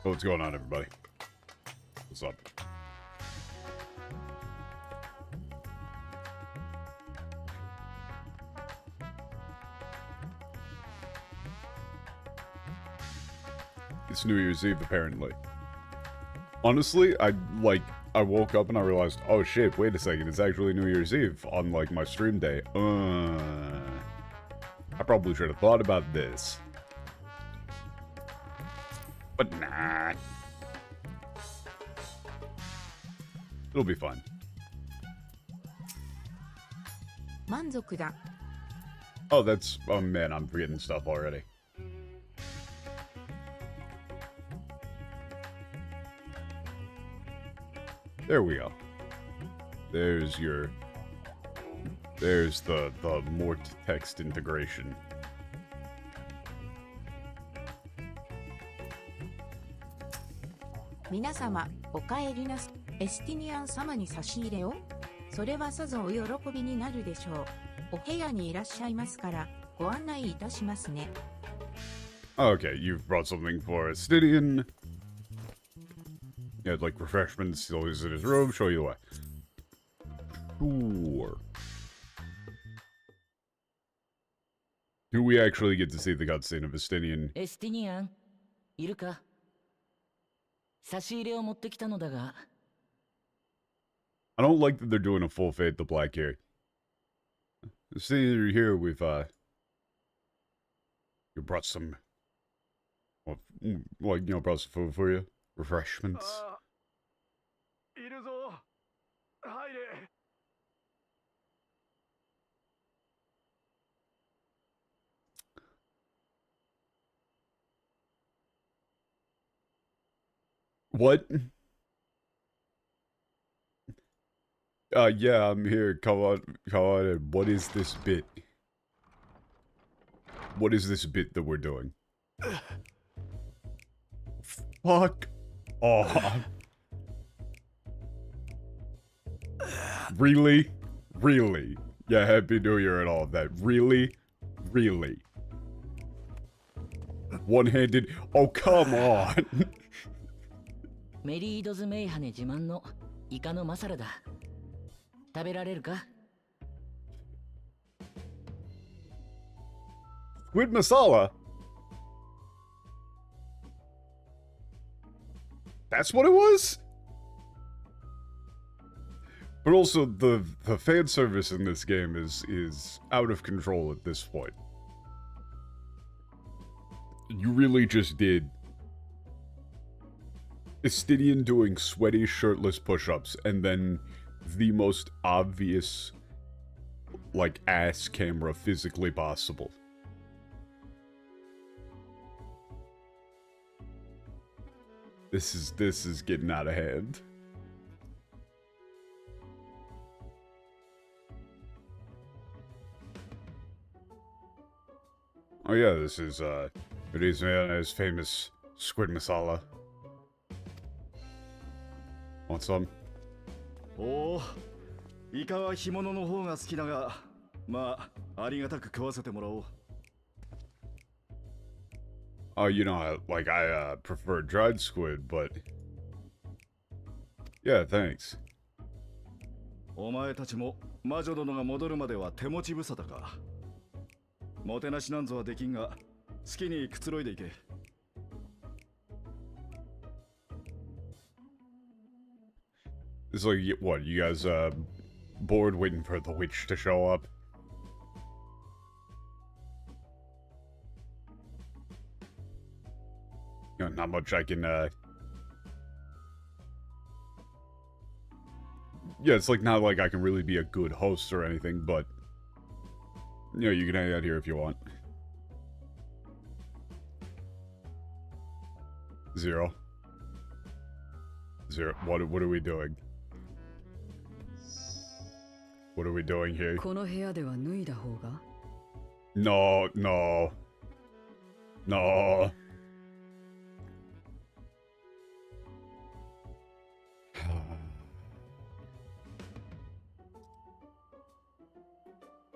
Oh, what's going on, everybody? What's up? It's New Year's Eve, apparently. Honestly, I woke up and I realized, oh shit, wait a second, it's actually New Year's Eve on, like, my stream day. I probably should have thought about this. But nah. It'll be fun. 満足だ. Oh, that's... Oh man, I'm forgetting stuff already. There we go. There's your... There's the more text integration. 皆様、お帰りなさい。エスティニアン様に差し入れを？それはさぞお喜びになるでしょう。お部屋にいらっしゃいますから、ご案内いたしますね。Okay, you've brought something for Estidian. Yeah, like refreshments, he's always in his room, show you the way. Sure. Do we actually get to see the cutscene of Estidian? エスティニアン、いるか？差し入れを持ってきたのだが。I don't like that they're doing a full fade to black here. See, you're here with, you brought some, well, like, you know, brought some food for you? Refreshments? What? Yeah, I'm here. Come on, and what is this bit? What is this bit that we're doing? Fuck off. Really? Really? Yeah, Happy New Year and all of that. Really? Really? One-handed? Oh, come on. メリードズメイハネ自慢のイカのマサラだ。食べられるか？ Squid masala? That's what it was? But also, the fan service in this game is out of control at this point. You really just did Estidian doing sweaty, shirtless push-ups, and then the most obvious, like, ass camera physically possible. This is getting out of hand. Oh yeah, this is his famous squid masala. Want some? おお、イカは干物の方が好きだが、まあありがたく食わせてもらおう。Oh, you know, I prefer dried squid, but yeah, thanks. お前たちも魔女殿が戻るまでは手持ち無沙汰か。もてなしなんぞはできんが、好きにくつろいでいけ。It's like, what, you guys, bored waiting for the witch to show up? You know, not much I can, yeah, it's like, not like I can really be a good host or anything, but, you know, you can hang out here if you want. 0. What are we doing? What are we doing here? この部屋では脱いだ方が? No, no. No.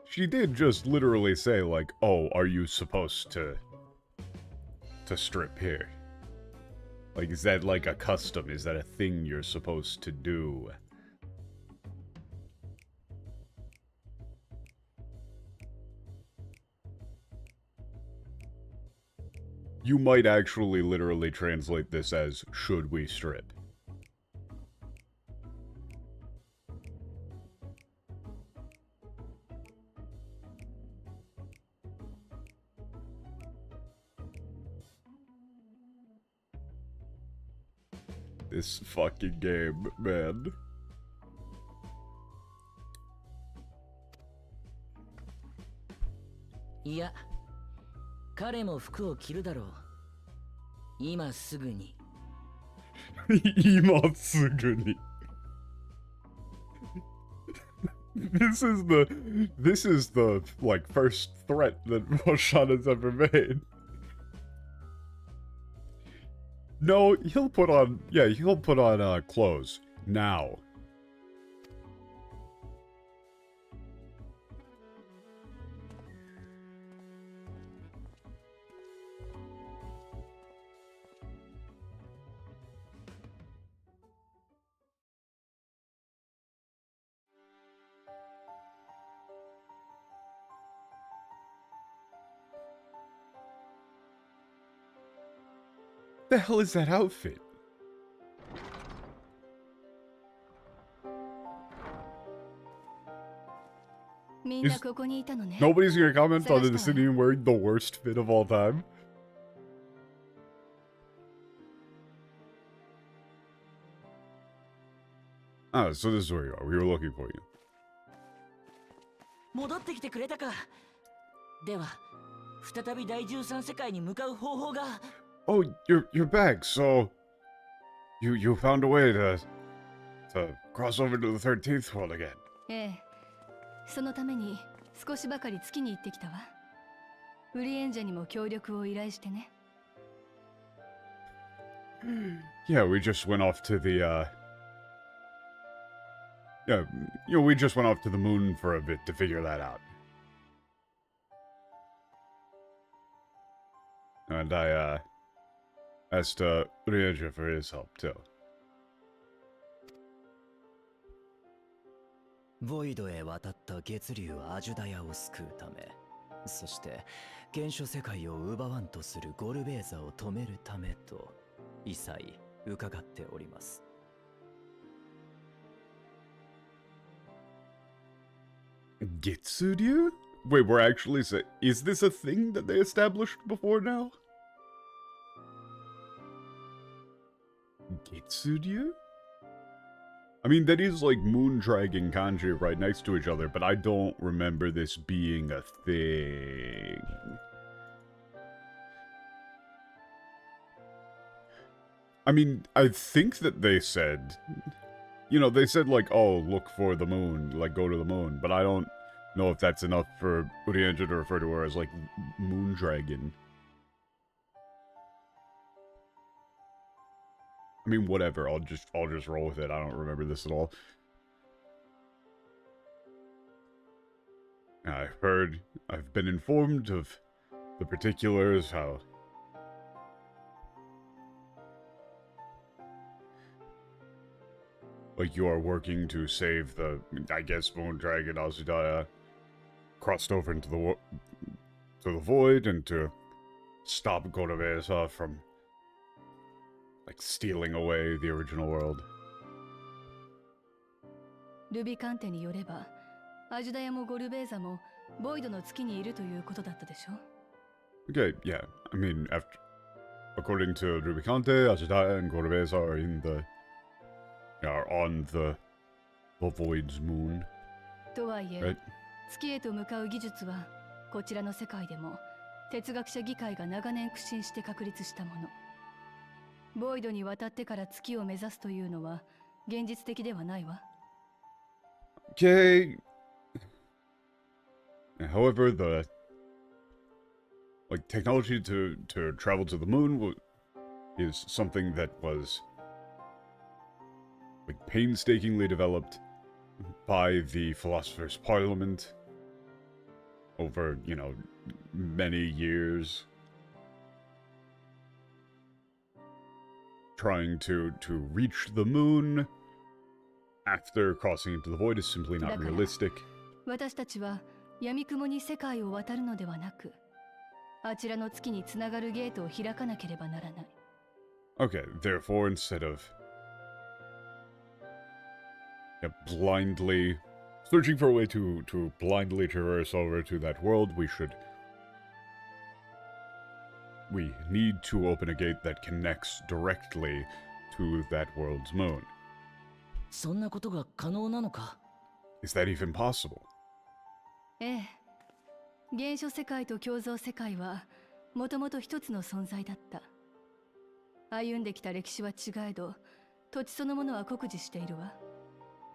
She did just literally say, like, oh, are you supposed to strip here? Like, is that like a custom? Is that a thing you're supposed to do? You might actually literally translate this as, should we strip? This fucking game, man. Yeah. 彼も服を着るだろう。今すぐに。今すぐに。This is the like first threat that Roshan has ever made. No, he'll put on clothes now. The hell is that outfit? Nobody's gonna comment on the city wearing the worst fit of all time. Ah, so this is where you are. We were looking for you. 戻ってきてくれたか。では、再び第13世界に向かう方法が。Oh, you're back. So you found a way to cross over to the 13th world again. ええ、そのために少しばかり月に行ってきたわ。ウリエンジャにも協力を依頼してね。Yeah, we just went off to the yeah, we just went off to the moon for a bit to figure that out. And I asked Rieja for his help too. ボイドへ渡った月竜アジュダヤを救うため、そして原初世界を奪わんとするゴルベーザを止めるためと一切伺っております。Getsuryu? Wait, we're actually is this a thing that they established before now? Getsuryu? I mean, that is like Moondragon and Kanji right next to each other, but I don't remember this being a thing. I mean, I think that they said, they said like, oh, look for the moon, like go to the moon, but I don't know if that's enough for Urienja to refer to her as like Moondragon. I mean, whatever. I'll just roll with it. I don't remember this at all. I've been informed of the particulars, how like you are working to save the, I guess, Moondragon Azudaya crossed over into the void and to stop Gorobesa from like stealing away the original world. ルビカンテによれば、アジュダヤもゴルベーザもボイドの月にいるということだったでしょ? Okay, yeah. I mean, according to Rubicante, Ajudaya and Gorobesa are on the Void's moon. とはいえ、 Right? 月へと向かう技術はこちらの世界でも哲学者議会が長年苦心して確立したもの。ボイドに渡ってから月を目指すというのは現実的ではないわ。Okay. However, the technology to travel to the moon is something that was painstakingly developed by the Philosopher's Parliament over, many years. trying to reach the moon after crossing into the void is simply not だから realistic. 私たちは闇雲に世界を渡るのではなく、あちらの月につながるゲートを開かなければならない。Okay, therefore, instead of blindly searching for a way to blindly traverse over to that world, we need to open a gate that connects directly to that world's moon. そんなことが可能なのか？ Is that even possible? ええ。原初世界と共造世界はもともと一つの存在だった。歩んできた歴史は違えど、土地そのものは酷似しているわ。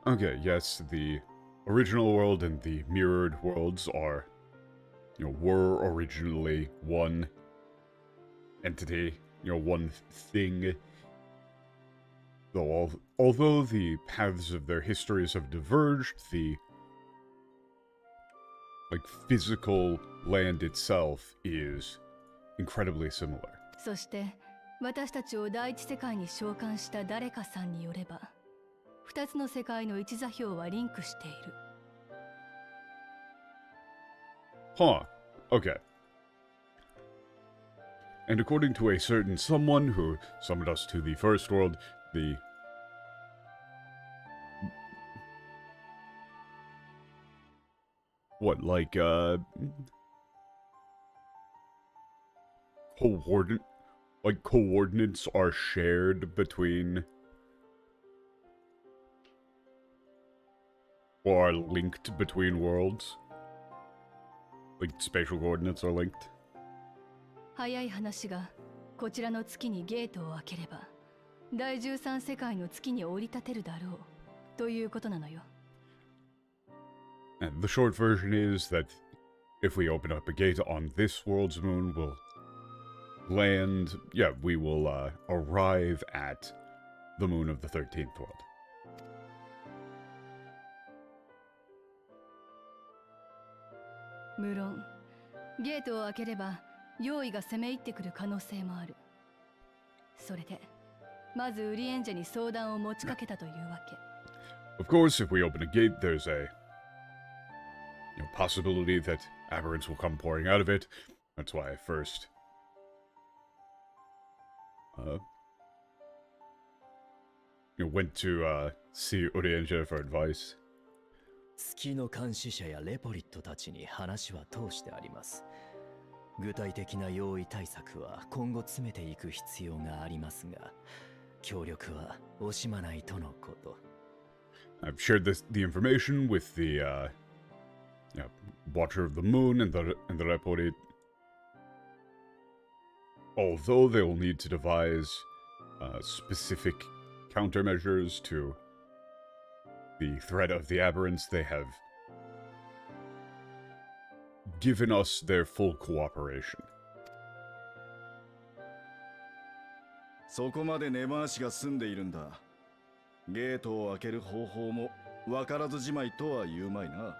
Okay, yes, the original world and the mirrored worlds were originally one entity, one thing. Though although the paths of their histories have diverged, the physical land itself is incredibly similar. そして私たちを第一世界に召喚した誰かさんによれば、二つの世界の位置座標はリンクしている。Huh. Okay. And according to a certain someone who summoned us to the first world, the coordinates are shared between or are linked between worlds. Like spatial coordinates are linked. 早い話がこちらの月にゲートを開ければ、第13世界の月に降り立てるだろうということなのよ。And the short version is that if we open up a gate on this world's moon, we'll land, we will arrive at the moon of the 13th world. 無論、ゲートを開ければ、用意が攻め入ってくる可能性もある。それで、まずウリエンジェに相談を持ちかけたというわけ。Of course, if we open a gate, there's a possibility that aberrants will come pouring out of it. That's why I first went to see Urienja for advice. 月の監視者やレポリットたちに話は通してあります。具体的な用意対策は今後詰めていく必要がありますが、協力は惜しまないとのこと。I've shared the information with the Watcher of the Moon and the Reporit. Although they will need to devise specific countermeasures to the threat of the aberrants, they have given us their full cooperation. そこまで根回しが済んでいるんだ。ゲートを開ける方法も分からずじまいとは言うまいな。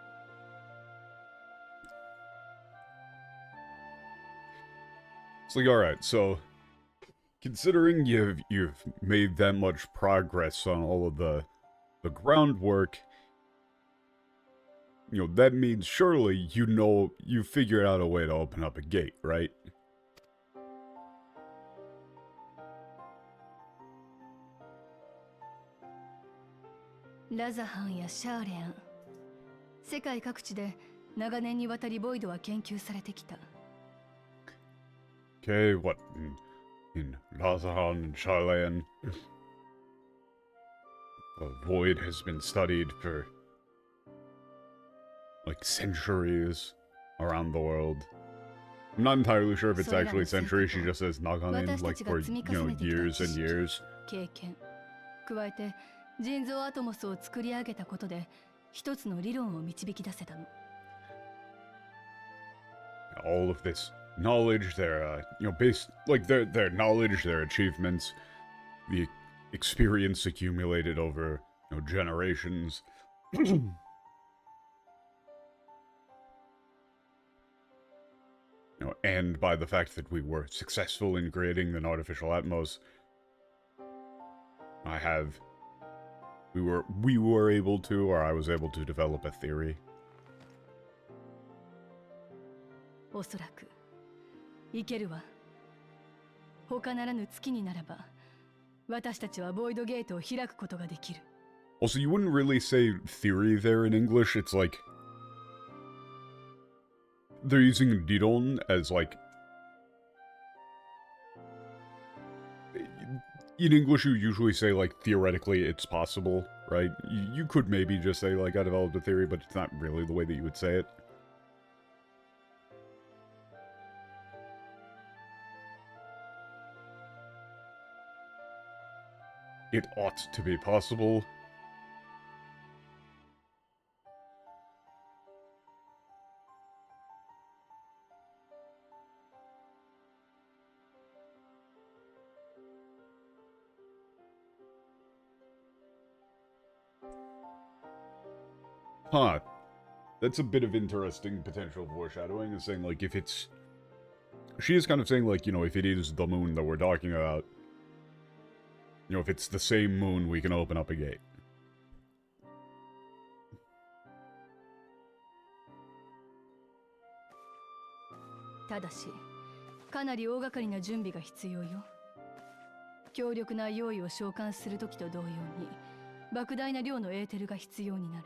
It's like, alright, so considering you've made that much progress on all of the groundwork, that means surely you figured out a way to open up a gate, right? ラザハンやシャーレアン、世界各地で長年にわたりボイドは研究されてきた。Okay, what in Razahan and Sharlayan, the void has been studied for centuries around the world. I'm not entirely sure if it's actually centuries. She just says Naganin, for years and years. 経験、加えて人造アトモスを作り上げたことで一つの理論を導き出せたの。All of this knowledge, their their knowledge, their achievements, the experience accumulated over generations. And by the fact that we were successful in creating an artificial atmos, we were able to, or I was able to develop a theory. おそらくいけるわ。他ならぬ月にならば私たちはボイドゲートを開くことができる。 Also, you wouldn't really say theory there in English. It's like they're using Didon as like in English you usually say like theoretically it's possible, right? You could maybe just say like I developed a theory, but it's not really the way that you would say it. It ought to be possible. Huh. That's a bit of interesting potential foreshadowing, is saying, like, if it's... She is kind of saying, like, you know, if it is the moon that we're talking about, you know, if it's the same moon, we can open up a gate. ただし、かなり大掛かりな準備が必要よ。強力な用意を召喚するときと同様に、莫大な量のエーテルが必要になる。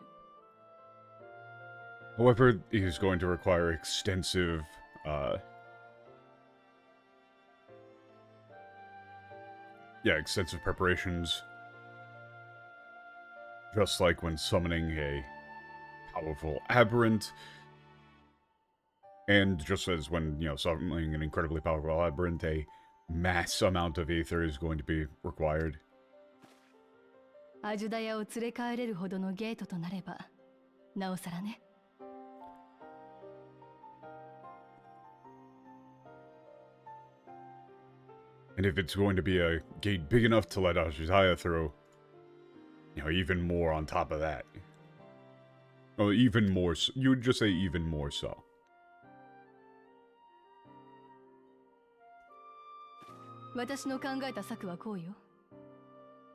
However, it is going to require extensive, extensive preparations. Just like when summoning a powerful aberrant, and just as when, you know, summoning an incredibly powerful aberrant, a mass amount of ether is going to be required. アジュダヤを連れ帰れるほどのゲートとなれば、なおさらね。And if it's going to be a gate big enough to let Ajitaya through, you know, even more on top of that. Oh, even more so. You would just say even more so. 私の考えた策はこうよ。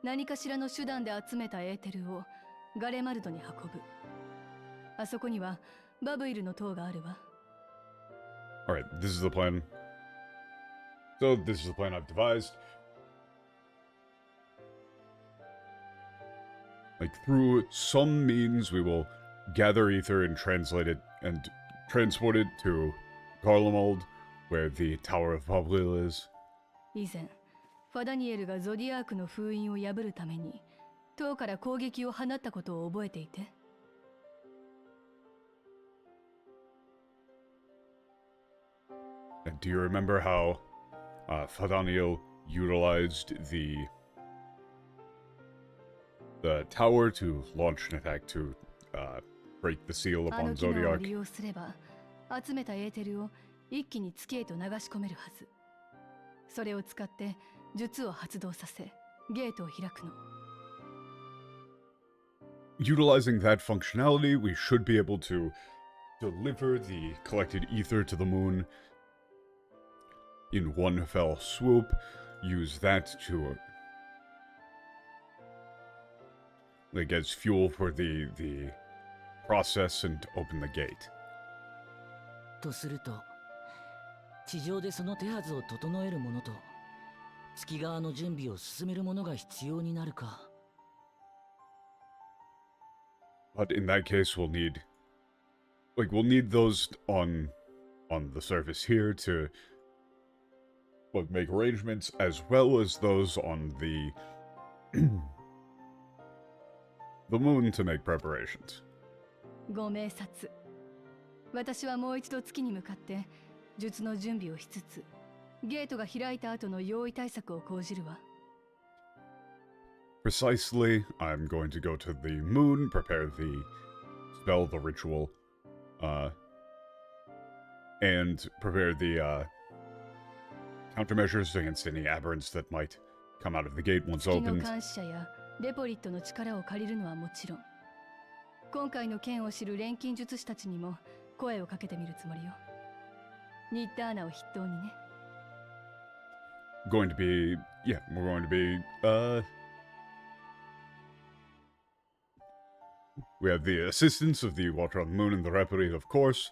何かしらの手段で集めたエーテルをガレマルドに運ぶ。あそこにはバブイルの塔があるわ。Alright, this is the plan. So, this is the plan I've devised. Like, through some means, we will gather ether and translate it and transport it to Garlemald, where the Tower of Poplil is. 以前、ファダニエルがゾディアークの封印を破るために、塔から攻撃を放ったことを覚えていて。And do you remember how Fadaniel utilized the tower to launch an attack to break the seal あ upon の機能を Zodiac? 利用すれば、集めたエーテルを一気に月へと流し込めるはず。それを使って術を発動させ、ゲートを開くの。Utilizing that functionality, we should be able to deliver the collected ether to the moon in one fell swoop. Use that to like as fuel for the process and open the gate. とすると、地上でその手はずを整えるものと、月側の準備を進めるものが必要になるか。But in that case, we'll need those on the surface here to make arrangements, as well as those on the the moon to make preparations. ご明察。私はもう一度月に向かって術の準備をしつつ、ゲートが開いた後の用意対策を講じるわ。Precisely, I'm going to go to the moon, prepare the spell, the ritual, and prepare the countermeasures against any aberrants that might come out of the gate once 月の opened. 監視者やレポリットの力を借りるのはもちろん、今回の件を知る錬金術師たちにも声をかけてみるつもりよ。ニッターナを筆頭にね。We're going to be We have the assistance of the Watcher on the Moon and the Referee, of course.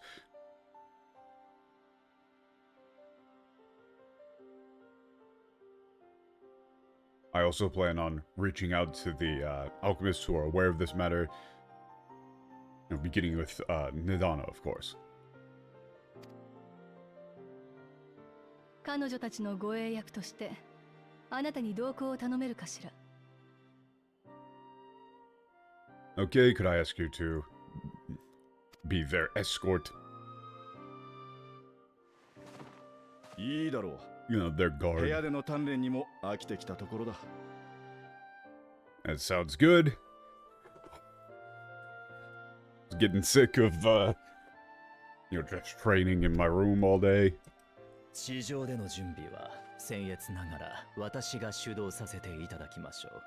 I also plan on reaching out to the alchemists who are aware of this matter. You know, beginning with Nidana, of course. 彼女たちの護衛役としてあなたに同行を頼めるかしら。 Okay, could I ask you to be their escort? いいだろ You know, their う。部屋 guard. での鍛錬にも飽きてきたところだ。 That sounds good. Getting sick of, you know, just training in my room all day. 地上での準備は僭越ながら私が主導させていただきましょう。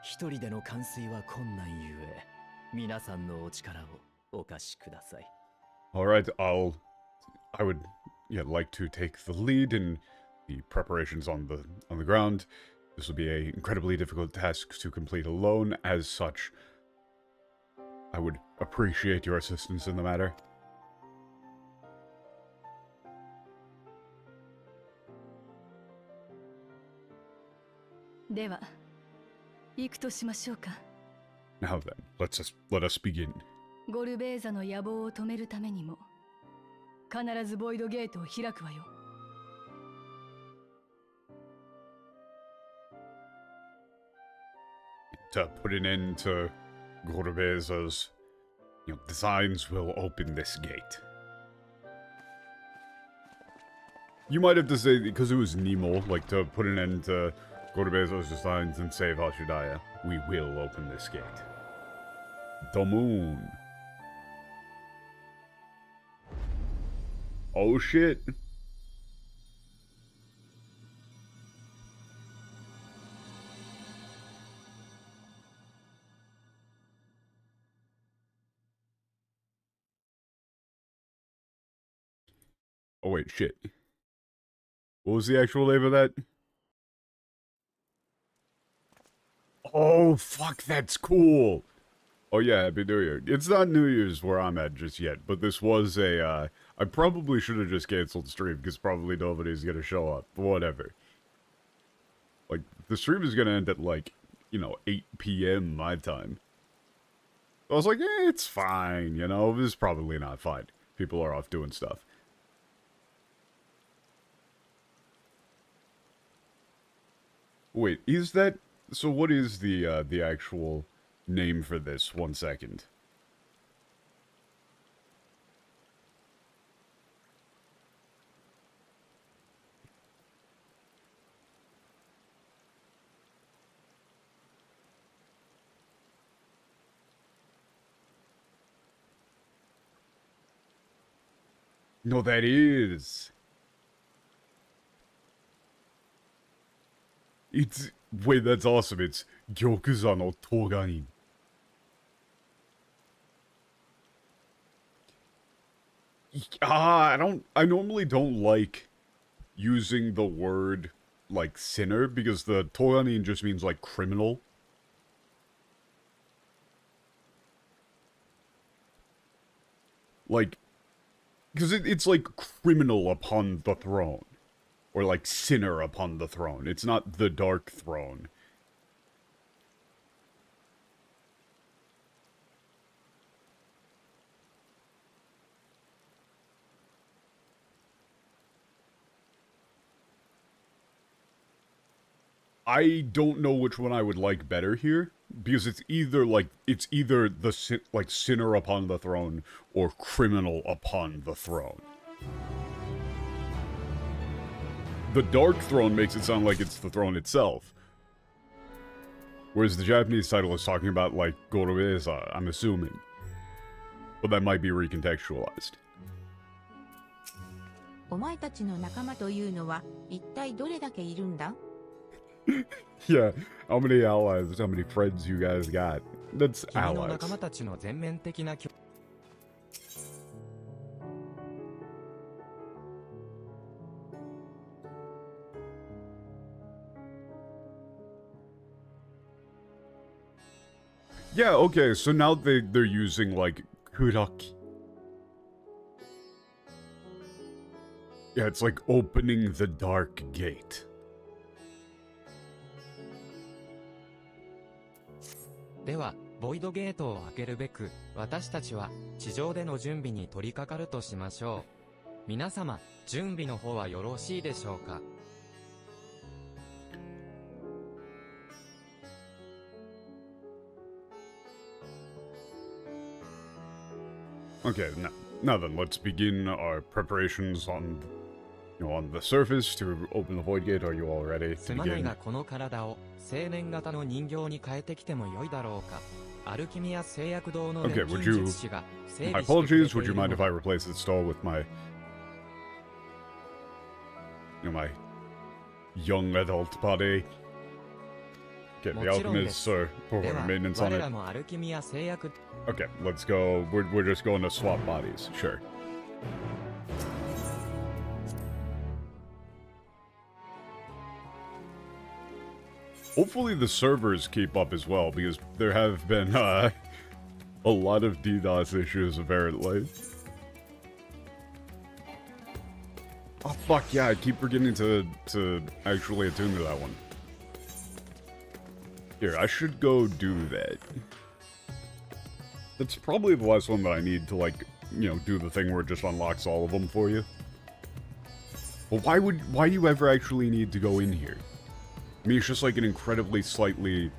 一人での完遂は困難ゆえ、皆さんのお力をお貸しください。Alright, I would, yeah, like to take the lead in the preparations on the ground. This will be an incredibly difficult task to complete alone. As such, I would appreciate your assistance in the matter. では行くとしましょうか。 Now then, let us begin. ゴルベーザの野望を止めるためにも必ずボイドゲートを開くわよ。 To put an end to Gorbeza's, you know, designs will open this gate. You might have to say, because it was Nemo, like, to put an end to Gorbeza's designs and save Ashudaya, we will open this gate. The moon. Oh shit. Oh wait, shit. What was the actual name of that? Oh, fuck, that's cool! Oh yeah, Happy New Year. It's not New Year's where I'm at just yet, but this was a, I probably should have just canceled the stream, because probably nobody's gonna show up. But whatever. Like, the stream is gonna end at, like, you know, 8 p.m. my time. I was like, it's fine, you know, this is probably not fine. People are off doing stuff. Wait, is that... So what is the actual name for this? 1 second. No, that is... It's... Wait, that's awesome. It's Gyokuza no Toganin. I normally don't like using the word, like, sinner, because the Toganin just means, like, criminal. Like, because it's like criminal upon the throne. Or like sinner upon the throne. It's not the Dark Throne. I don't know which one I would like better here, because it's either the like sinner upon the throne or criminal upon the throne. The Dark Throne makes it sound like it's the throne itself. Whereas the Japanese title is talking about, like, Gorobeza, I'm assuming. But that might be recontextualized. お前たちの仲間というのは一体どれだけいるんだ? Yeah, how many allies, how many friends you guys got? That's 君の allies. 仲間たちの全面的な協 Yeah, okay, so now they're using, like, kuraki. Yeah, it's like opening the dark gate. では、ボイドゲートを開けるべく、私たちは地上での準備に取り掛かるとしましょう。皆様、準備の方はよろしいでしょうか。Okay, now then, let's begin our preparations on, on the surface to open the void gate. Are you all ready す to まない begin? がこの体を青年型の人形に変えてきてもよいだろうか。アルキミア製薬堂の Okay, 錬 would 金 you... 術師が整 My 備してくれ apologies, てい would you るの mind if だ I replace this stall with my... my young adult body? Okay, the もちろんで alchemists す。 are で performing は、 maintenance on 我 it. らもアルキミア製薬 Okay, let's go. We're just going to swap bodies. Sure. Hopefully the servers keep up as well, because there have been, a lot of DDoS issues, apparently. Oh, fuck, yeah, I keep forgetting to actually attune to that one. Here, I should go do that. That's probably the last one that I need to, like, do the thing where it just unlocks all of them for you. But why do you ever actually need to go in here? I mean, it's just like an incredibly slightly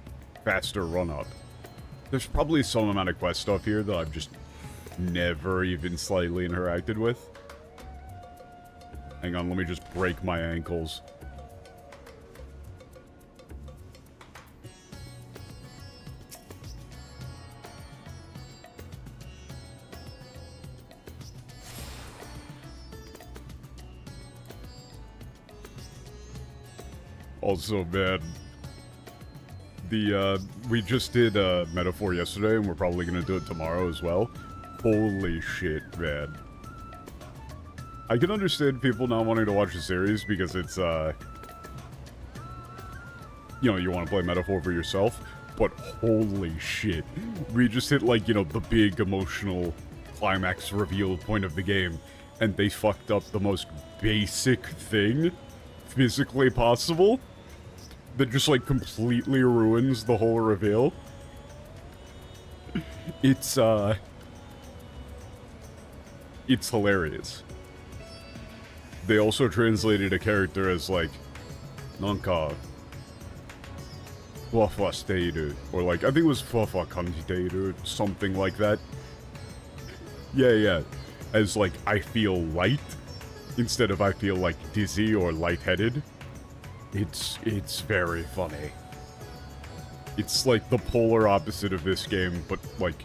faster run-up. There's probably some amount of quest stuff here that I've just never even slightly interacted with. Hang on, let me just break my ankles. Also, man, we just did Metaphor yesterday, and we're probably gonna do it tomorrow as well. Holy shit, man. I can understand people not wanting to watch the series because it's, you want to play Metaphor for yourself, but holy shit. We just hit, like, the big emotional climax reveal point of the game, and they fucked up the most basic thing physically possible that just, like, completely ruins the whole reveal. It's hilarious. They also translated a character as, like, nanka, fuwa shiteiru, or, like, I think it was fuwa kanjiteiru, something like that. Yeah, as, like, I feel light, instead of I feel, like, dizzy or lightheaded. It's very funny. It's like the polar opposite of this game, but like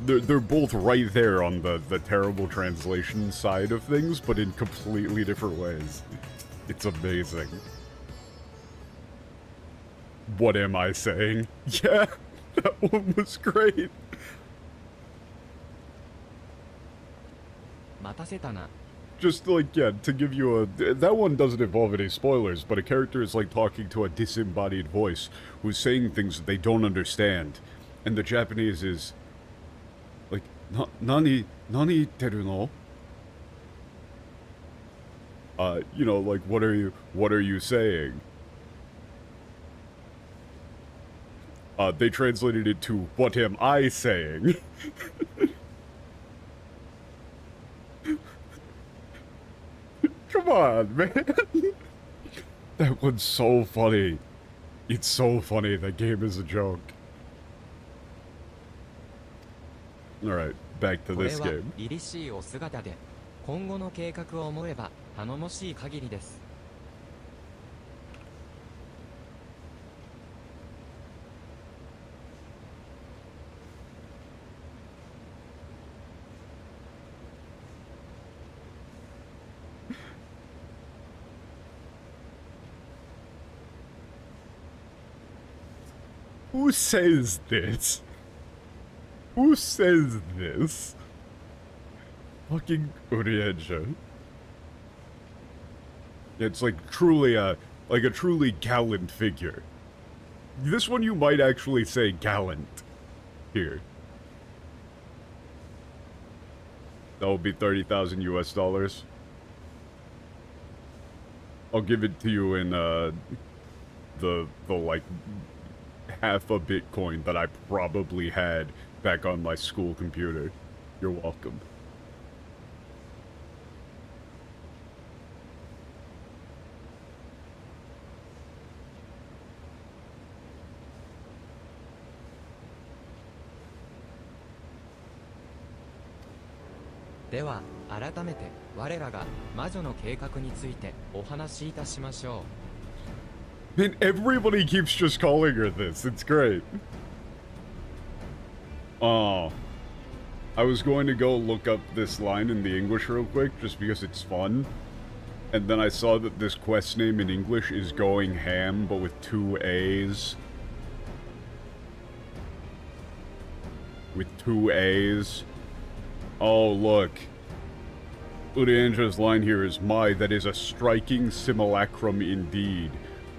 they're both right there on the terrible translation side of things, but in completely different ways. It's amazing. What am I saying? Yeah, that one was great. 待たせたな。 Just like, yeah, to give you a... That one doesn't involve any spoilers, but a character is like talking to a disembodied voice who's saying things that they don't understand. And the Japanese is... like, nani teru no? Like, what are you saying? They translated it to, what am I saying? Come on, man. That one's so funny. It's so funny. That game is a joke. Alright, back to これ this は game. 凛々しいお姿で、今後の計画を思えば頼もしい限りです。 Who says this? Who says this? Fucking Urienja. It's like truly a truly gallant figure. This one you might actually say gallant. Here. That will be 30,000 US dollars. I'll give it to you in the like half a Bitcoin that I probably had back on my school computer. You're welcome.では改めて我らが魔女の計画についてお話しいたしましょう。 Man, everybody keeps just calling her this. It's great. I was going to go look up this line in the English real quick, just because it's fun. And then I saw that this quest name in English is Going Ham, but with 2 A's. With 2 A's. Oh, look. Udiandra's line here is, "My, that is a striking simulacrum indeed.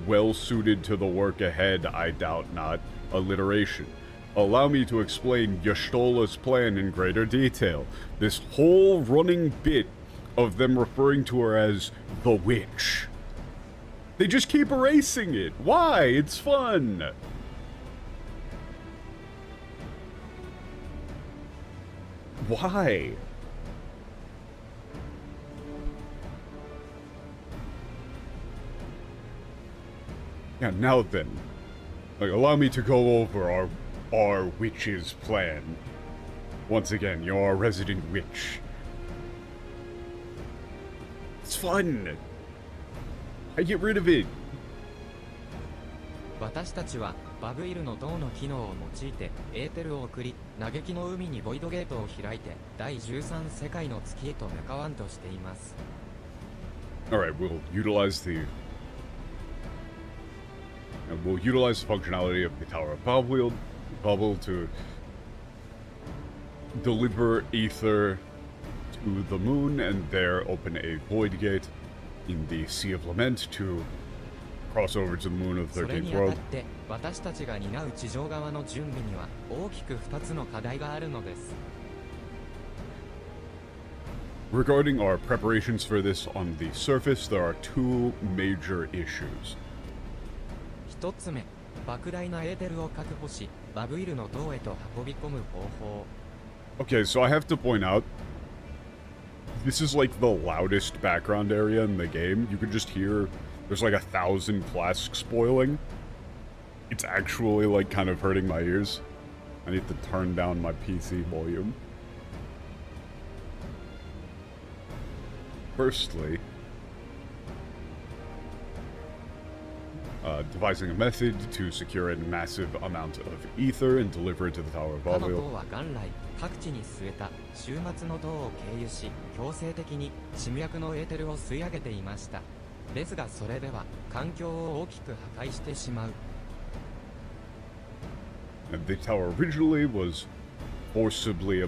Well suited to the work ahead, I doubt not. Alliteration. Allow me to explain Yashtola's plan in greater detail. This whole running bit of them referring to her as the witch. They just keep erasing it. Why? It's fun. Why? Yeah, now then. Like, allow me to go over our witch's plan. Once again, you're our resident witch. It's fun. I get rid of it. 私たちはバブイルの銅の機能を用いてエーテルを送り、嘆きの海にボイドゲートを開いて第13世界の月へと向かわんとしています。 Alright, we'll utilize the functionality of the Tower of Bubble to deliver ether to the moon, and there open a void gate in the Sea of Lament to cross over to the moon of the それ 13th にあた world. って私たちが担う地上側の準備には大きく2つの課題があるのです。 Regarding our preparations for this on the surface, there are 2 major issues. 1つ目、莫大なエーテルを確保し、バブイルの塔へと運び込む方法。 Okay, so I have to point out, this is like the loudest background area in the game. You can just hear there's like 1,000 flasks boiling. It's actually like kind of hurting my ears. I need to turn down my PC volume. Firstly, devising a method to secure a massive amount of ether and deliver it to the Tower of 他の Babel. 塔は元来各地に据えた終末の塔を経由し、強制的に侵略のエーテルを吸い上げていました。ですがそれでは環境を大きく破壊してしまう。 And the tower originally was forcibly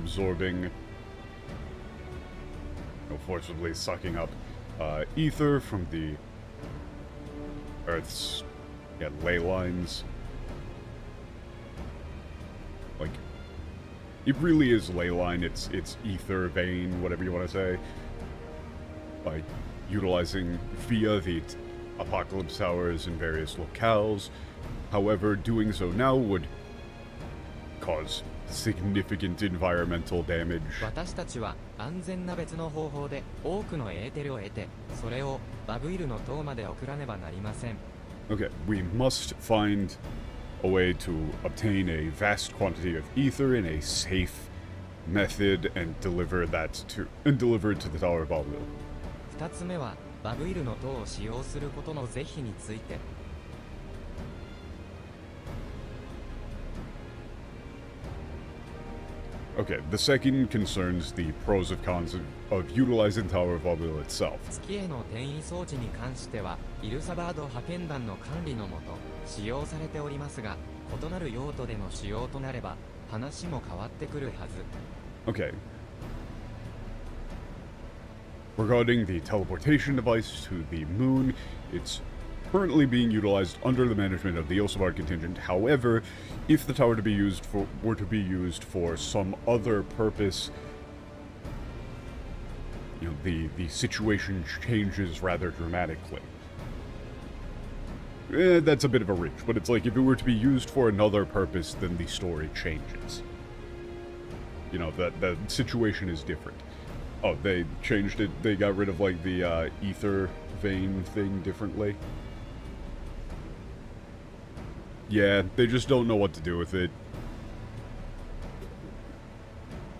forcibly sucking up ether from the Earth's ley lines. Like, it really is ley line, it's ether vein, whatever you want to say. By utilizing via the Apocalypse Towers in various locales. However, doing so now would cause significant environmental damage. 私たちは安全な別の方法で多くのエーテルを得て、それをバブイルの塔まで送らねばなりません。 Okay, we must find a way to obtain a vast quantity of ether in a safe method and deliver it to the Tower of Babel. 2つ目はバブイルの塔を使用することの是非について。 Okay, the second concerns the pros and cons of utilizing Tower of Babel itself. 月への転移装置に関してはイルサバード派遣団の管理のもと使用されておりますが、異なる用途での使用となれば話も変わってくるはず。 Okay. Regarding the teleportation device to the moon, it's currently being utilized under the management of the Yosemite contingent. However, if the tower were to be used for some other purpose, you know, the situation changes rather dramatically. That's a bit of a reach, but it's like if it were to be used for another purpose, then the story changes. You know, the situation is different. Oh, they changed it. They got rid of, like, the ether vein thing differently. Yeah, they just don't know what to do with it.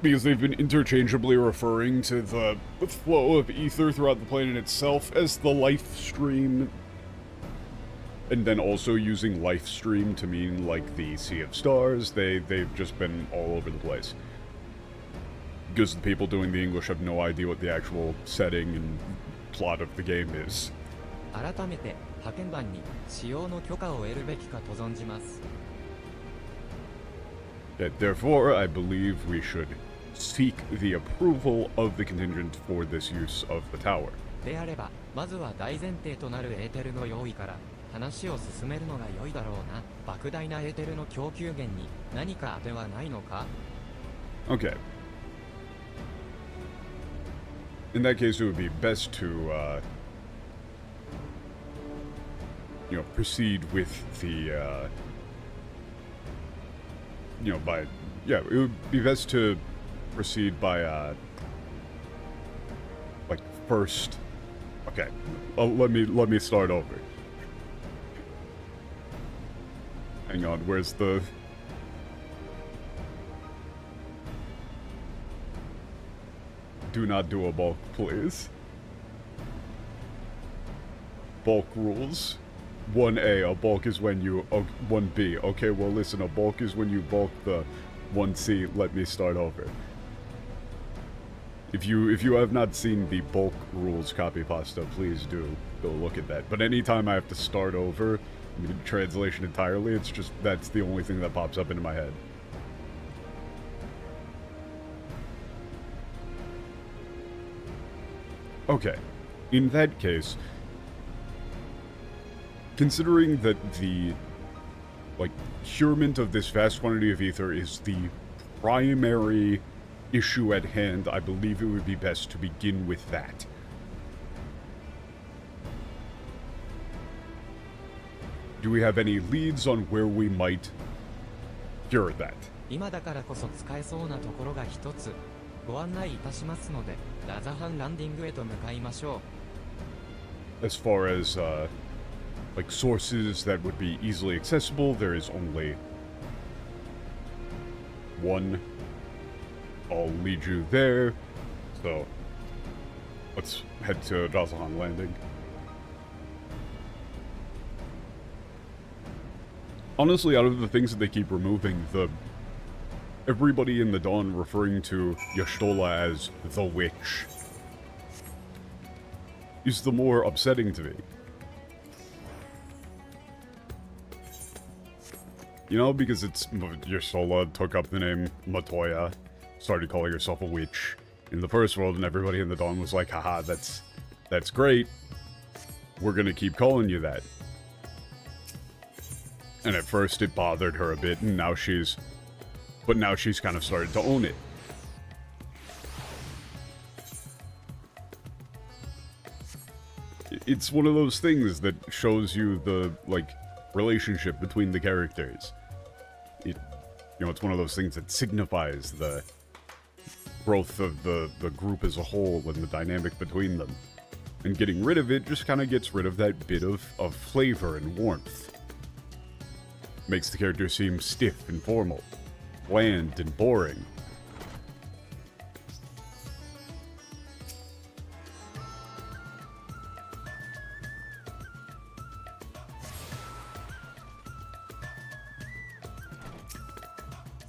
Because they've been interchangeably referring to the flow of ether throughout the planet itself as the life stream. And then also using life stream to mean, like, the Sea of Stars. They've just been all over the place. Because the people doing the English have no idea what the actual setting and plot of the game is. 改めて派遣団に使用の許可を得るべきかと存じます。 Therefore, I believe we should seek the approval of the contingent for this use of the tower. であれば、まずは大前提となるエーテルの用意から話を進めるのが良いだろうな。莫大なエーテルの供給源に何か当てはないのか? Okay. In that case, it would be best to, you know, proceed with the, you know, yeah, it would be best to proceed by, like, first, okay, let me start over. Hang on, where's the... Do not do a bulk, please. Bulk rules. 1A, a bulk is when you... 1B, okay, well listen, a bulk is when you bulk the 1C, let me start over. If you have not seen the bulk rules copy pasta, please do go look at that. But anytime I have to start over, I mean, translation entirely, it's just, that's the only thing that pops up into my head. Okay, in that case, considering that the, like, procurement of this vast quantity of ether is the primary issue at hand, I believe it would be best to begin with that. Do we have any leads on where we might cure that? 今だからこそ使えそうなところが一つご案内いたしますので、ラザハンランディングへと向かいましょう。As far as, like, sources that would be easily accessible, there is only one. I'll lead you there. So, let's head to Razahan Landing. Honestly, out of the things that they keep removing, everybody in the Dawn referring to Y'shtola as the Witch is the more upsetting to me. You know, because it's Y'shtola took up the name Matoya, started calling herself a witch in the first world, and everybody in the Dawn was like, haha, that's great. We're gonna keep calling you that. And at first it bothered her a bit, and now she's kind of started to own it. It's one of those things that shows you the, like, relationship between the characters. You know, it's one of those things that signifies the growth of the group as a whole and the dynamic between them. And getting rid of it just kind of gets rid of that bit of flavor and warmth. Makes the character seem stiff and formal, bland and boring.「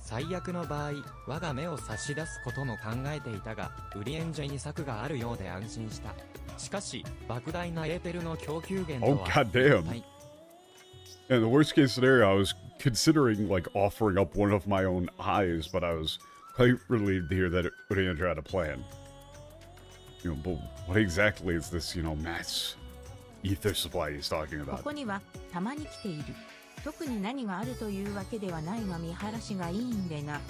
最悪の場合、我が目を差し出すことも考えていたが、ウリエンジェに策があるようで安心した。しかし、莫大なエーテルの供給源とは一体。In the worst case scenario, I was considering, like, offering up one of my own eyes, but I was quite relieved to hear that Uriandra had a plan. You know, but what exactly is this, you know, mass ether supply he's talking こ about. こにはたまに来ている。特に何があるというわけではないが見晴らしがいいんでな。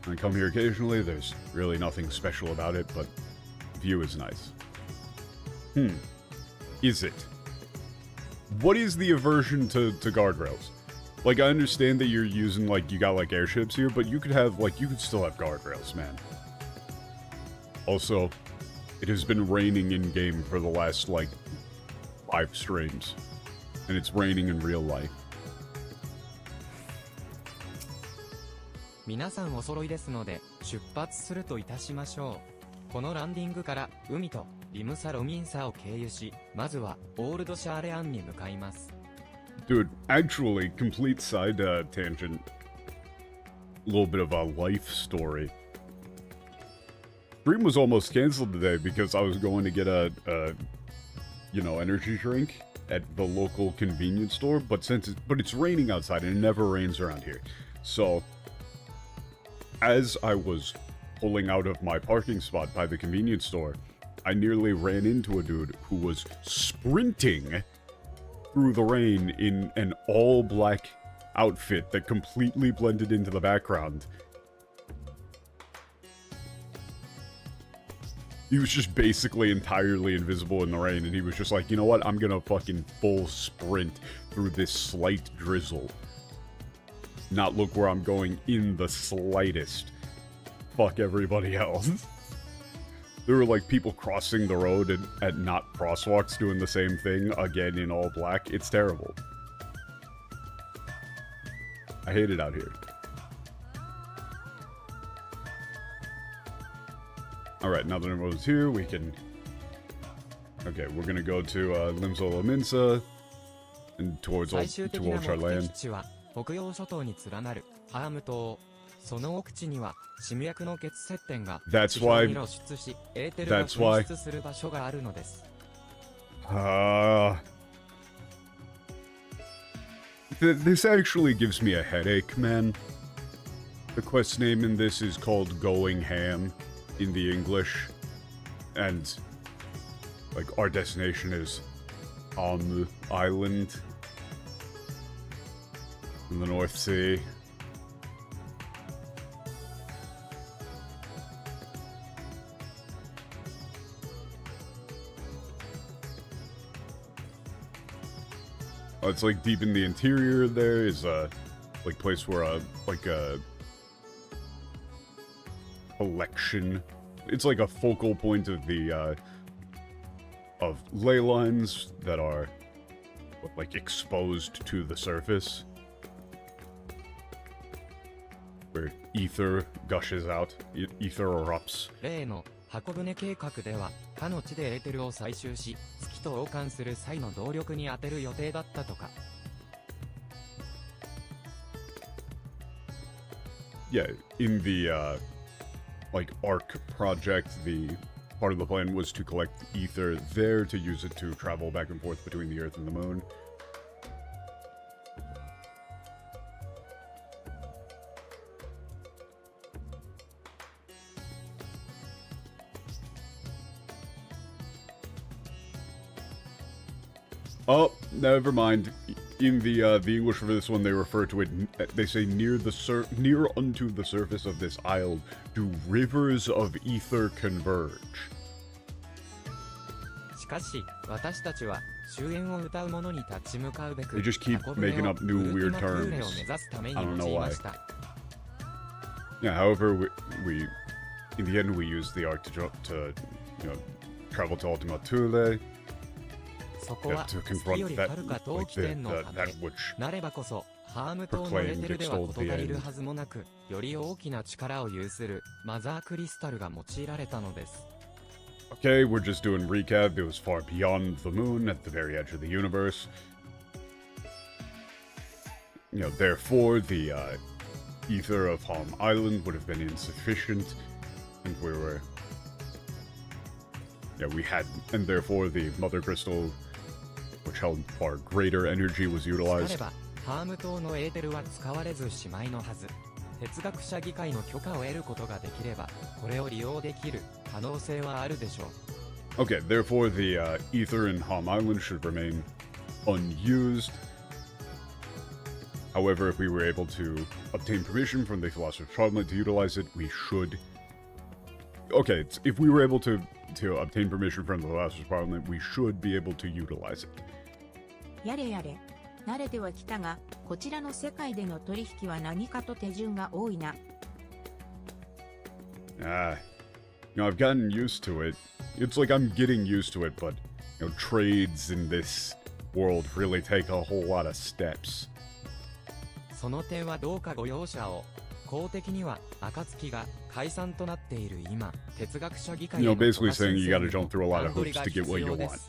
I come here occasionally, there's really nothing special about it, but view is nice. Is it? What is the aversion to guardrails? Like, I understand that you're using, like, you got, like, airships here, but you could have, like, you could still have guardrails, man. Also, it has been raining in-game for the last, like, 5 streams. And it's raining in real life. 皆さんお揃いですので出発するといたしましょう。このランディングから海とリムサ・ロミンサを経由し、まずはオールドシャーレアンに向かいます。Dude, actually, complete side tangent. A little bit of a life story. Stream was almost canceled today because I was going to get a energy drink at the local convenience store, but it's raining outside and it never rains around here. So, as I was pulling out of my parking spot by the convenience store, I nearly ran into a dude who was sprinting through the rain in an all-black outfit that completely blended into the background. He was just basically entirely invisible in the rain, and he was just like, you know what, I'm gonna fucking full sprint through this slight drizzle. Not look where I'm going in the slightest. Fuck everybody else. There were like people crossing the road at not crosswalks doing the same thing, again in all black. It's terrible. I hate it out here. Alright, now that everyone's here, we can... Okay, we're gonna go to Limsola Minsa and towards our land. 北洋諸島に連なるハーム島。その奥地にはシム役の結接点が地表に露出し、エーテルが噴出する場所があるのです。This actually gives me a headache, man. The quest name in this is called Going Ham in the English, and like our destination is on the island in the North Sea. Oh, it's like deep in the interior. There is a like place where a collection. It's like a focal point of the of ley lines that are like exposed to the surface, where ether gushes out. Ether erupts. 例の箱舟計画では他の地でエーテルを採集し、月と交換する際の動力に当てる予定だったとか。Yeah, in the like ARC project, the part of the plan was to collect ether there to use it to travel back and forth between the Earth and the Moon. Oh, never mind. In the English for this one, they refer to it. They say near unto the surface of this isle, do rivers of ether converge. しかし、私たちは終焉を歌う者に立ち向かうべく、 They just keep making up new weird terms. を目指すために I 用 don't know い why. ました。Yeah, however, we in the end we used the arc to travel to Ultima Thule. そこは to 月 confront よりはるか遠き点のた that め which なればこそハーム島のエーテルでは事足りるはずもなく、より大きな力を有するマザークリスタルが用いられたのです。Okay, we're just doing recap. It was far beyond the moon, at the very edge of the universe. Therefore, the ether of Palm Island would have been insufficient, and and therefore the Mother Crystal, which held far greater energy, was なれ utilized. ばハーム島のエーテルは使われずしまいのはず。哲学者議会の許可を得ることができれば、これを利用できる可能性はあるでしょう。Okay, therefore the ether in Hom Island should remain unused. However, if we were able to obtain permission from the Philosopher's Parliament to utilize it, we should... Okay, if we were able to obtain permission from the Philosopher's Parliament, we should be able to utilize it. やれやれ。慣れてはきたが、こちらの世界での取引は何かと手順が多いな。I've gotten used to it. It's like I'm getting used to it, but, trades in this world really take a whole lot of steps. その点はどうかご容赦を。公的には暁が解散となっている今、哲学者議会への basically saying you gotta jump through a lot of hoops to get what you want.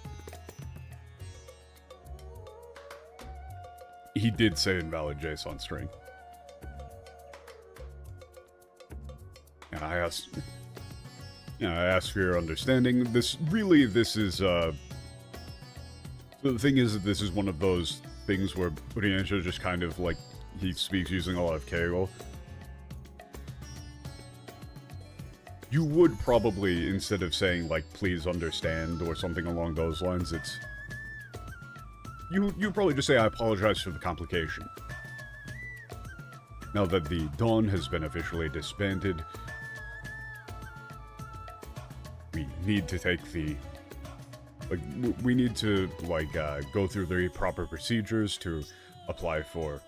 He did say invalid Jace on stream. And I asked for your understanding. This is, the thing is that this is one of those things where Uriansha just kind of, like, he speaks using a lot of Keigo. You would probably, instead of saying, like, please understand or something along those lines, it's... You'd probably just say, I apologize for the complication. Now that the Dawn has been officially disbanded, we need to take the... Like, we need to, like, go through the proper procedures to apply for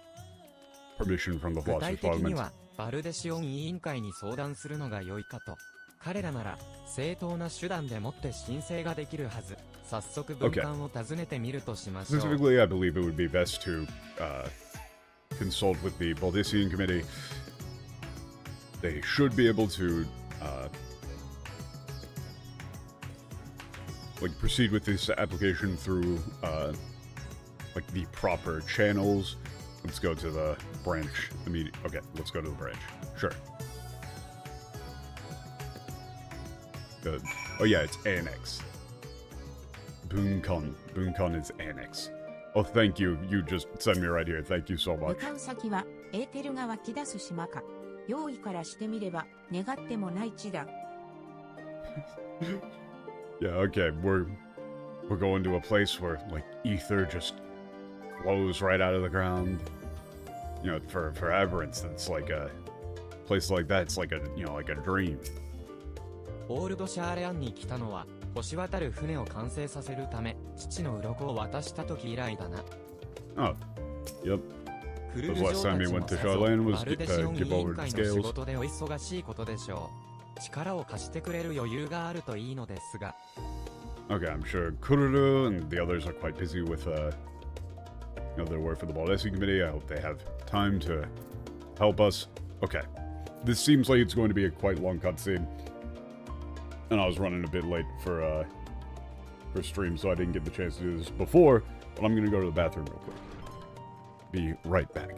permission from the 具体 Philosopher's 的に Parliament. はバルデシオン委員会に相談するのが良いかと。彼らなら正当な手段でもって申請ができるはず。早速文官を訪ねてみるとしましょう。 Specifically, I believe it would be best to consult with the Baldician Committee. They should be able to like proceed with this application through like the proper channels. Let's go to the branch immediately. Okay, let's go to the branch. Sure. Good. Oh yeah, it's annex. Bunkon. Bunkon is annex. Oh, thank you. You just sent me right here. Thank you so 向 much. かう先は、エーテルが湧き出す島か。用意からしてみれば、願ってもない地だ。Yeah, okay. We're going to a place where like ether just flows right out of the ground. For Aberrants, it's like a place like that. It's like a like a dream. オールドシャーレアンに来たのは星渡る船を完成させるため父の鱗を渡した時以来だな。Oh, yep. クルル The 嬢 last た time ち he も went to さぞ Charlene was バルデシオン委 give 員 over 会 the の仕 scales. 事でお忙しいことでしょう。力を貸してくれる余裕があるといいのですが。Okay, I'm sure Kururu and the others are quite busy with their work for the Baldessian Committee. I hope they have time to help us. Okay, this seems like it's going to be a quite long cutscene, and I was running a bit late for stream, so I didn't get the chance to do this before. But I'm gonna go to the bathroom real quick. Be right back.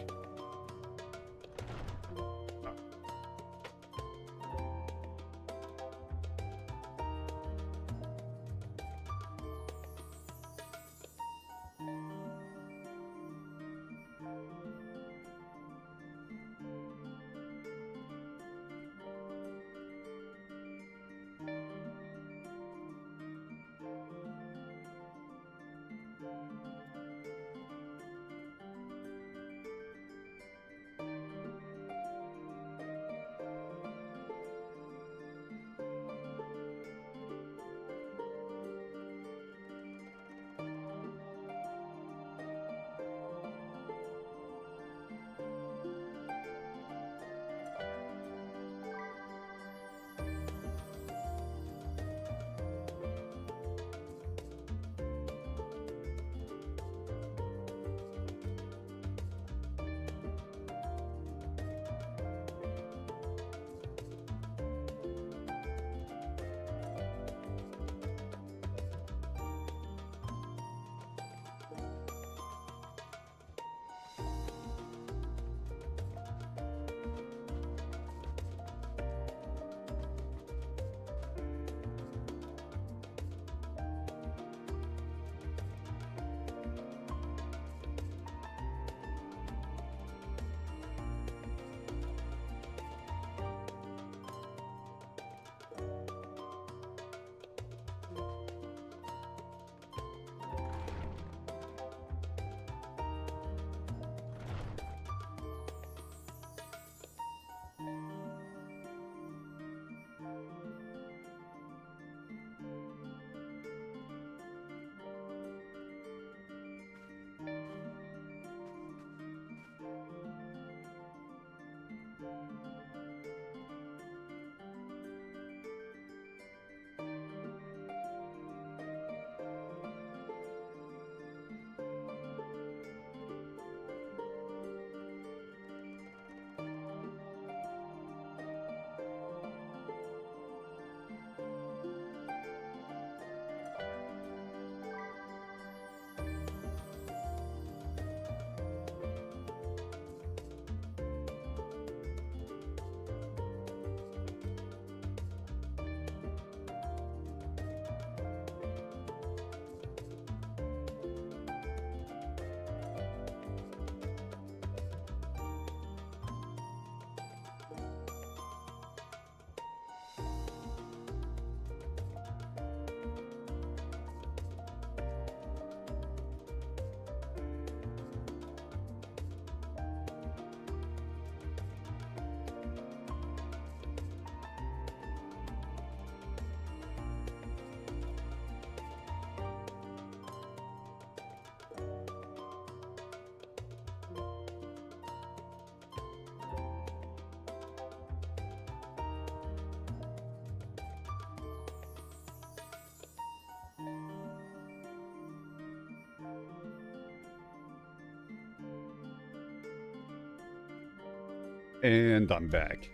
And I'm back.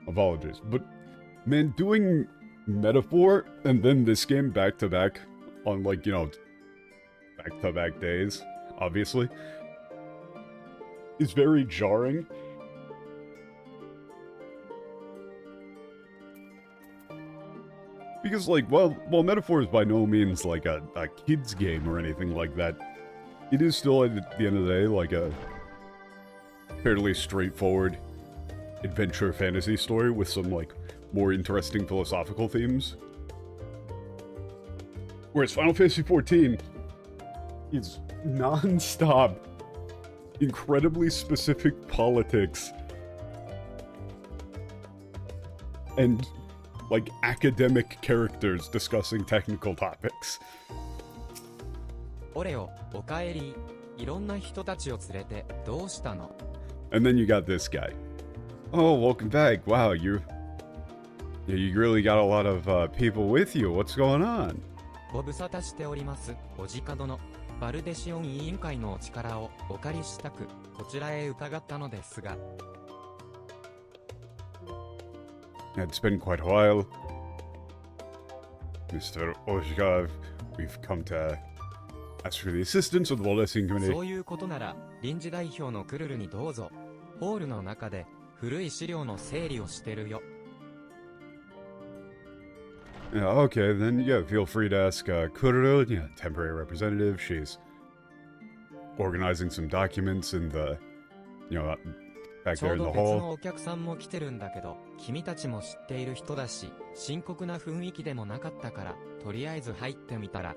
Apologies. But, man, doing Metaphor and then this game back-to-back on, like, you know, back-to-back days, obviously, is very jarring. Because, like, while Metaphor is by no means, like, a kid's game or anything like that, it is still, at the end of the day, like a fairly straightforward adventure fantasy story with some, like, more interesting philosophical themes. Whereas Final Fantasy XIV is non-stop, incredibly specific politics and, like, academic characters discussing technical topics. オレオ、おかえり。いろんな人たちを連れてどうしたの？ And then you got this guy. Oh, welcome back. Wow, you really got a lot of people with you. What's going on? ご無沙汰しております、おじか殿。バルデシオン委員会のお力をお借りしたく、こちらへ伺ったのですが。It's been quite a while. Mr. Ozhikov, we've come to ask for the assistance of the Wallacing Committee. そういうことなら、臨時代表のクルルにどうぞ。ホールの中で古い資料の整理をしてるよ。Yeah, okay, then yeah, feel free to ask Kururu, yeah, temporary representative. She's organizing some documents in the, you know, back ちょ there う in the ど別の hall. お客さんも来てるんだけど、君たちも知っている人だし、深刻な雰囲気でもなかったから、とりあえず入ってみたら。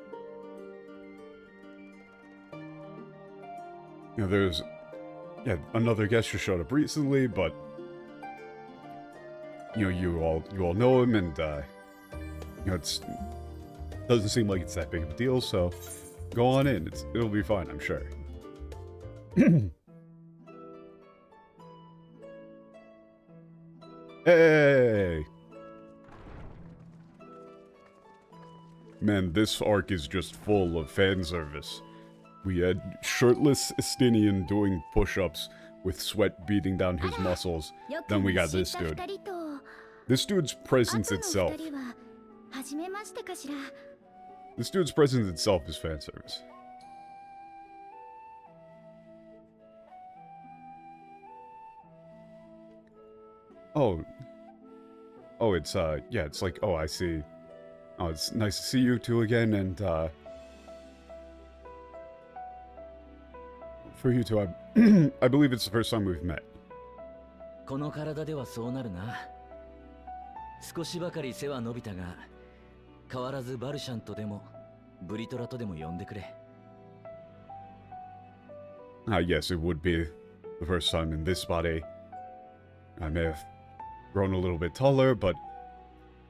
You know, there's, yeah, another guest who showed up recently, but you know, you all know him, and you know, doesn't seem like it's that big of a deal. So go on in; it'll be fine, I'm sure. Hey! Man, this arc is just full of fan service. We had shirtless Estinian doing push-ups with sweat beating down his muscles. Then we got this dude. This dude's presence itself. This dude's presence itself is fan service. Oh, it's, yeah, it's like, oh, I see. Oh, it's nice to see you two again, and, for you two, I believe it's the first time we've met. この体ではそうなるな。少しばかり背は伸びたが、変わらずバルシャンとでも、ブリトラとでも呼んでくれ。Yes, it would be the first time in this body. I may have grown a little bit taller, but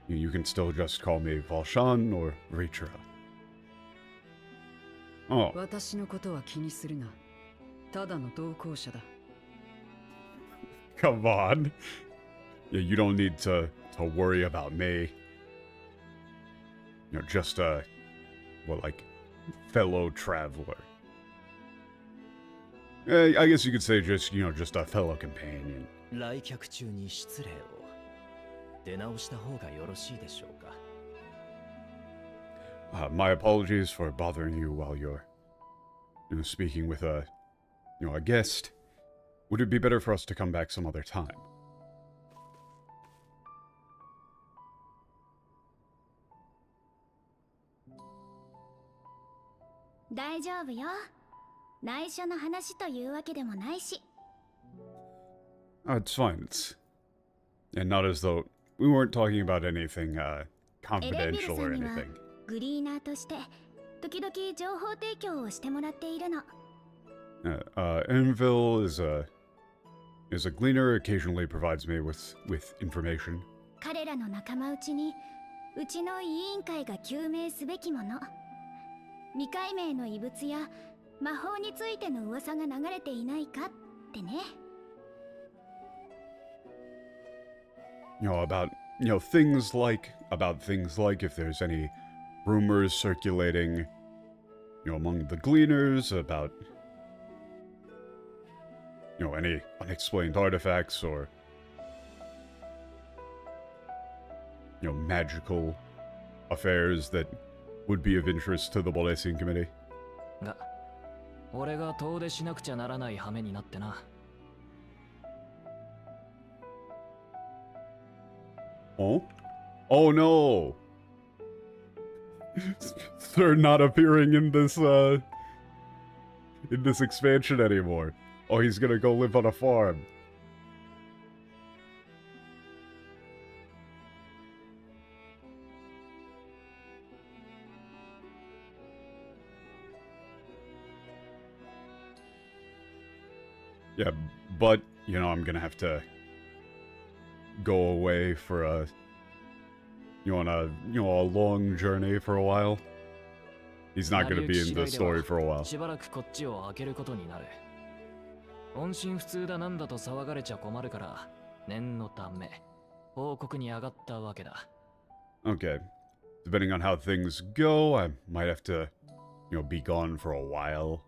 you can still just call me Valshan or Ritra. Oh. 私のことは気にするな。ただの同行者だ。Come on. Yeah, you don't need to worry about me. You know, just a, well, like, fellow traveler. I guess you could say just, you know, just a fellow companion. 来客中に失礼を。出直した方がよろしいでしょうか。My apologies for bothering you while you're, you know, speaking with a, you know, a guest. Would it be better for us to come back some other time? 大丈夫よ。内緒の話というわけでもないし。It's fine. And not as though we weren't talking about anything confidential or anything. グリーナーとして時々情報提供をしてもらっているの。Envil is a gleaner. Occasionally provides me with information. 彼らの仲間内にうちの委員会が究明すべきもの。未解明の異物や魔法についての噂が流れていないかってね。You know, about things like if there's any rumors circulating, you know, among the gleaners about you know, any unexplained artifacts or, you know, magical affairs that would be of interest to the Blessing Committee. が、俺が遠出しなくちゃならない羽目になってな。Oh? Oh no! They're not appearing in this expansion anymore. Oh, he's gonna go live on a farm. Yeah, but, you know, I'm gonna have to go away for a, on a long journey for a while. He's not gonna be in the story for a while. しばらくこっちを開けることになる。音信不通だなんだと騒がれちゃ困るから、念のため報告に上がったわけだ。Okay. Depending on how things go, I might have to, be gone for a while.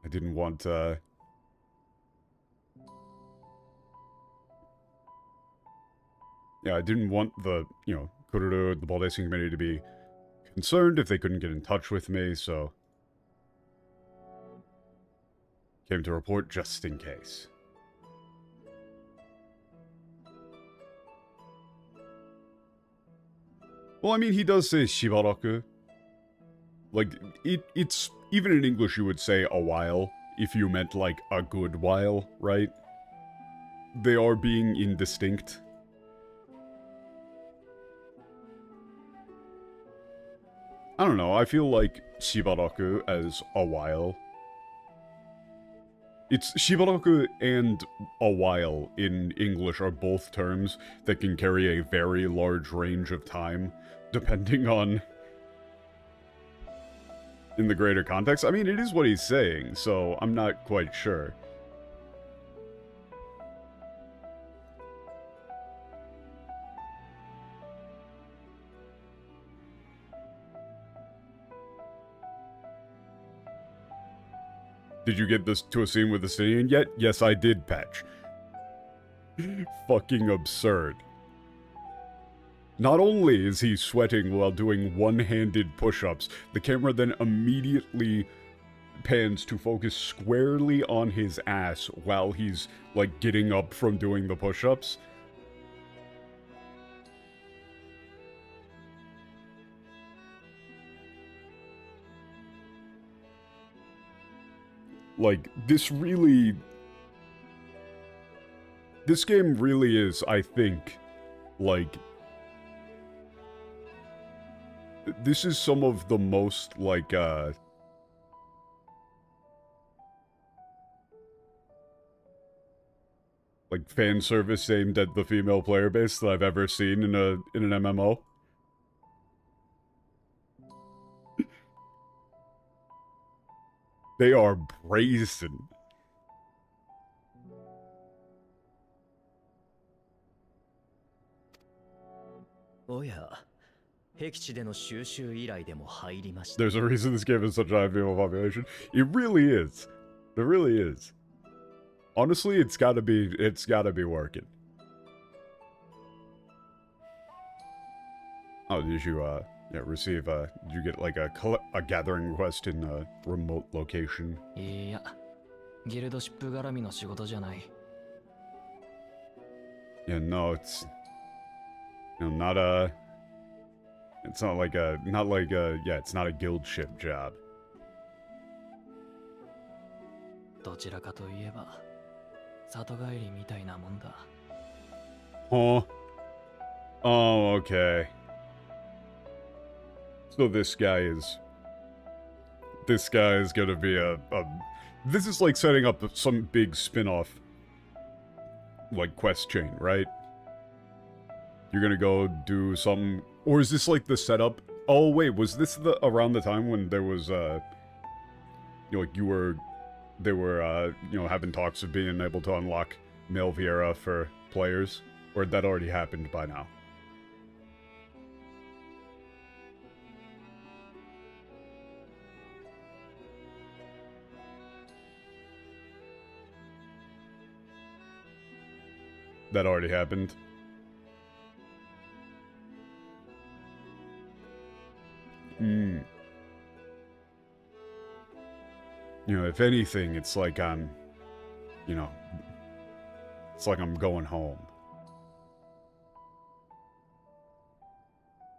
I didn't want I didn't want the, Kururu, the Baldacing Committee to be concerned if they couldn't get in touch with me, so came to report just in case. Well, I mean, he does say Shibaraku. Like, it's... Even in English, you would say a while, if you meant, like, a good while, right? They are being indistinct. I don't know, I feel like Shibaraku as a while. It's Shibaraku and a while in English are both terms that can carry a very large range of time, depending on... in the greater context. I mean, it is what he's saying, so I'm not quite sure. Did you get this to a scene with the Sinian yet? Yes, I did, Patch. Fucking absurd. Not only is he sweating while doing one-handed push-ups, the camera then immediately pans to focus squarely on his ass while he's, like, getting up from doing the push-ups. Like, this game really is, I think, like... This is some of the most, like, fan service aimed at the female player base that I've ever seen in an MMO. They are brazen. Oh yeah. There's a reason this game has such a high female population. It really is. There really is. Honestly, it's gotta be working. Oh, did you, receive, did you get, like, a gathering request in a remote location? Yeah. Guildship 絡みの仕事じゃない。Yeah, no, it's... not it's not like a, it's not a guild ship job. どちらかといえば、里帰りみたいなもんだ。Huh? Oh, okay. So this guy is gonna be this is like setting up some big spin-off, like, quest chain, right? You're gonna go do some... Or is this like the setup? Oh wait, was this around the time when there was they were having talks of being able to unlock Melviera for players? Or had that already happened by now? that already happened. Hmm. You know, if anything, it's like I'm, you know, it's like I'm going home.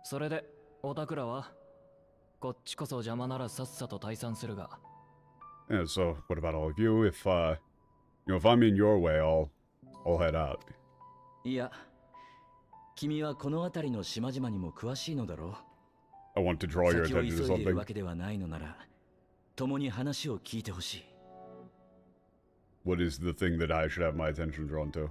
それで、おたくらはこっちこそ邪魔ならさっさと退散するが。Yeah, so what about all of you? If, you know, if I'm in your way, I'll head out. いや、君はこの辺りの島々にも詳しいのだろう。I want to draw your 先を attention to 急いでいる something. わけではないのなら、共に話を聞いてほしい。What is the thing that I should have my attention drawn to?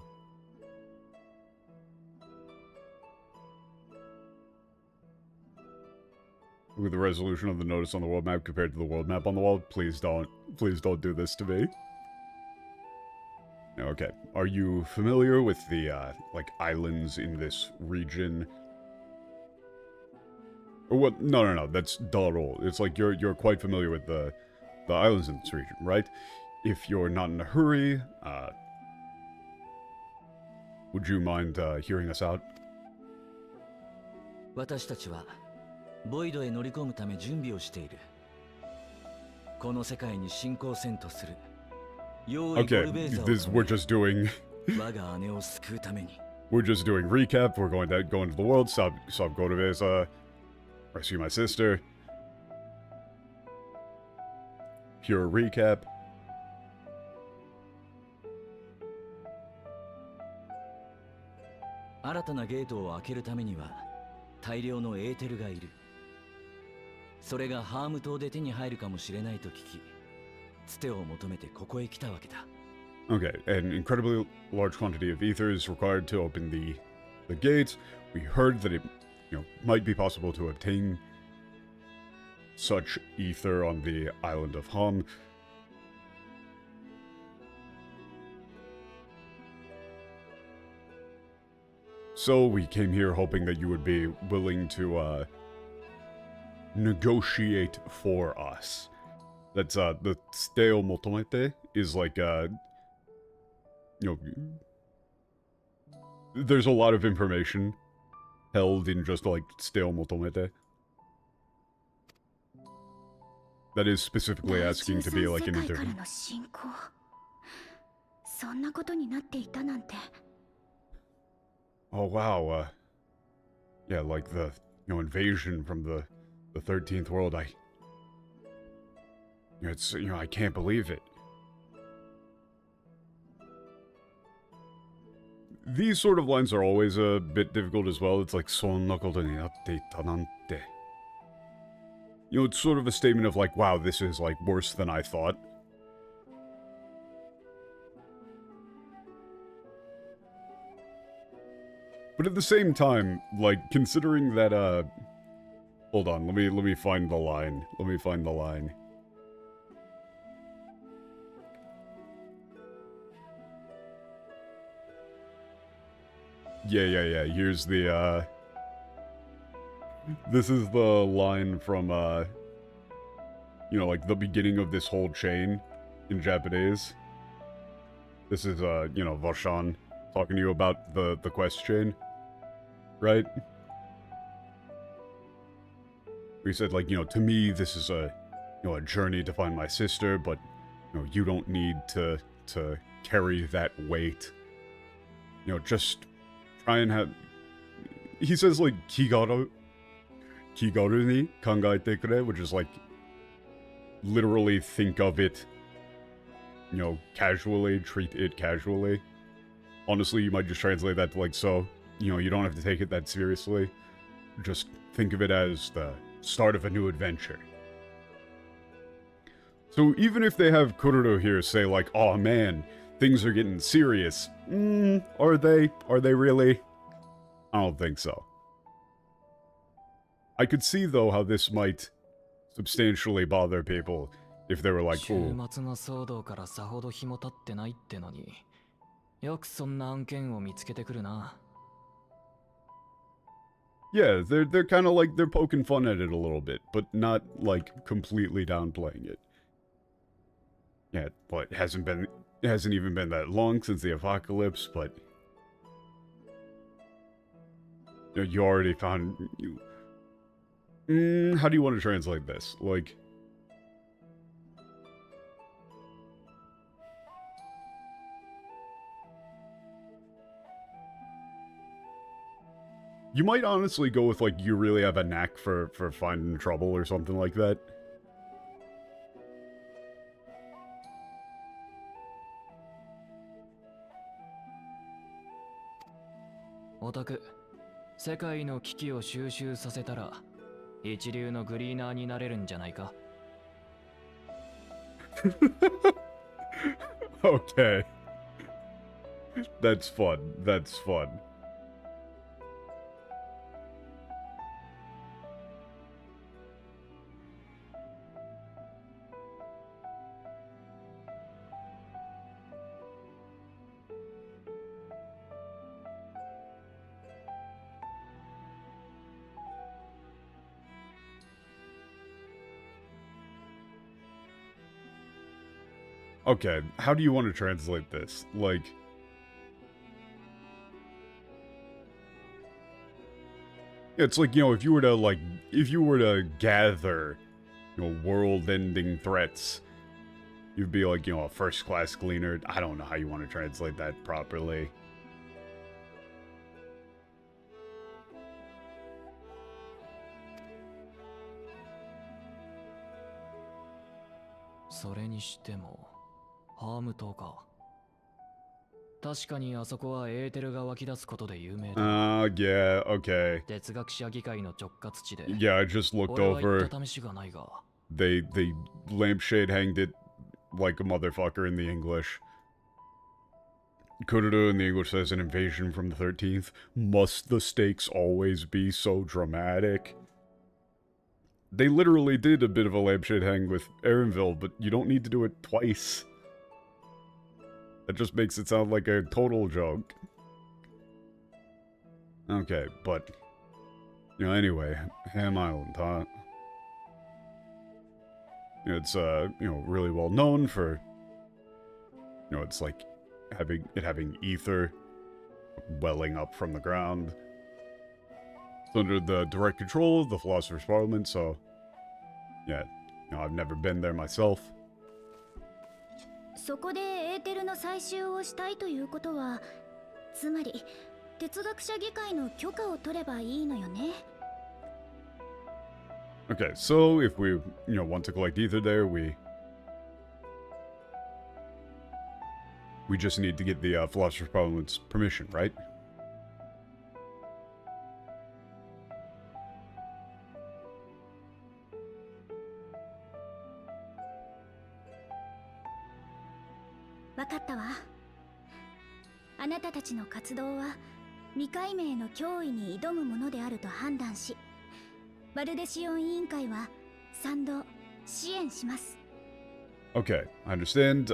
With the resolution of the notice on the world map compared to the world map on the wall, please don't do this to me. Okay, are you familiar with the, like, islands in this region? Or what? No, that's Darul. It's like you're quite familiar with the islands in this region, right? If you're not in a hurry, would you mind, hearing us out? 私たちはボイドへ乗り込むため準備をしている。この世界に侵攻せんとする。Okay, this we're just doing. 我が姉を救うために。We're just doing recap. We're going to go into the world. Stop Godoveza. Rescue my sister. Pure recap. 新たなゲートを開けるためには大量のエーテルがいる。それがハーム島で手に入るかもしれないと聞き、つてを求めてここへ来たわけだ。Okay, an incredibly large quantity of ether is required to open the gates. We heard that it, you know, might be possible to obtain such ether on the island of Hum. So we came here hoping that you would be willing to negotiate for us. That's the steo motomete is like you know, there's a lot of information held in just like steo motomete. That is specifically asking to be like an interview. そんなことになっていたなんて。 Oh wow, yeah, like the, you know, invasion from the 13th world. You know, it's, you know, I can't believe it. These sort of lines are always a bit difficult as well. It's like, そんなことになっていたなんて. You know, it's sort of a statement of like, wow, this is like worse than I thought. But at the same time, like, considering that, hold on, let me find the line. Let me find the line. Yeah, here's the, this is the line from, you know, like, the beginning of this whole chain in Japanese. This is, you know, Voshan talking to you about the quest chain. Right? We said, like, you know, to me, this is a, you know, a journey to find my sister, but, you know, you don't need to carry that weight. You know, just try and have... He says, like, kigaru ni kangaete kure, which is, like, literally think of it, you know, casually, treat it casually. Honestly, you might just translate that to, like, so... You know, you don't have to take it that seriously. Just think of it as the start of a new adventure. So even if they have Kuroro here say like, oh man, things are getting serious. Are they? Are they really? I don't think so. I could see though how this might substantially bother people if they were like, oh. Yeah, they're kind of like, they're poking fun at it a little bit, but not, like, completely downplaying it. Yeah, but it hasn't even been that long since the apocalypse, but, You already found you. How do you want to translate this? Like, you might honestly go with like you really have a knack for finding trouble or something like that. オタク、世界の危機を収集させたら一流のグリーナーになれるんじゃないか。Okay. That's fun. That's fun. Okay, how do you want to translate this? Like, it's like, if you were to gather, world-ending threats, you'd be like, a first-class gleaner. I don't know how you want to translate that properly. So れにしてもハーム島か。確かにあそこはエーテルが湧き出すことで有名だ。Yeah, okay. 哲学者議会の直轄地で。Yeah, I just looked 俺は行 over. った試しがないが。They lampshade hanged it like a motherfucker in the English. Kururu in the English says an invasion from the 13th. Must the stakes always be so dramatic? They literally did a bit of a lampshade hang with Aaronville, but you don't need to do it twice. That just makes it sound like a total joke. Okay, but... anyway, Ham Island, huh? It's, really well known for... it's like having ether welling up from the ground. It's under the direct control of the Philosopher's Parliament, so... yeah, I've never been there myself. そこでエーテルの採集をしたいということは、つまり哲学者議会の許可を取ればいいのよね。Okay, so if we, want to collect ether there, we just need to get the Philosopher's Parliament's permission, right? わかったわ。あなたたちの活動は未解明の脅威に挑むものであると判断し、バルデシオン委員会は賛同、支援します。Okay, I understand.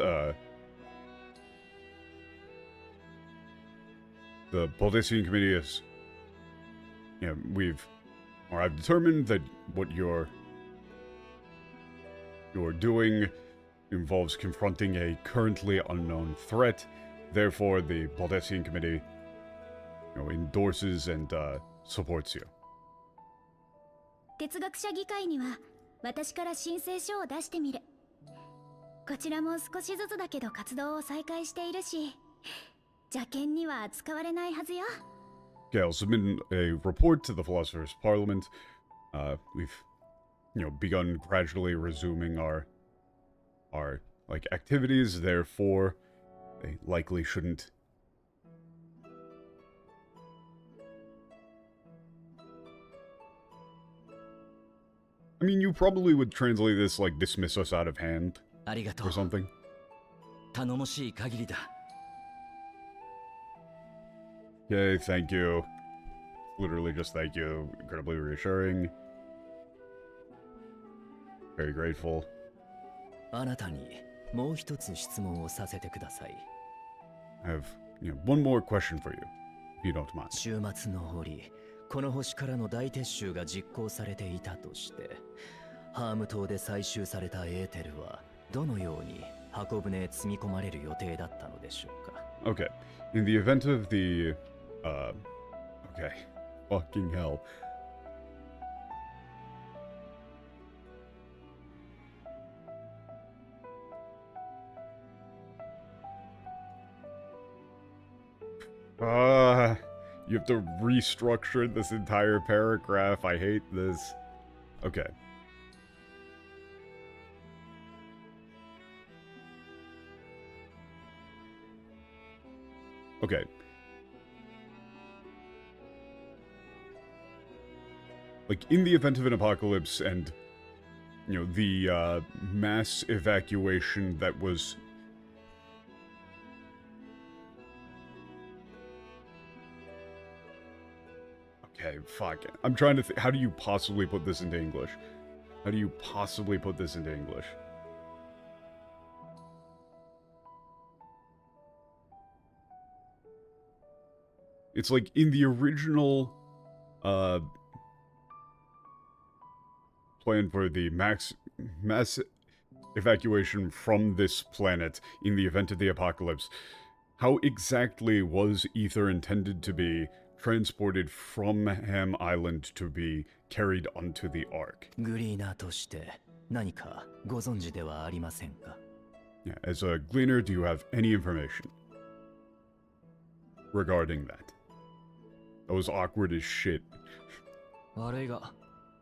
The Baldessian Committee is, I've determined that what you're doing involves confronting a currently unknown threat. Therefore, the Baldessian Committee, endorses and supports you. 哲学者議会には私から申請書を出してみる。こちらも少しずつだけど活動を再開しているし、邪険には扱われないはずよ。Okay, I'll submit a report to the Philosopher's Parliament. We've, begun gradually resuming our activities. Therefore, they likely shouldn't. I mean, you probably would translate this like dismiss us out of hand or something. 頼もしい限りだ。Okay, thank you. Literally just thank you. Incredibly reassuring. Very grateful. あなたにもう一つ質問をさせてください。I have, one more question for you, if you don't mind. 週末の折、この星からの大撤収が実行されていたとして、ハーム島で採集されたエーテルはどのように箱舟へ積み込まれる予定だったのでしょうか。Okay, in the event of the, okay, fucking hell. You have to restructure this entire paragraph. I hate this. Okay. Okay. Like, in the event of an apocalypse and, you know, the mass evacuation that was... Okay, fuck. I'm trying to think. How do you possibly put this into English? How do you possibly put this into English? It's like in the original plan for the mass evacuation from this planet in the event of the apocalypse. How exactly was ether intended to be transported from Ham Island to be carried onto the Ark? グリーナーとして何かご存知ではありませんか? Yeah, as a gleaner, do you have any information regarding that? That was awkward as shit. 悪いが、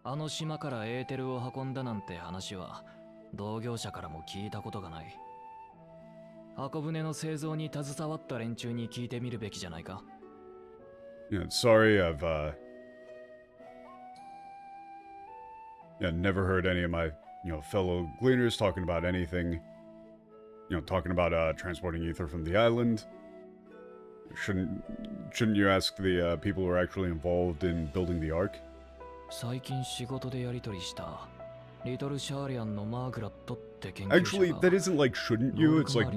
あの島からエーテルを運んだなんて話は同業者からも聞いたことがない。箱舟の製造に携わった連中に聞いてみるべきじゃないか? Yeah, sorry, I've never heard any of my, fellow gleaners talking about anything, talking about transporting ether from the island. Shouldn't you ask the people who are actually involved in building the Ark? 最近仕事でやり取りしたリトルシャーリアンのマーグラットって研究者が Actually, that isn't like shouldn't you? It's like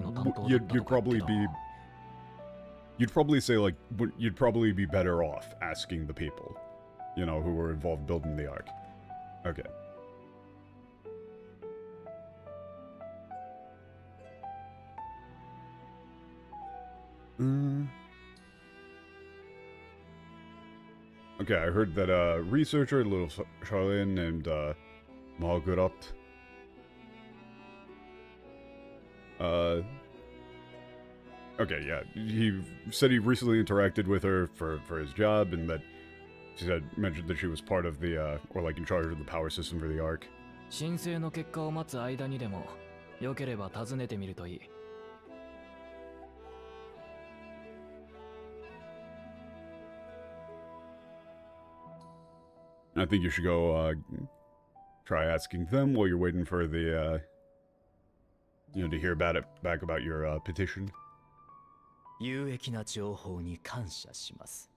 you'd probably be. You'd probably say like you'd probably be better off asking the people, who were involved building the Ark. Okay. Okay, I heard that a researcher, little Charlene named Margaret. Okay, yeah, he said he recently interacted with her for his job, and that she mentioned that she was part of the, or like in charge of the power system for the Ark. 申請の結果を待つ間にでも良ければ訪ねてみるといい。I think you should go try asking them while you're waiting for the, to hear back about your petition. 有益な情報に感謝します。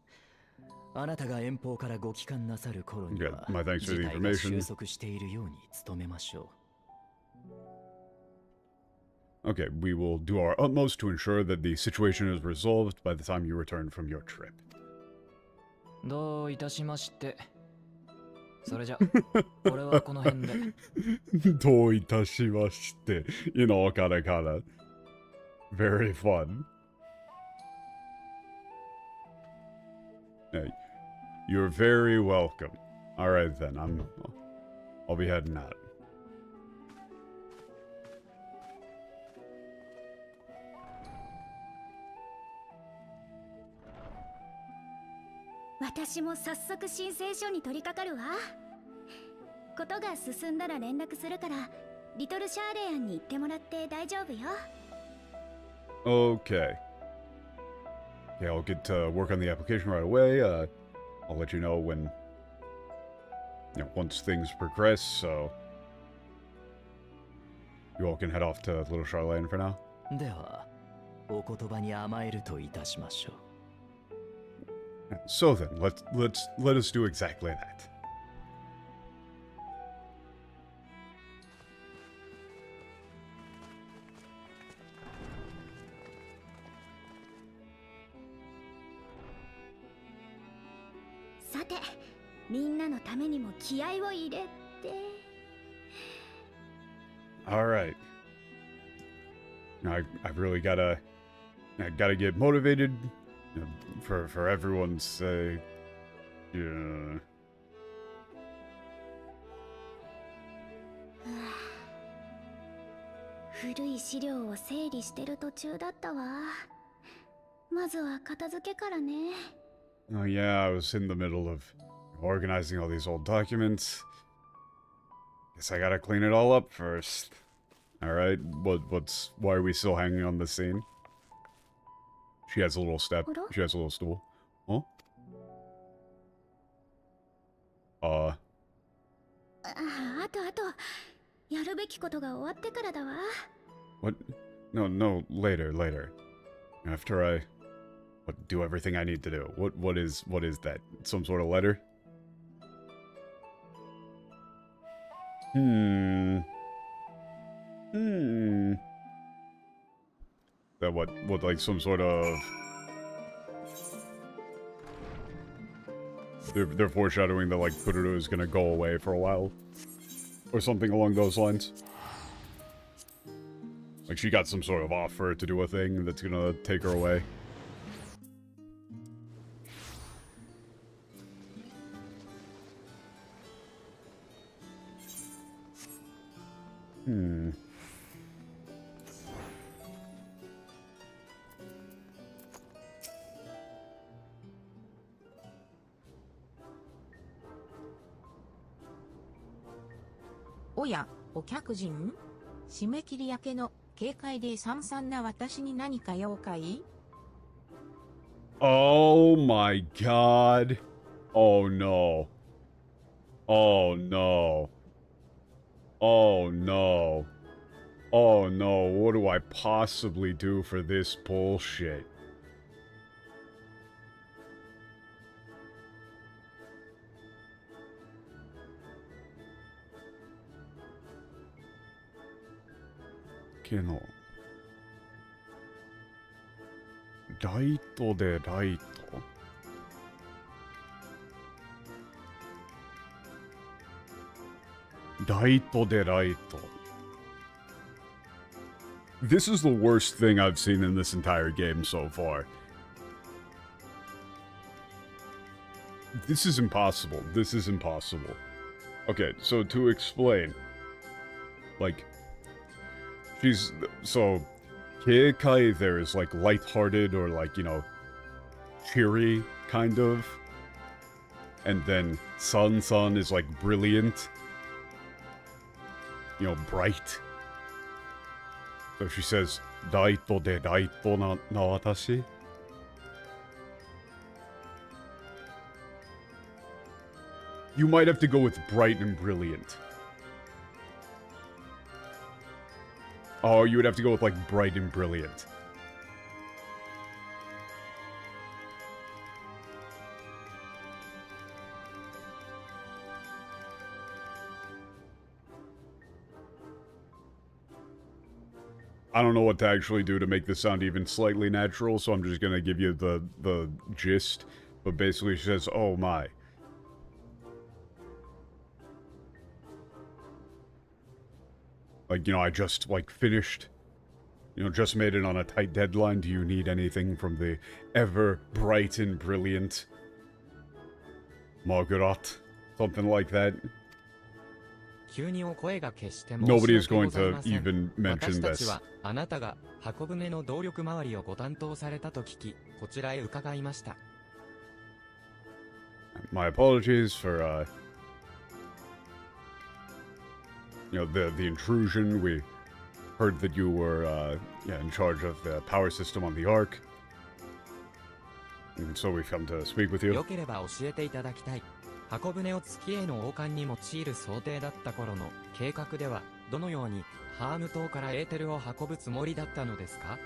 あなたが遠方からご帰還なさる頃には、事態が収束しているように努めましょう。Okay, we will do our utmost to ensure that the situation is resolved by the time you return from your trip. どういたしまして。それじゃ、これはこの辺で。どういたしまして。katakana. Very fun. Yeah, you're very welcome. Alright then, I'll be heading out.「私も早速申請書に取り掛かるわ。ことが進んだら連絡するから、リトルシャーレアンに行ってもらって大丈夫よ。Okay. Yeah, I'll get to work on the application right away. I'll let you know when, once things progress, so you all can head off to Little Charlene for now. では、お言葉に甘えるといたしましょう。So then, let us do exactly that. All right. I've really gotta get motivated for everyone's Yeah. 古い資料を整理してる途中だったわ。まずは片付けからね。Oh yeah, I was in the middle of organizing all these old documents. Guess I gotta clean it all up first. Alright, why are we still hanging on the scene? She has a little step. She has a little stool. Huh? あとやるべきことが終わってからだわ。 What? No, later. After I do everything I need to do. What is that? Some sort of letter? That what like some sort of... They're foreshadowing that like Kururu is gonna go away for a while. Or something along those lines. Like she got some sort of offer to do a thing that's gonna take her away.おや、お客人？締め切り明けの軽快で惨々な私に何か用かい？ Oh my god. Oh no. Oh no. Oh no. Oh no, what do I possibly do for this bullshit? Keno. ライトでライト。ライトでライト。This is the worst thing I've seen in this entire game so far. This is impossible. This is impossible. Okay, so to explain, like, she's, so, Keikai there is like lighthearted or like, you know, cheery, kind of. And then Sun is like brilliant. You know, bright. So she says, Daito de Daito na watashi. You might have to go with bright and brilliant. Oh, you would have to go with like bright and brilliant. I don't know what to actually do to make this sound even slightly natural, so I'm just gonna give you the gist. But basically she says, oh my. Like, you know, I just, like, finished. You know, just made it on a tight deadline. Do you need anything from the ever bright and brilliant Margaret? Something like that. Nobody is going to even mention this. My apologies for, you know, the intrusion. We heard that you were, yeah, in charge of the power system on the Ark. And so we've come to speak with you. 箱舟を月への王冠に用いる想定だった頃の計画ではどのようにハーム島からエーテルを運ぶつもりだったのですか?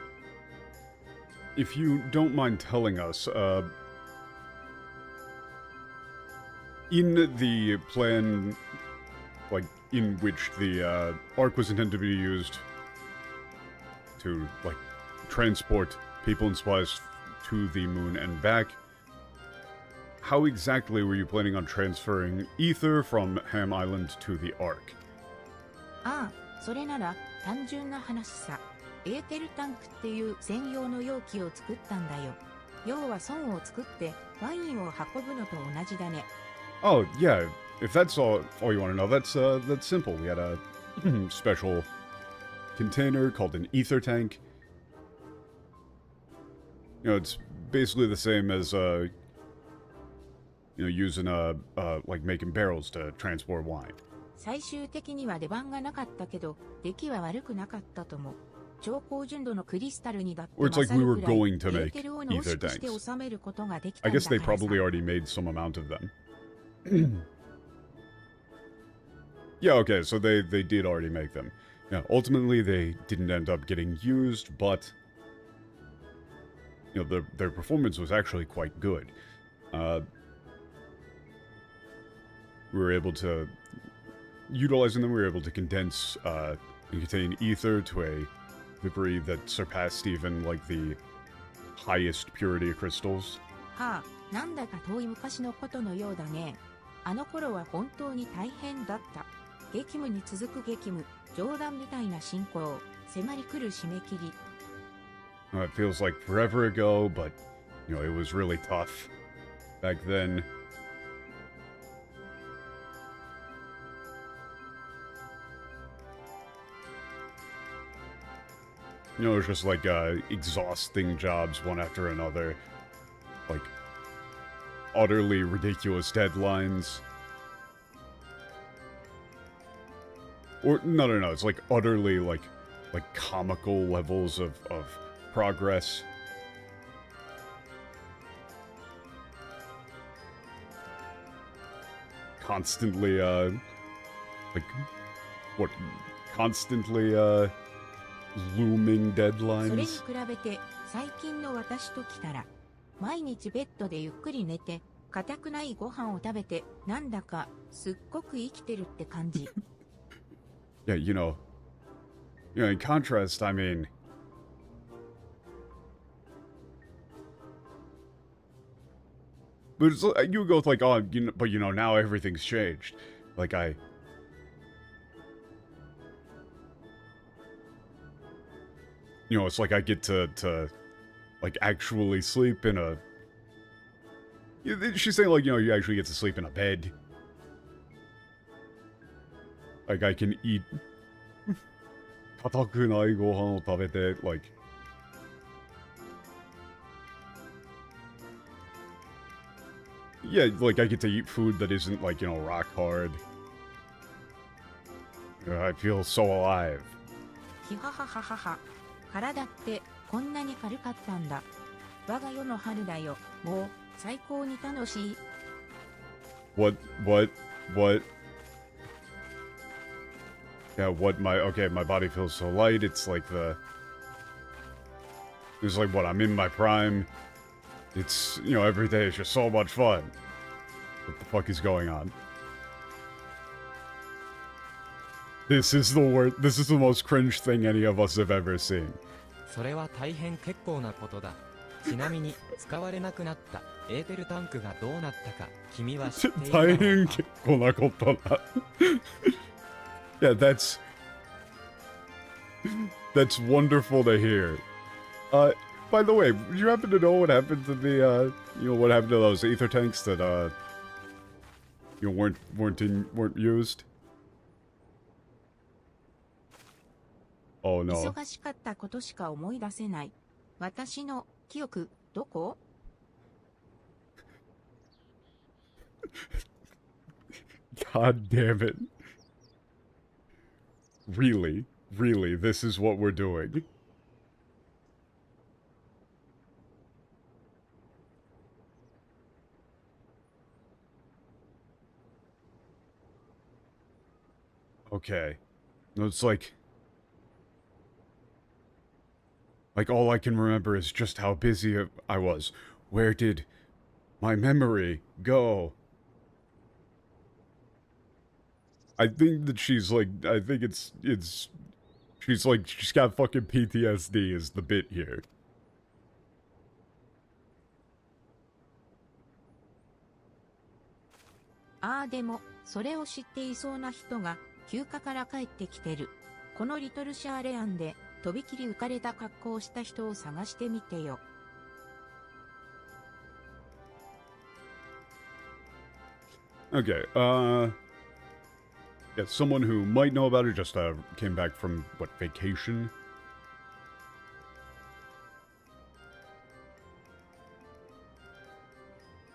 If you don't mind telling us, in the plan, like, in which the Ark was intended to be used to, like, transport people and supplies to the moon and back, how exactly were you planning on transferring ether from Ham Island to the Ark? ああ、それなら単純な話さ。エーテルタンクっていう専用の容器を作ったんだよ。要は損を作ってワインを運ぶのと同じだね。Oh, yeah. If that's all you want to know, that's simple. We had a special container called an ether tank. You know, it's basically the same as using like making barrels to transport wine. 最終的には出番がなかったけど、出来は悪くなかったとも。超高純度のクリスタルにだって Or it's 勝 like we る were くらい、 going to エー make テルを濃 ether 縮して tanks. 収めることができた I んだ guess they からさ。 probably already made some amount of them. Yeah, okay, so they did already make them. Yeah, ultimately they didn't end up getting used, but their performance was actually quite good. We were able to, utilizing them, we were able to condense and contain ether to a degree that surpassed even like the highest purity crystals. はあ、なんだか遠い昔のことのようだね。あの頃は本当に大変だった。激務に続く激務、冗談みたいな進行、迫り来る締め切り。It feels like forever ago, but it was really tough back then. It was just like exhausting jobs one after another. Like utterly ridiculous deadlines. Or no, it's like utterly like comical levels of progress. Constantly constantly looming それに deadlines. 比べて最近の私ときたら、毎日ベッドでゆっくり寝て、硬くないご飯を食べて、なんだかすっごく生きてるって感じ。Yeah, in contrast, I mean, but it's, you go with like, oh, but now everything's changed. Like it's like I get to like actually sleep in a. She's saying like, you actually get to sleep in a bed. Like I can eat. 硬くないご飯を食べて like. Yeah, like I get to eat food that isn't like, rock hard. I feel so alive. ひははははは。体ってこんなに軽かったんだ。我が世の春だよ。もう最高に楽しい。What? Yeah, my body feels so light. It's like it's like what, I'm in my prime. It's, every day is just so much fun. What the fuck is going on? This is the worst, this is the most cringe thing any of us have ever seen. それは大変結構なことだ。ちなみに使われなくなったエーテルタンクがどうなったか君は知っているだろうか。大変結構なことだ。Yeah, that's wonderful to hear. By the way, do you happen to know what happened to the what happened to those ether tanks that weren't used? Oh no. 忙しかったことしか思い出せない。私の記憶どこ？ God damn it. Really, this is what we're doing. Okay. It's like all I can remember is just how busy I was. Where did my memory go? I think that she's like, she's like, she's got fucking PTSD is the bit here. ああでも、それを知っていそうな人が休暇から帰ってきてる。このリトルシャーレアンで、とびきり浮かれた格好をした人を探してみてよ。Okay, yeah, someone who might know about it just came back from, what, vacation?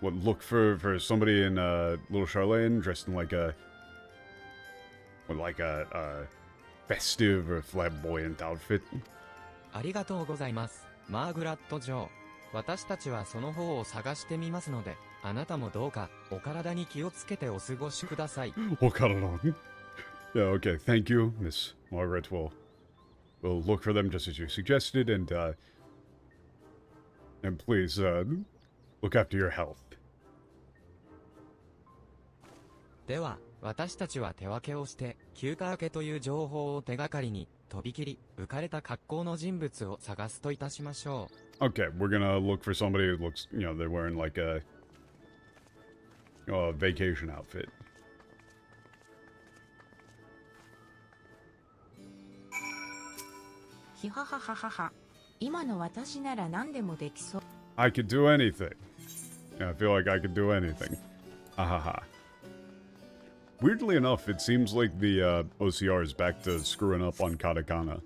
What, look for somebody in, Little Charlene dressed in like a, what, like a festive or flamboyant outfit? ありがとうございます、マーグラット嬢。私たちはその方を探してみますので、あなたもどうかお体に気をつけてお過ごしください。Yeah, okay, thank you, Miss Margaret. We'll look for them just as you suggested, and please, look after your health. では、私たちは手分けをして、休暇明けという情報を手がかりに、とびきり浮かれた格好の人物を探すといたしましょう。Okay, we're gonna look for somebody who looks, you know, they're wearing like a vacation outfit. ひははははは。今の私なら何でもできそう。I could do anything. Yeah, I feel like I could do anything. Ahaha. Weirdly enough, it seems like the OCR is back to screwing up on katakana.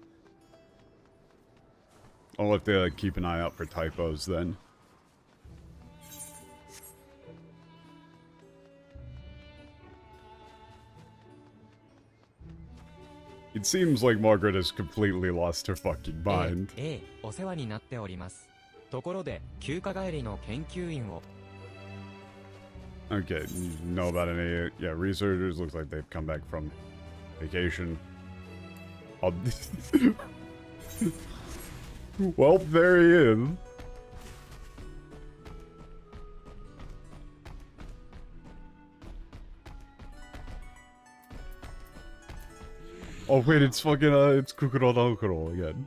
I'll have to keep an eye out for typos then. It seems like Margaret has completely lost her fucking mind. ええ、お世話になっております。ところで、休暇帰りの研究員を。Okay, you know about any, yeah, researchers? Looks like they've come back from vacation. Well, there he is. Oh wait, it's fucking, it's Kukuro Naokuro again.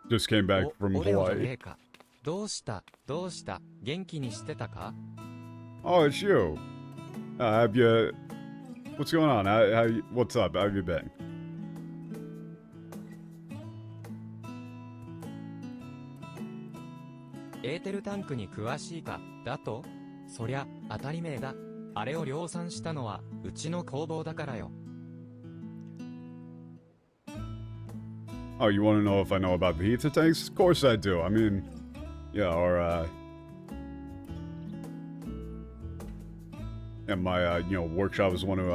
Just came back from オレオの Hawaii. 陛下。どうした元気にしてたか？ Oh, it's you. Have you... What's going on? What's up? How have you been? エーテルタンクに詳しいか、だと？そりゃ、当たり前だ。あれを量産したのは、うちの工房だからよ。Oh, you want to know if I know about the ether tanks? Of course I do. I mean, yeah, and my, you know, workshop is one who,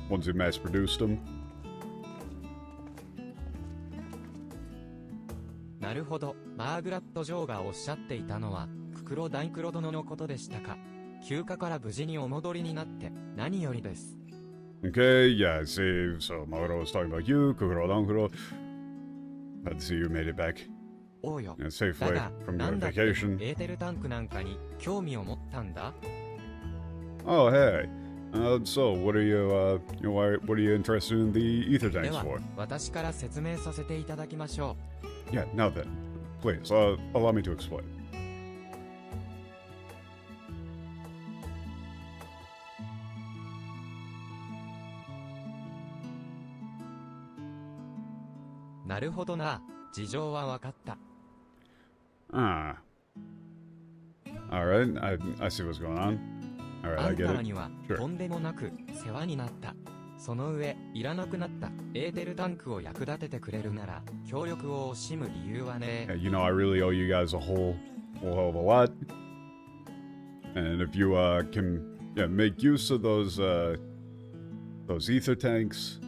ones who mass-produced them. なるほど、マーグラット嬢がおっしゃっていたのは、ククロダイクロ殿のことでしたか。休暇から無事にお戻りになって、何よりです。Okay, yeah, I see. So, Mauro was talking about you, Kukuro Dankuro. Glad to see you made it back. おうよ。 Yeah, safely だが、 from な your んだって、 vacation. エーテルタンクなんかに興味を持ったんだ？ Oh, hey. So, what are you, you know, what are you interested in the ether で tanks は、 for? 私から説明させていただきましょ Yeah, now then, please, allow me to explain. う。なるほどな。事情はわかった。Ah. Alright, I see what's going on. Alright, あ I んた get ら it. には Sure. とんでもなく世話になった。その上、いらなくなったエーテルタンクを役立ててくれるなら、協力を惜しむ理由はね。 Yeah, you know, I really owe you guys a whole hell of a lot. And if you, can, yeah, make use of those ether tanks,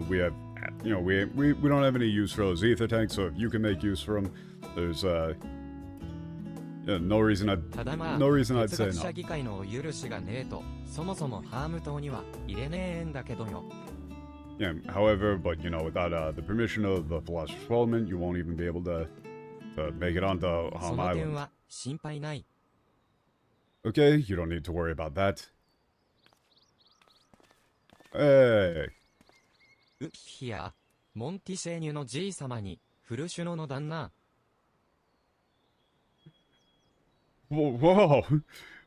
we have, you know, we don't have any use for those ether tanks, so if you can make use for them, there's, yeah, no reason I'd ただまあ、 no reason I'd 哲 say 学者 no. 議会のお許しがねえと、そもそもハーム島には入れねえんだけどよ。 Yeah, however, but, you know, without, the permission of the Philosopher's Parliament, you won't even be able to make it onto そ Hom の点 Island. は心配ない。 Okay, you don't need to worry about that. Hey. ウヒや、モンティシェーニュのじい様に、フルシュノの旦那。 Whoa.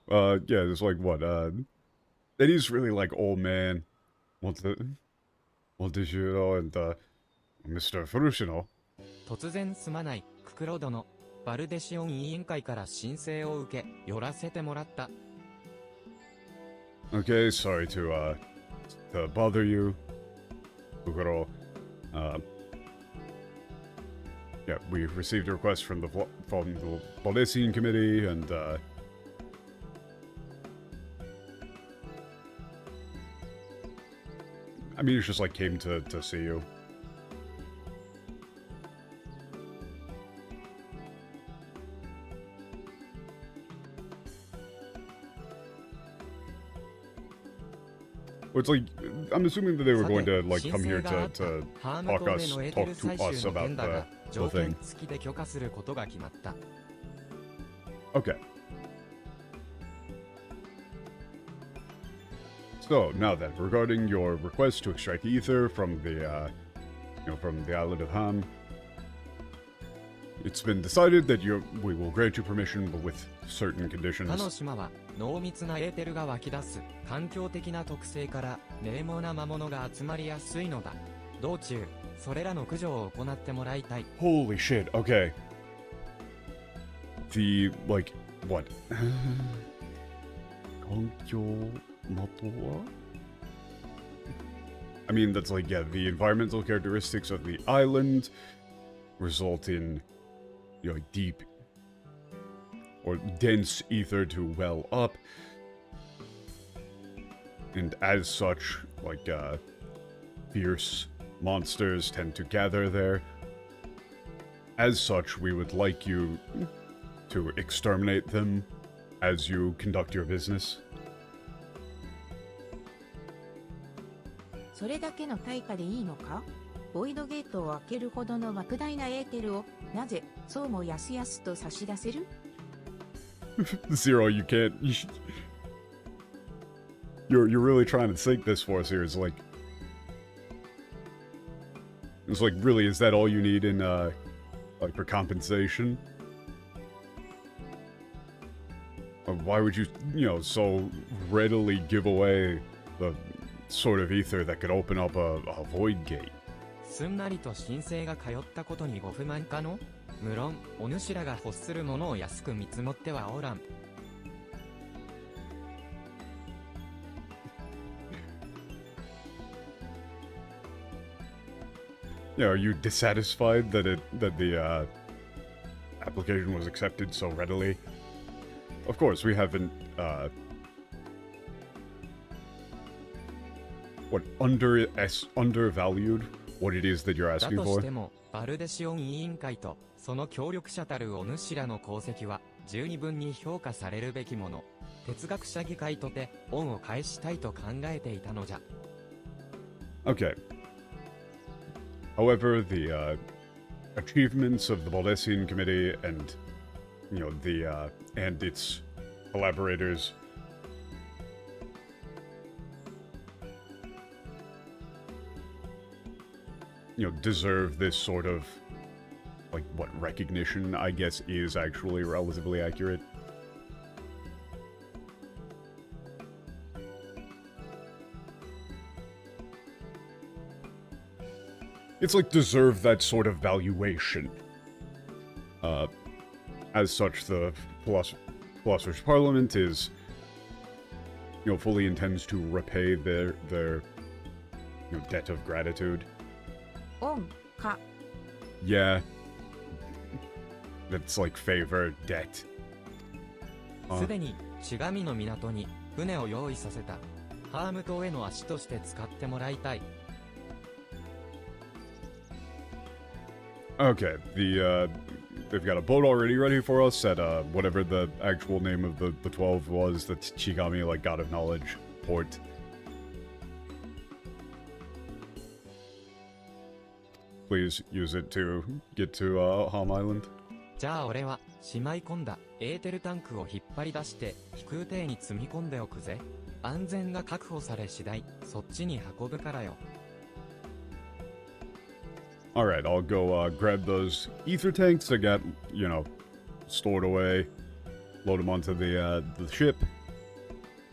Yeah, it's like what, and he's really like old man. What did you and Mr. Furushino? 突然すまない、ククロ殿。バルデシオン委員会から申請を受け、寄らせてもらった。Okay, sorry to bother you, Bukuro. Yeah, we received a request from the Baldessian committee, and I mean, it's just like came to see you. Well, it's like, I'm assuming that they were going to, like, come here to talk to us about the whole thing. Okay. So, now then, regarding your request to extract ether from the, from the island of Ham, it's been decided that we will grant you permission, but with certain conditions. 他の島は濃密なエーテルが湧き出す環境的な特性から名門な魔物が集まりやすいのだ。道中、それらの駆除を行ってもらいたい。Holy shit, okay. The, like, what? 環境Matoa? I mean, that's like, yeah, the environmental characteristics of the island result in, deep or dense ether to well up. And as such, like, fierce monsters tend to gather there. As such, we would like you to exterminate them as you conduct your business. それだけの対価でいいのか？ボイドゲートを開けるほどの莫大なエーテルをなぜそうもやすやすと差し出せる？ Zero, you can't. You're really trying to sink this for us here. It's like really, is that all you need in like for compensation? Or why would you so readily give away the sort of ether that could open up a void gate? すんなりと申請が通ったことにご不満かの？無論、お主らが欲するものを安く見積もってはおらん。Yeah, are you dissatisfied that the application was accepted so readily? Of course, we haven't undervalued what it is that you're だ asking と for. しても、バルデシオン委員会とその協力者たるお主らの功績は十二分に評価されるべきもの。哲学者議会とて恩を返したいと考えていたのじゃ。Okay. However, the achievements of the Baldessian Committee and and its collaborators deserve this sort of like what recognition, I guess, is actually relatively accurate. It's like deserve that sort of valuation. As such, the Philosopher's Parliament is, fully intends to repay their debt of gratitude. 恩か Yeah. That's like favor, debt. すでに、血神の港に船を用意させた。ハーム島への足として使ってもらいたい。Okay, they've got a boat already ready for us at whatever the actual name of the 12 was that Chigami like God of Knowledge port. Please use it to get to Ham Island. じゃあ俺は、しまい込んだエーテルタンクを引っ張り出して飛空艇に積み込んでおくぜ。安全が確保され次第、そっちに運ぶからよ。Alright, I'll go grab those ether tanks that got, stored away, load them onto the ship,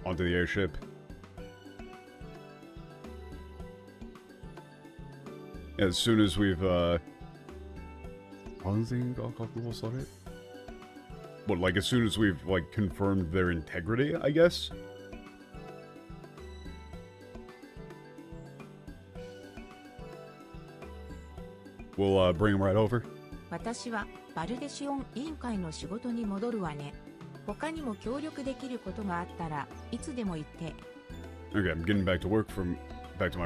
onto the airship. as soon as we've, What, like, as soon as we've, like, confirmed their integrity, I guess? We'll, bring them right over. 私はバルデシオン委員会の仕事に戻るわね。他にも協力できることがあったらいつでも言って。Okay, I'm getting back to my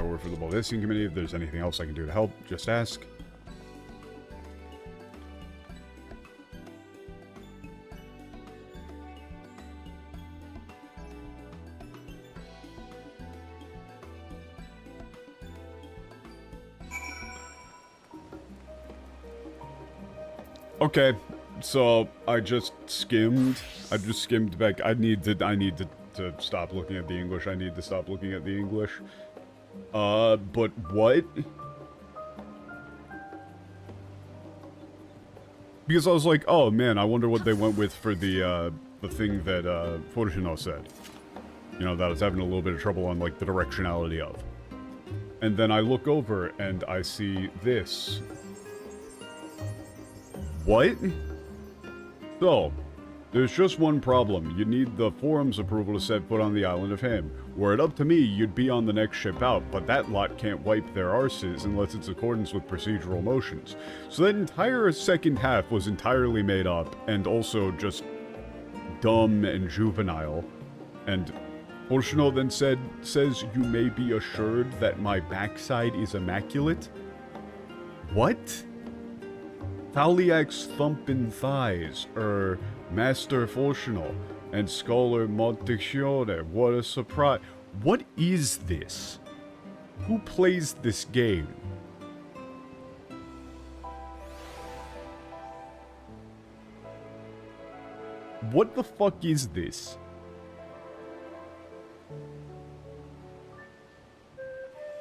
work for the Ballisting Committee. If there's anything else I can do to help, just ask. Okay, so I just skimmed back. I need to stop looking at the English. I need to stop looking at the English. But what? Because I was like, oh man, I wonder what they went with for the thing that Fortuno said. You know, that I was having a little bit of trouble on, like, the directionality of. And then I look over and I see this. What? So, there's just one problem. You need the forum's approval to set foot on the island of Ham. Were it up to me, you'd be on the next ship out, but that lot can't wipe their arses unless it's accordance with procedural motions. So that entire second half was entirely made up, and also just dumb and juvenile. And Fortuno then says, you may be assured that my backside is immaculate? What? Thaliak's thumping thighs, Master Fortuno, and Scholar Montefiore. What a surprise. What is this? Who plays this game? What the fuck is this?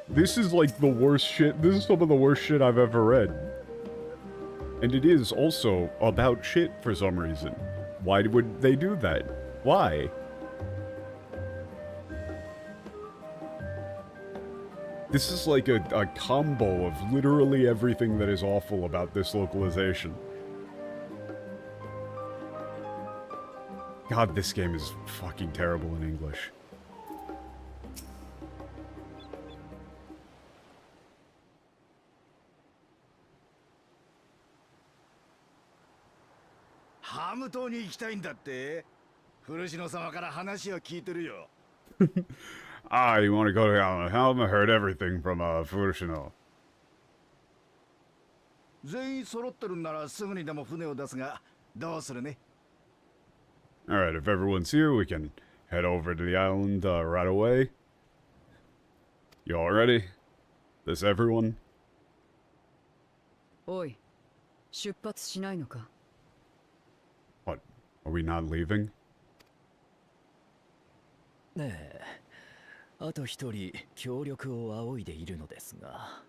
This is like the worst shit. This is some of the worst shit I've ever read. And it is also about shit for some reason. Why would they do that? Why? This is like a combo of literally everything that is awful about this localization. God, this game is fucking terrible in English. Ah, you want to go to Helm? I heard everything from Furushino. Alright, if everyone's here, we can head over to the island right away. You all ready? This everyone? Oi, 出発しないのか? What? Are we not leaving? ねえ、あと一人協力を仰いでいるのですが。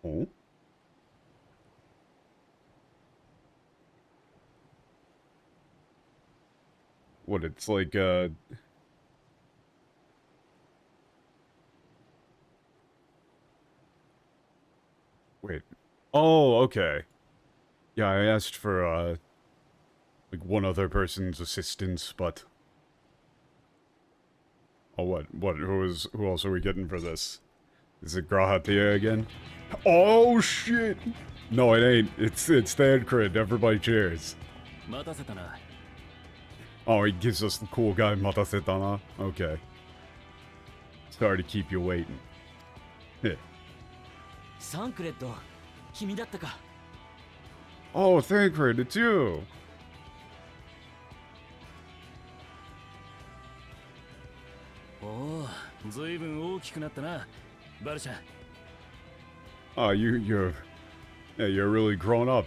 Oh? What, it's like, Wait. Oh, okay. Yeah, I asked for, like, one other person's assistance, but... Oh, what? Who else are we getting for this? Is it Grahatia again? Oh, shit! No, it ain't. It's Thancred. Everybody cheers. Oh, he gives us the cool guy Matasetana? Okay. Sorry to keep you waiting. Heh. Oh, Thancred, it's you! Oh, you're really grown up.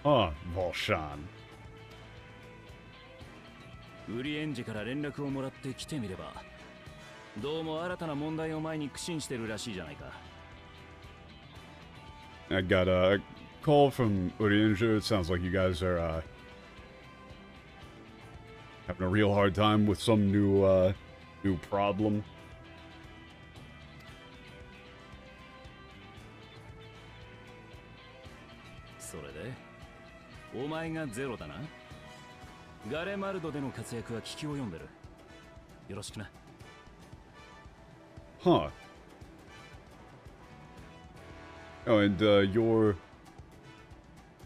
Huh, Volshan. ウリエンジから連絡をもらって来てみれば、どうも新たな問題を前に苦心してるらしいじゃないか。I got a call from Urienja. It sounds like you guys are having a real hard time with some new problem. お前がゼロだな。ガレマルドでの活躍は聞きを読んでる。よろしくな。Huh. Oh, and you're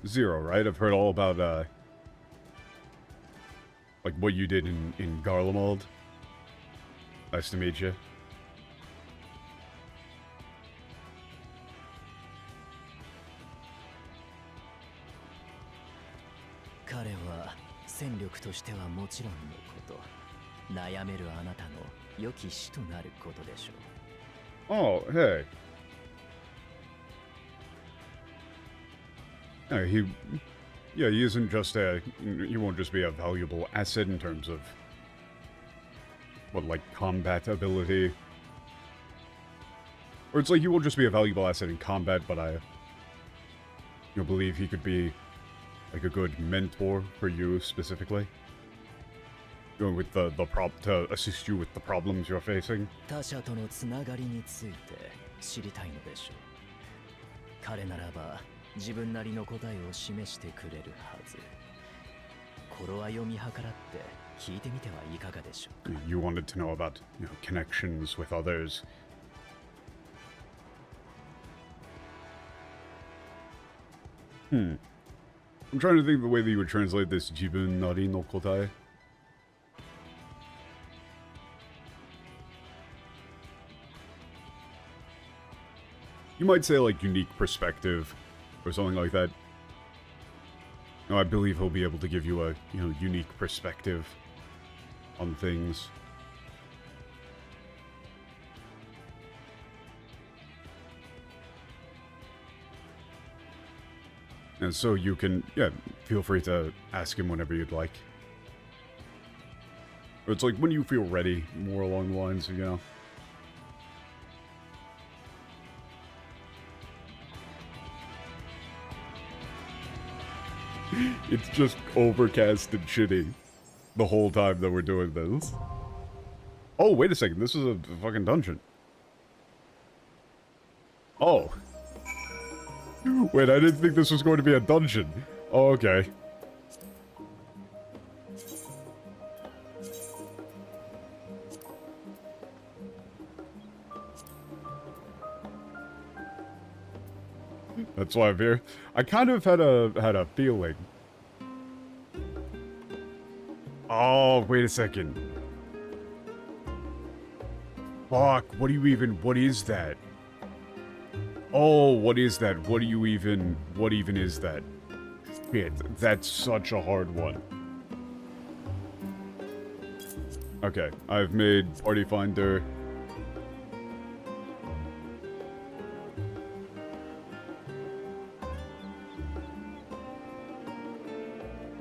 Zero, right? I've heard all about like what you did in Garlemald. Nice to meet you. 彼は戦力としてはもちろんのこと、悩めるあなたの良き師となることでしょう。 Oh, hey. He isn't just he won't just be a valuable asset in terms of, what, like, combat ability. Or it's like he won't just be a valuable asset in combat, but I believe he could be, like, a good mentor for you specifically. Going with the to assist you with the problems you're facing. 他者とのつながりについて知りたいのでしょう。彼ならば自分なりの答えを示してくれるはず。頃合いを見計らって聞いてみてはいかがでしょうか。You wanted to know about, connections with others. I'm trying to think of the way that you would translate this jibun nari no kotae. You might say, like, unique perspective, or something like that. No, I believe he'll be able to give you a, unique perspective on things. And so you can, feel free to ask him whenever you'd like. Or it's like when you feel ready, more along the lines, It's just overcast and shitty the whole time that we're doing this. Oh, wait a second. This is a fucking dungeon. Oh. Wait, I didn't think this was going to be a dungeon. Oh, okay. That's why I'm here. I kind of had a feeling. Oh, wait a second. Fuck, what is that? Oh, what is that? What even is that? Shit, that's such a hard one. Okay, I've made Party Finder.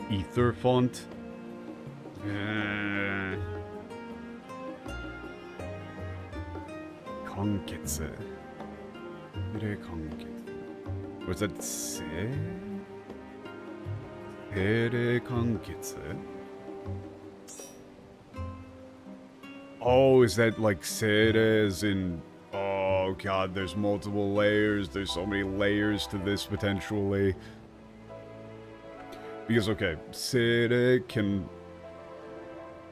Ether font. Kanketsu. Was that Tere Kanketsu? Oh, is that like Sere as in... Oh god, there's multiple layers. There's so many layers to this potentially. Because, okay, Sere can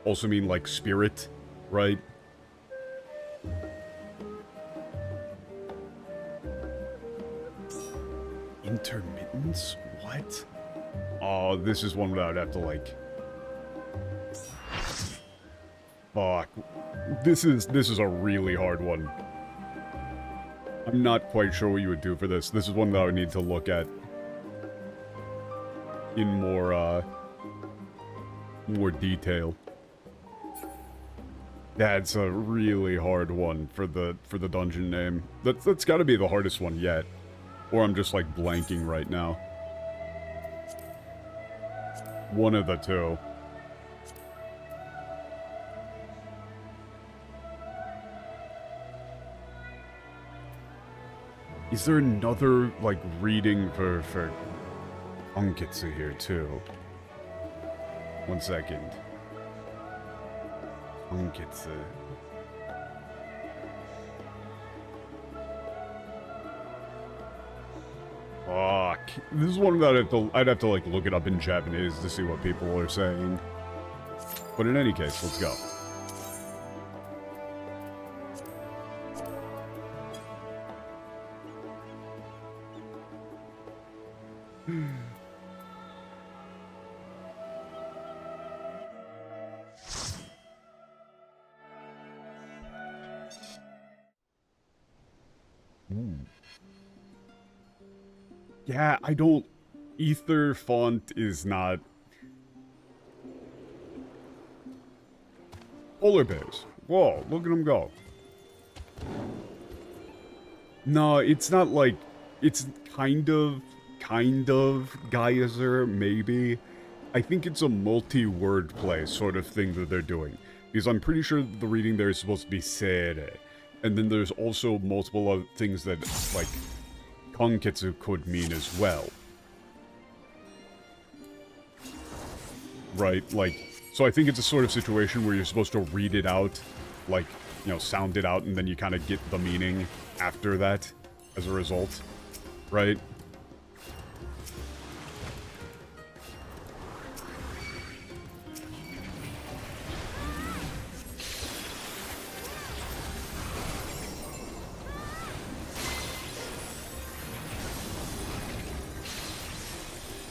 also mean, like, spirit, right? Intermittence? What? Oh, this is one that I'd have to, like... Fuck. This is a really hard one. I'm not quite sure what you would do for this. This is one that I would need to look at in more detail. That's a really hard one for the dungeon name. That's got to be the hardest one yet, or I'm just like blanking right now. One of the two. Is there another like reading for Anketsu here too? One second. Anketsu. Fuck. this is one that I'd have to like look it up in Japanese to see what people are saying. But in any case, let's go. Yeah, I don't... Ether font is not... Polar bears. Whoa, look at them go. No, it's not like... It's kind of geyser, maybe. I think it's a multi-word play sort of thing that they're doing. Because I'm pretty sure the reading there is supposed to be sere. And then there's also multiple other things that, like... Kanketsu could mean as well. Right, like, so I think it's a sort of situation where you're supposed to read it out, like, you know, sound it out, and then you kind of get the meaning after that as a result, right?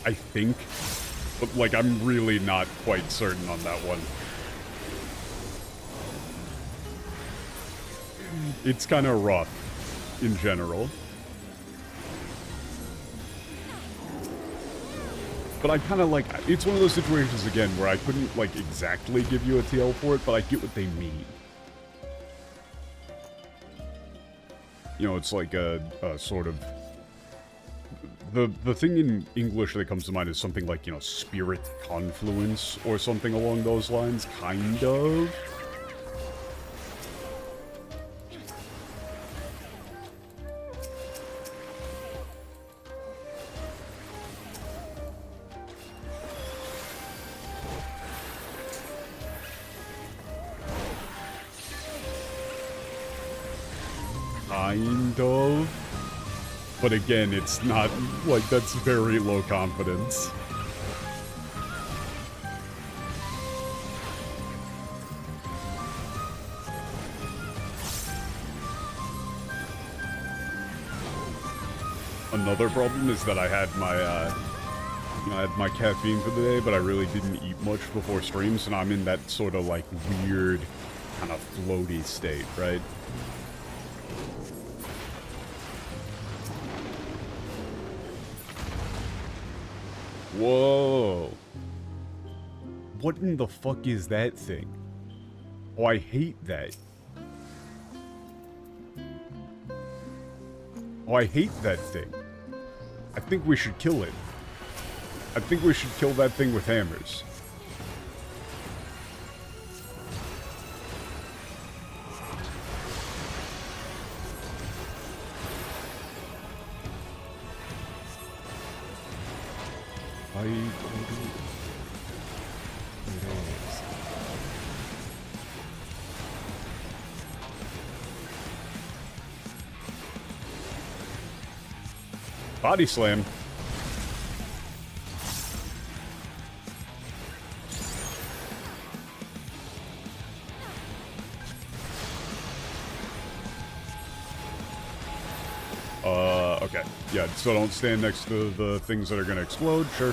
I think, but like I'm really not quite certain on that one. It's kind of rough in general. But I kind of like, it's one of those situations again where I couldn't like exactly give you a TL for it, but I get what they mean. You know, it's like a sort of... The thing in English that comes to mind is something like, you know, spirit confluence or something along those lines, kind of. Kind of. But again, it's not, like, that's very low confidence. Another problem is that I had my, you know, I had my caffeine for the day, but I really didn't eat much before stream, so now I'm in that sort of, like, weird, kind of floaty state, right? Whoa. What in the fuck is that thing? Oh, I hate that. Oh, I hate that thing. I think we should kill it. I think we should kill that thing with hammers. Body slam. Okay. Yeah, so don't stand next to the things that are gonna explode, sure.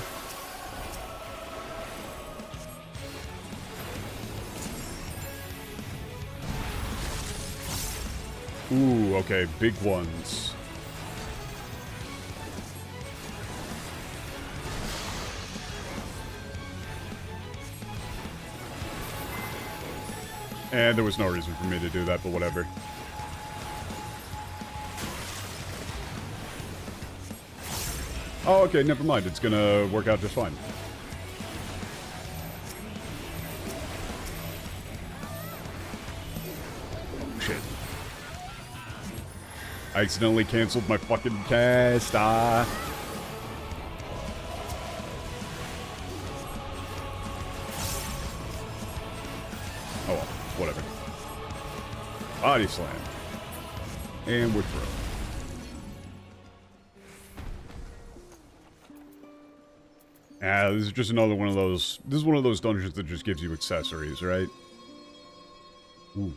Ooh, okay, big ones. And there was no reason for me to do that, but whatever. Oh, okay, never mind. It's gonna work out just fine. Shit. I accidentally canceled my fucking cast. Ah. Oh well, whatever. Body slam. And we're through. Ah, this is just another one of those... This is one of those dungeons that just gives you accessories, right? Ooh.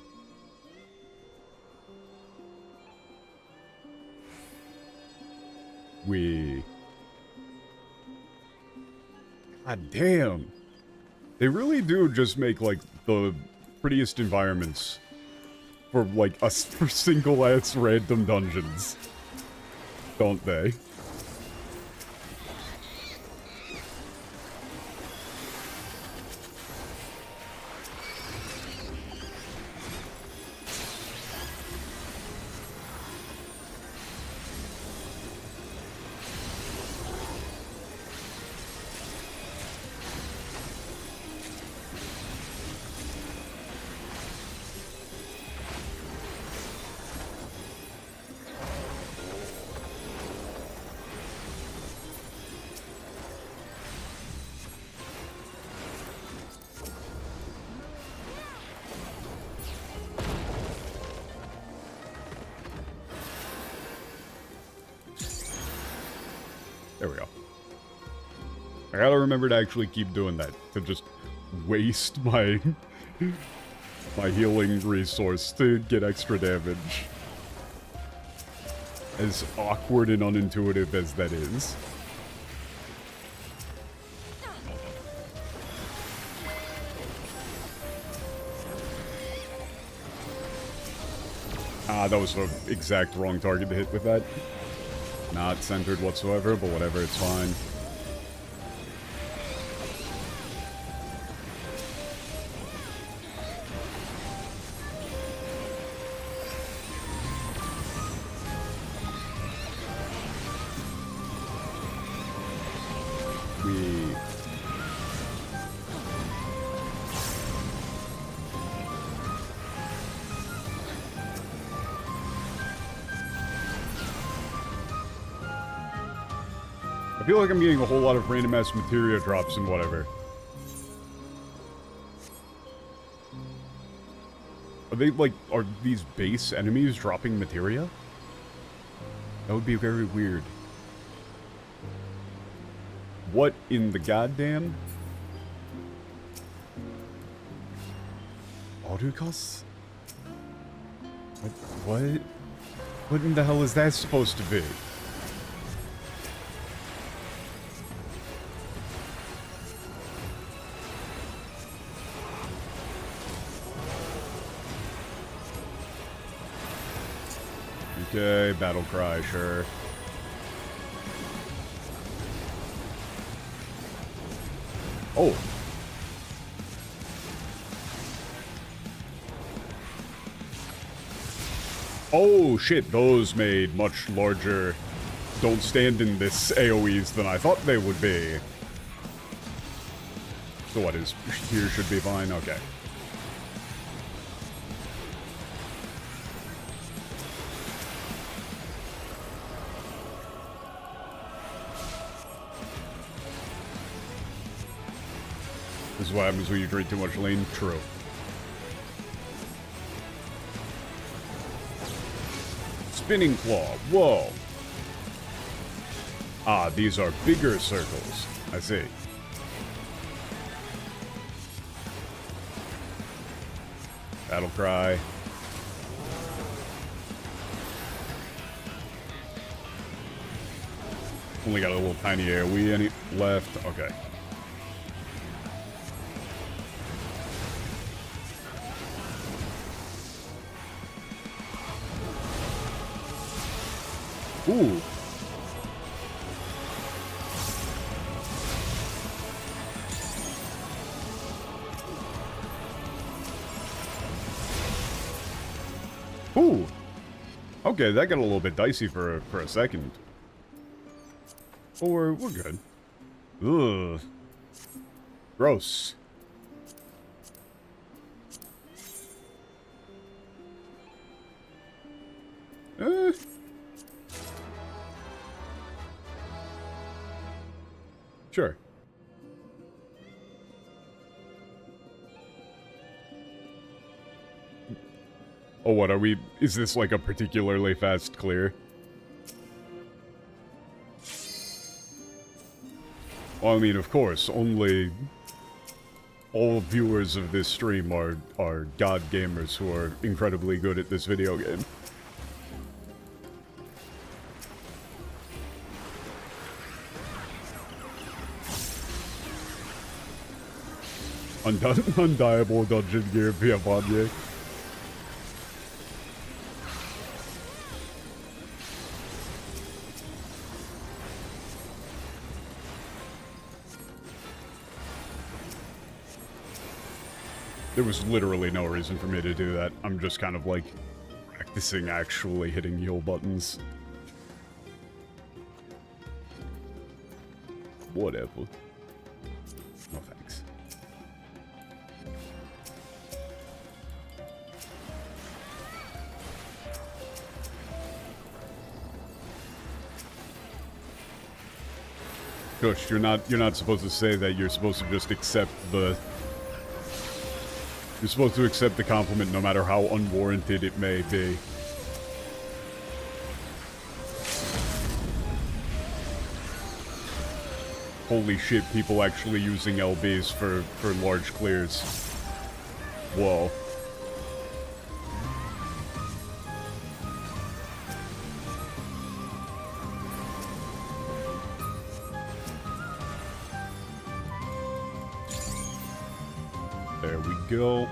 God damn. They really do just make, like, the prettiest environments for, like, for single-ass random dungeons. Don't they? There we go. I gotta remember to actually keep doing that, to just waste my my healing resource to get extra damage. As awkward and unintuitive as that is. Ah, that was the exact wrong target to hit with that. Not centered whatsoever, but whatever, it's fine. I feel like I'm getting a whole lot of random ass materia drops and whatever. Are they like, are these base enemies dropping materia? That would be very weird. What in the goddamn? Auducus? What? What in the hell is that supposed to be? Okay, battle cry, sure. Oh. Oh shit, those made much larger don't stand in this AoEs than I thought they would be. So what is here should be fine? Okay. This is what happens when you drink too much lean. True. Spinning claw. Whoa. Ah, these are bigger circles. I see. Battle cry. Only got a little tiny AoE any left. Okay. Ooh. Ooh. Okay, that got a little bit dicey for a second. But we're good. Ugh. Gross. Sure. Oh, what are we? Is this like a particularly fast clear? Well, I mean, of course, only all viewers of this stream are god gamers who are incredibly good at this video game. Undiable Dungeon Gear via Vanye. There was literally no reason for me to do that. I'm just kind of like practicing actually hitting heal buttons. Whatever. No thanks. Gosh, you're not supposed to say that. You're supposed to just accept the... You're supposed to accept the compliment no matter how unwarranted it may be. Holy shit, people actually using LBs for large clears. Whoa. There we go.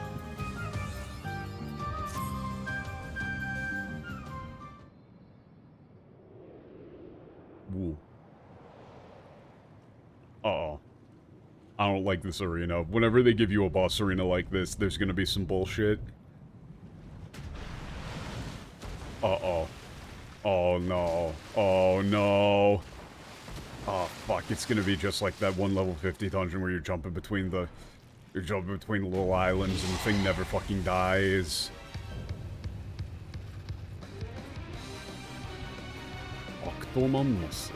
Woo. Uh-oh. I don't like this arena. Whenever they give you a boss arena like this, there's gonna be some bullshit. Uh-oh. Oh no. Oh no. Oh fuck, it's gonna be just like that one level 50 dungeon where you're jumping between the... You're jumping between the little islands and the thing never fucking dies. Octomanmus.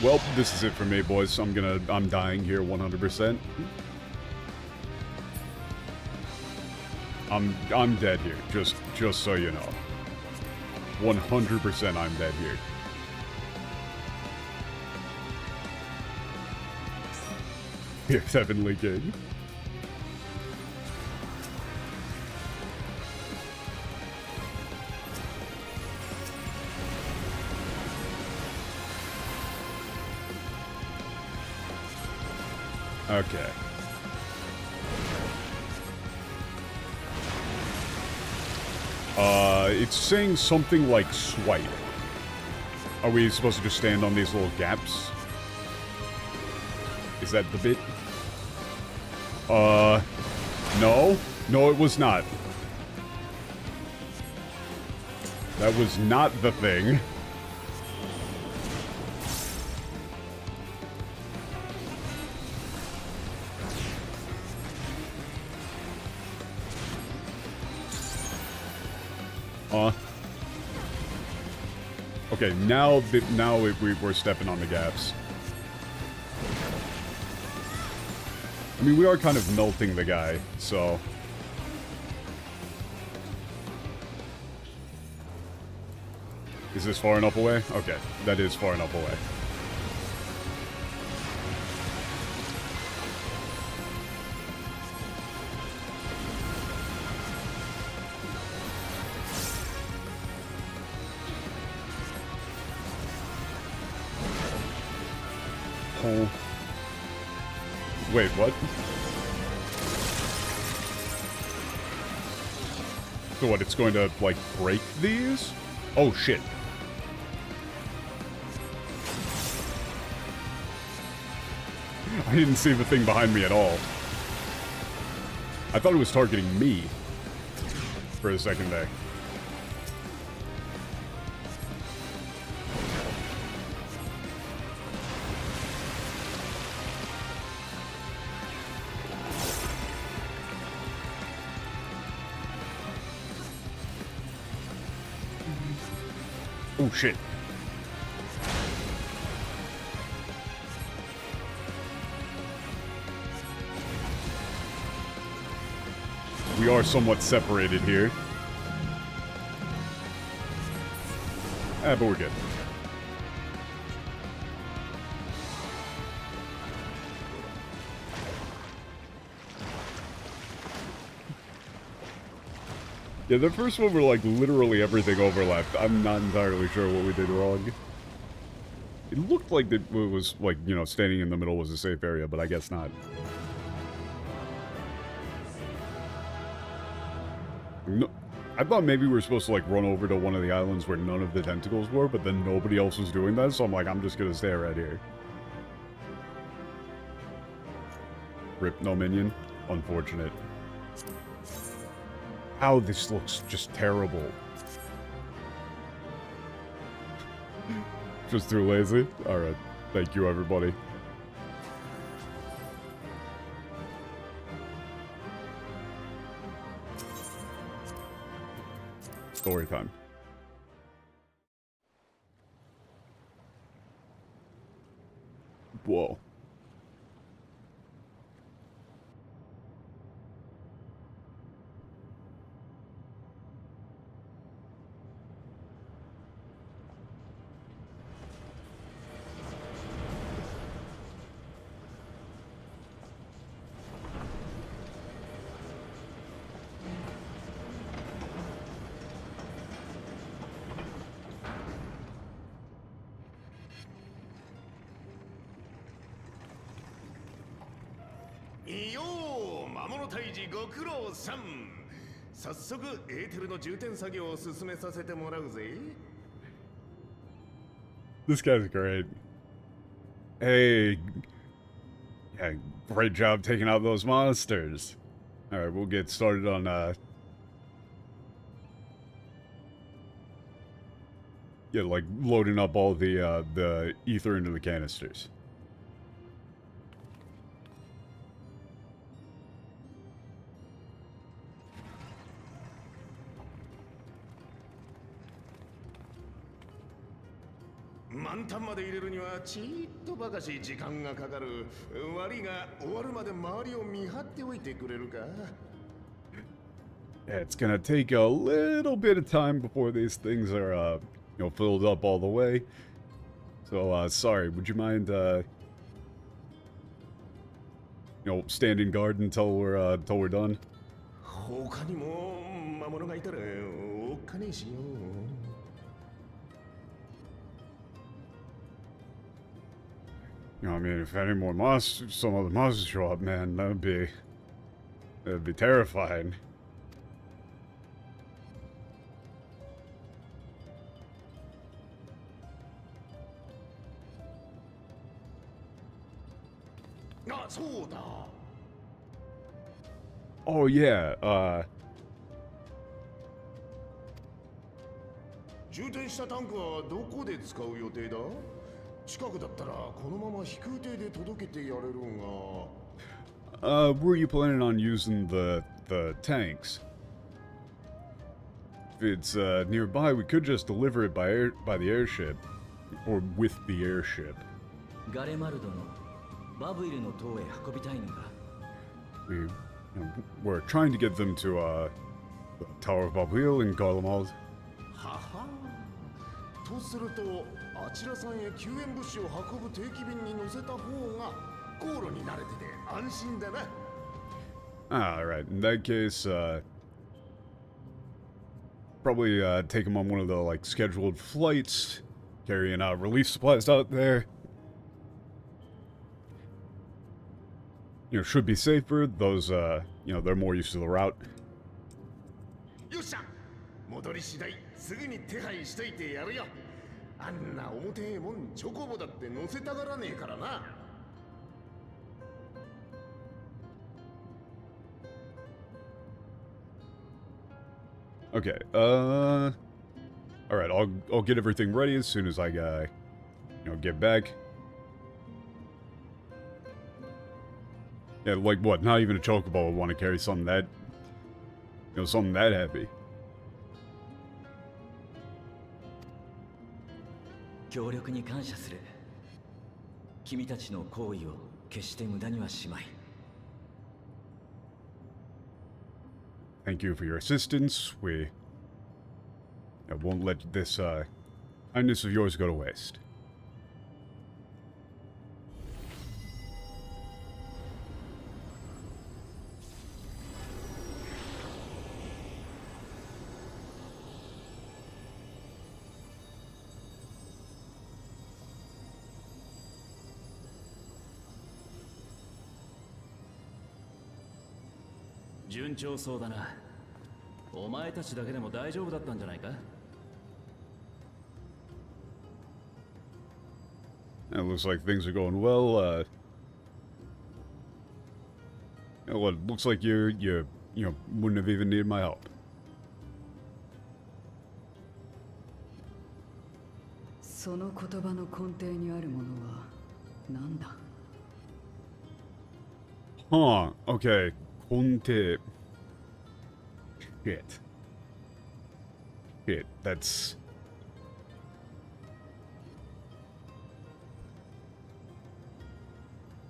Well, this is it for me, boys. I'm dying here 100%. I'm dead here, just so you know. 100% I'm dead here. Here's Heavenly King. Okay. It's saying something like swipe. Are we supposed to just stand on these little gaps? Is that the bit? No. No, it was not. That was not the thing. Okay, now we're stepping on the gaps. I mean, we are kind of melting the guy, so... Is this far enough away? Okay, that is far enough away. Oh. Wait, what? So what, it's going to, like, break these? Oh, shit. I didn't see the thing behind me at all. I thought it was targeting me for a second there. Oh, shit. We are somewhat separated here. but we're good. Yeah, the first one were like literally everything overlapped. I'm not entirely sure what we did wrong. It looked like it was like, you know, standing in the middle was a safe area, but I guess not. No, I thought maybe we were supposed to like run over to one of the islands where none of the tentacles were, but then nobody else was doing that, so I'm like, I'm just gonna stay right here. Rip, no minion. Unfortunate. How this looks just terrible. Just too lazy? Alright. Thank you, everybody. Story time. Whoa. This guy's great. Hey. Yeah, great job taking out those monsters. Alright, we'll get started on, yeah, like, loading up all the ether into the canisters. Yeah, it's gonna take a little bit of time before these things are, you know, filled up all the way. So, sorry, would you mind, you know, standing guard until we're done? You know, I mean, if any more monsters, some other monsters show up, man, that'd be terrifying. Oh yeah, 充填したタンクはどこで使う予定だ？近くだったらこのまま飛空艇で届けてやれるんが。were you planning on using the tanks? If it's nearby, we could just deliver it by the airship, or with the airship. ガレマルドのバブイルの塔へ運びたいのか。We're trying to get them to the Tower of Babuil in Garlemald. はは。とすると、あちらさんへ救援物資を運ぶ定期便に乗せた方が航路に慣れてて安心だな。Alright, in that case, probably take them on one of the like scheduled flights, carrying out relief supplies out there. You know, should be safer. Those, you know, they're more used to the route. よっしゃ、戻り次第すぐに手配しといてやるよ。あんな重てえもんチョコボだって乗せたがらねえからな。Okay, alright, I'll get everything ready as soon as I, you know, get back. Yeah, like what, not even a chocobo would want to carry something that, you know, something that heavy. 協力に感謝する。君たちの行為を決して無駄にはしまい。Thank you for your assistance. We won't let this Kindness of yours go to waste.順調そうだな。お前たちだけでも大丈夫だったんじゃないか? It looks like things are going well. Well, it looks like you wouldn't have even needed my help. その言葉の根底にあるものは何だ? Huh, okay. Konte. Shit, that's...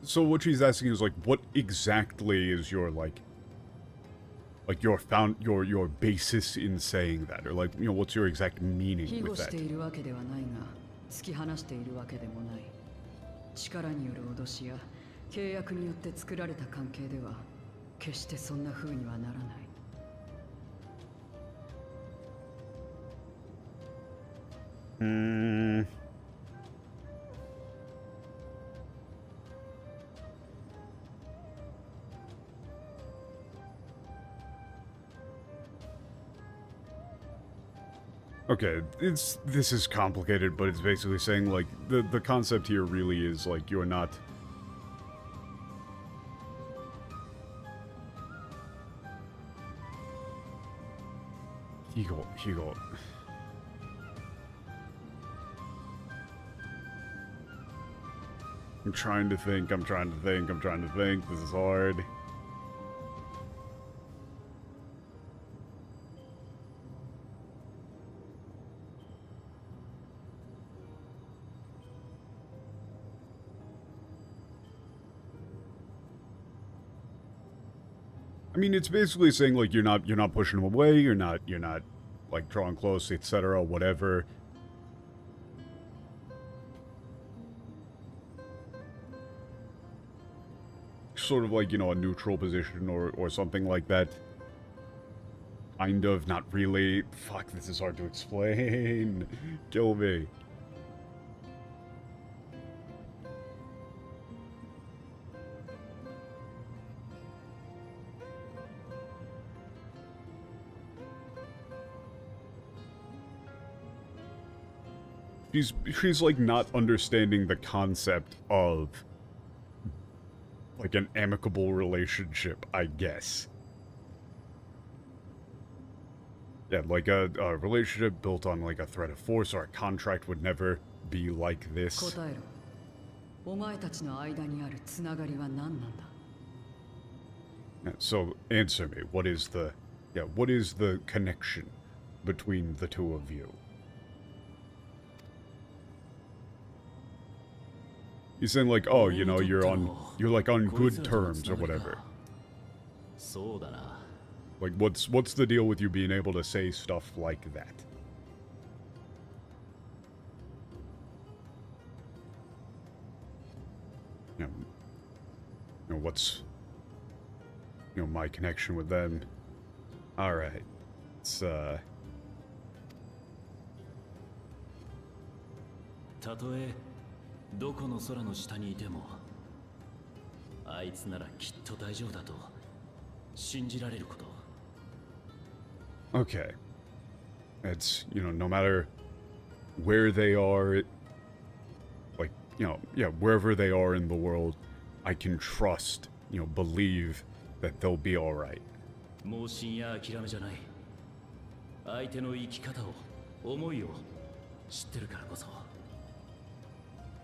So what she's asking is, like, what exactly is your, like your basis in saying that? Or, like, what's your exact meaning with that? 庇護しているわけではないが、突き放しているわけでもない。力による脅しや契約によって作られた関係では、決してそんな風にはならない。Okay, this is complicated, but it's basically saying, like, the concept here really is, like, you're not... Higo. I'm trying to think, this is hard. I mean, it's basically saying, like, you're not pushing them away, you're not like drawing close, etc., whatever. Sort of like, a neutral position or something like that. Kind of, not really. Fuck, this is hard to explain. Kill me. She's like not understanding the concept of like an amicable relationship, I guess. Yeah, like a relationship built on like a threat of force or a contract would never be like this. 答えろ。お前たちの間にあるつながりは何なんだ? So answer me. What is the connection between the two of you? He's saying like, oh, you're like on good terms or whatever. Like, what's the deal with you being able to say stuff like that? What's my connection with them? All right, it's たとえどこの空の下にいても、あいつならきっと大丈夫だと信じられること。Okay. It's, no matter where they are, like, wherever they are in the world, I can trust, believe that they'll be alright. 盲信や諦めじゃない。相手の生き方を、思いを知ってるからこそ、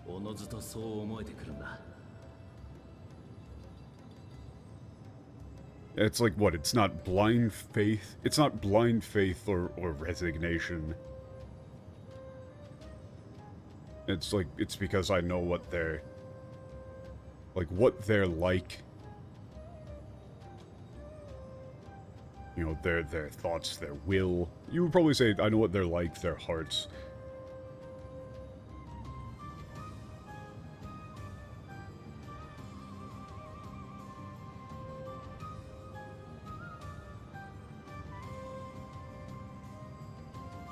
おのずとそう思えてくるんだ。It's like, what, it's not blind faith? It's not blind faith or resignation. It's like, it's because I know what they're like. Their thoughts, their will. You would probably say, I know what they're like, their hearts.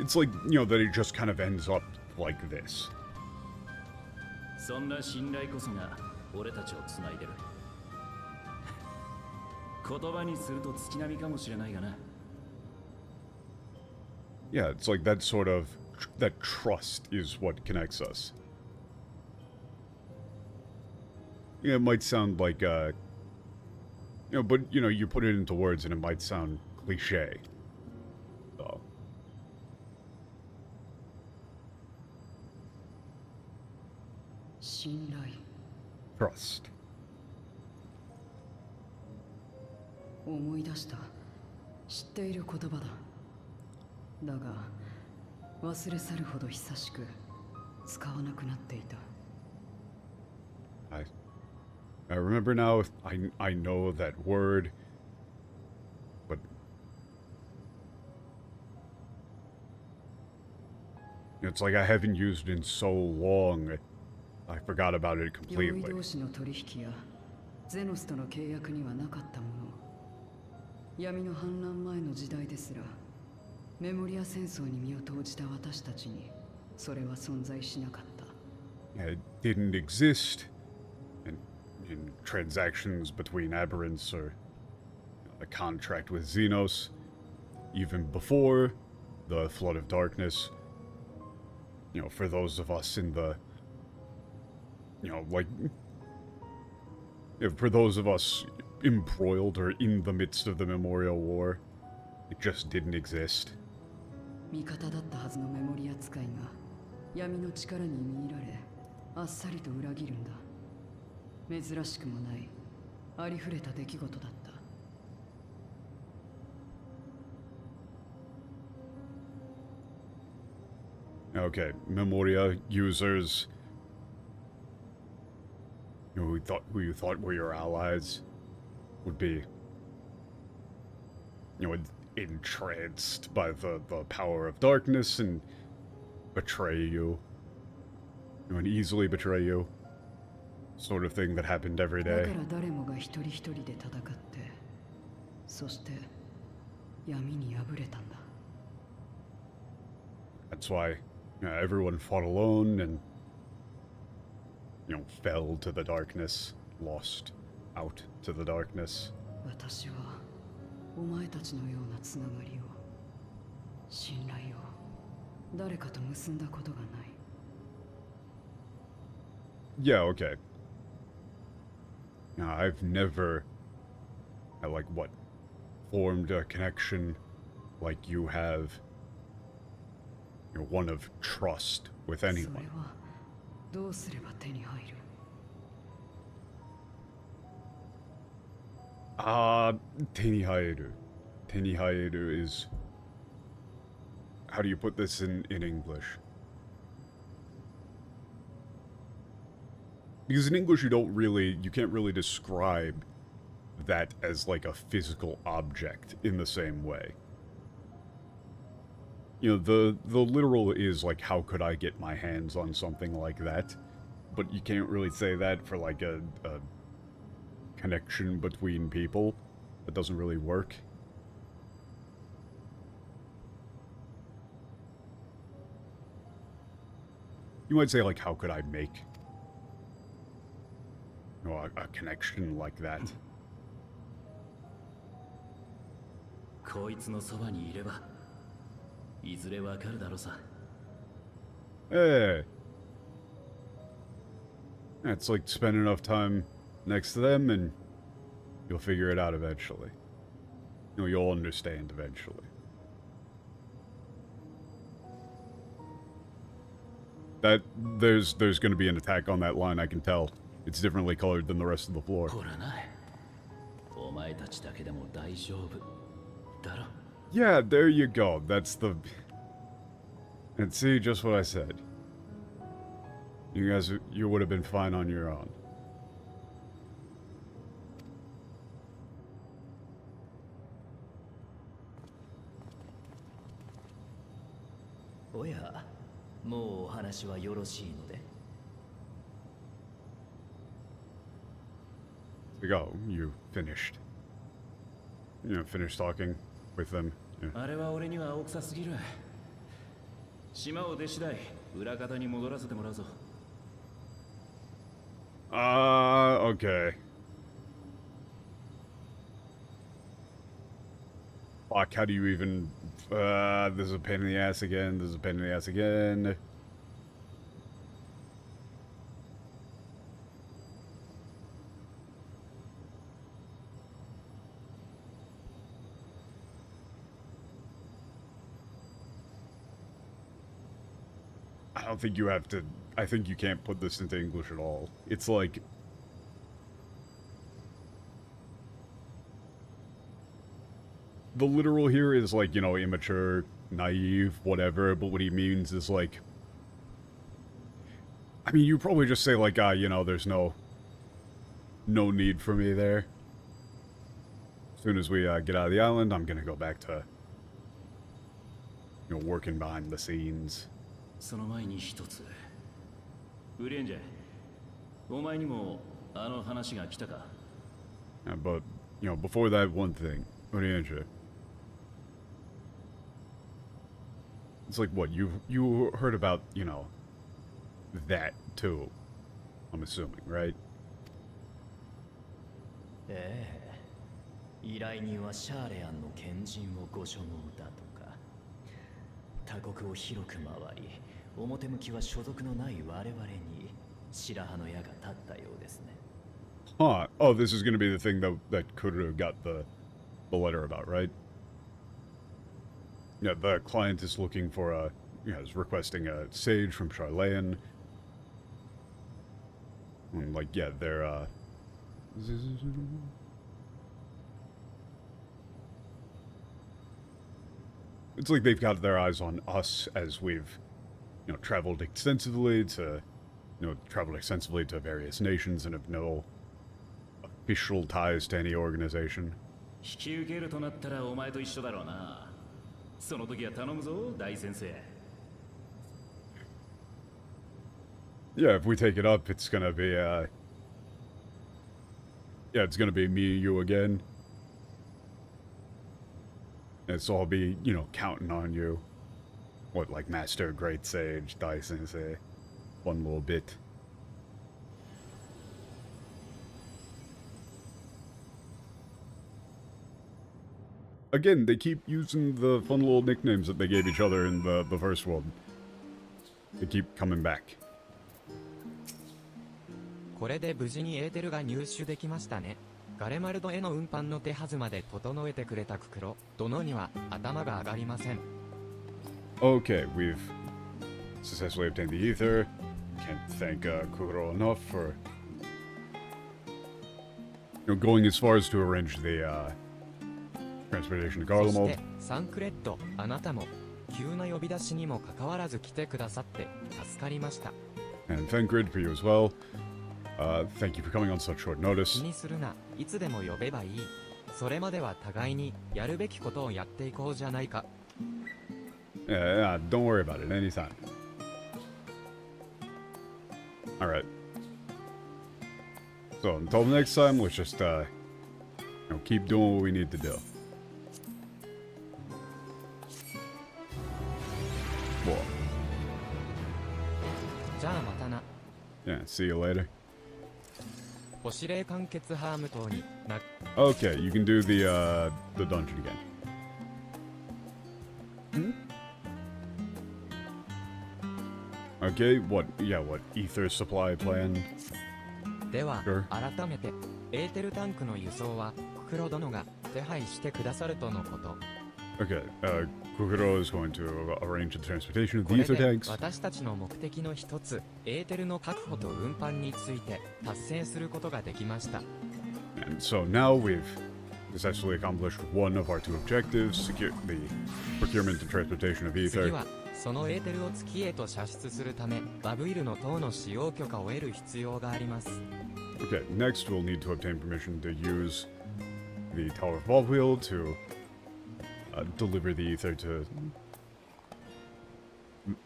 It's like, you know, that it just kind of ends up like this. そんな信頼こそが俺たちをつないでる。言葉にすると月並みかもしれないがな。Yeah, it's like that sort of, that trust is what connects us. Yeah, it might sound like, you know, but, you know, you put it into words and it might sound cliche. So. Trust. 思い出した。知っている言葉だ。だが、忘れ去るほど久しく使わなくなっていた。I remember now. I know that word, but it's like I haven't used it in so long. I forgot about it 鎧 completely. 同士の取引やゼノスとの契約にはなかったもの。闇の反乱前の時代ですら、メモリア戦争に身を投じた私たちにそれは存在しなかった。It didn't exist in transactions between Aberrants or a contract with Xenos, even before the Flood of Darkness. You know, for those of us in the, you know, like, for those of us embroiled or in the midst of the Memorial War, it just didn't exist. 味方だったはずのメモリア使いが闇の力に見入られ、あっさりと裏切るんだ。珍しくもないありふれた出来事だった。 Okay, Memoria users, you know, who you thought were your allies would be, you know, entranced by the power of darkness and betray you, and easily betray you. Sort of thing that happened every だ day. から誰もが一人一人で戦って、そして闇に敗れたんだ。 That's why, you know, everyone fought alone and, you know, fell to the darkness, lost out to the darkness. 私はお前たちのようなつながりを、信頼を誰かと結んだことがない。 Yeah, okay. Now, I've never, like, what, formed a connection like you have, you know, one of trust with それ anyone. はどうすれば手に入る？ Tenihairu. Tenihairu is... How do you put this in English? Because in English you can't really describe that as like a physical object in the same way. You know, the literal is like, how could I get my hands on something like that? But you can't really say that for like a connection between people. That doesn't really work. You might say like, how could I make, you know, a connection like that? こいつのそばにいればいずれわかるだろうさ。 Hey. It's like spend enough time next to them and you'll figure it out eventually. You know, you'll understand eventually. That there's going to be an attack on that line, I can tell. It's differently colored than the rest of the floor. ほらな。お前たちだけでも大丈夫だろ。 Yeah, there you go. That's the... And see, just what I said. You guys, you would have been fine on your own. Oh yeah. もうお話はよろしいので。 Go, you finished. You know, finished talking with them. Yeah. あれは俺には大臭すぎる。島を出次第裏方に戻らせてもらうぞ。Okay. Fuck, how do you even... this is a pain in the ass again, this is a pain in the ass again. I don't think you have to... I think you can't put this into English at all. It's like... The literal here is like, you know, immature, naive, whatever, but what he means is like... I mean, you probably just say like, you know, there's no need for me there. As soon as we get out of the island, I'm gonna go back to, you know, working behind the scenes. その前に一つ。ウリエンジェ、お前にもあの話が来たか？ But, you know, before that one thing, Orienja. It's like, what, you heard about, you know, that too, I'm assuming, right? ええ、依頼人はシャーレアンの賢人をご所望だとか。他国を広く回り、表向きは所属のない我々に白羽の矢が立ったようですね。Huh. Oh, this is going to be the thing that Kururu got the letter about, right? Yeah, the client is looking for is requesting a sage from Charlayan. And like, yeah, they're, it's like they've got their eyes on us as we've, you know, traveled extensively to various nations and have no official ties to any organization. 引き受けるとなったらお前と一緒だろうな。その時は頼むぞ、大先生。Yeah, if we take it up, it's gonna be, yeah, it's gonna be me and you again. And so I'll be, you know, counting on you. What, like Master, Great Sage, Dai Sensei. One little bit. Again, they keep using the fun little nicknames that they gave each other in the first one. They keep coming back. これで無事にエーテルが入手できましたね。ガレマルドへの運搬の手はずまで整えてくれたククロ殿には頭が上がりません。Okay, we've successfully obtained the ether. Can't thank Kuro enough for, you know, going as far as to arrange the transportation to そし Garlemald. てサンクレッドあなたも急な呼び出しにもかかわらず来てくださって助かりました。 And Thancred for you as well. Thank you for coming on such short 気 notice. にするな、いつでも呼べばいい。それまでは互いにやるべきことをやっていこうじゃないか。Yeah, don't worry about it anytime. Alright. So, until next time, let's just, you know, keep doing what we need to do. Whoa. じゃあまたな。 Yeah, see you later. 保司令完結ハーム島にな。 Okay, you can do the dungeon again. Okay, what, yeah, what, ether supply plan? では、 Sure. 改めてエーテルタンクの輸送はククロ殿が手配してくださるとのこと。 Okay, Kukuro is going to arrange the transportation of こ the れ ether で tanks. 私たちの目的の一つ、エーテルの確保と運搬について達成することができました。 And so now we've successfully accomplished one of our two objectives, secure the procurement and transportation of 次 ether. は、そのエーテルを月へと射出するため、バブイルの塔の使用許可を得る必要があります。 Okay, next we'll need to obtain permission to use the Tower of Ballwheel to deliver the ether to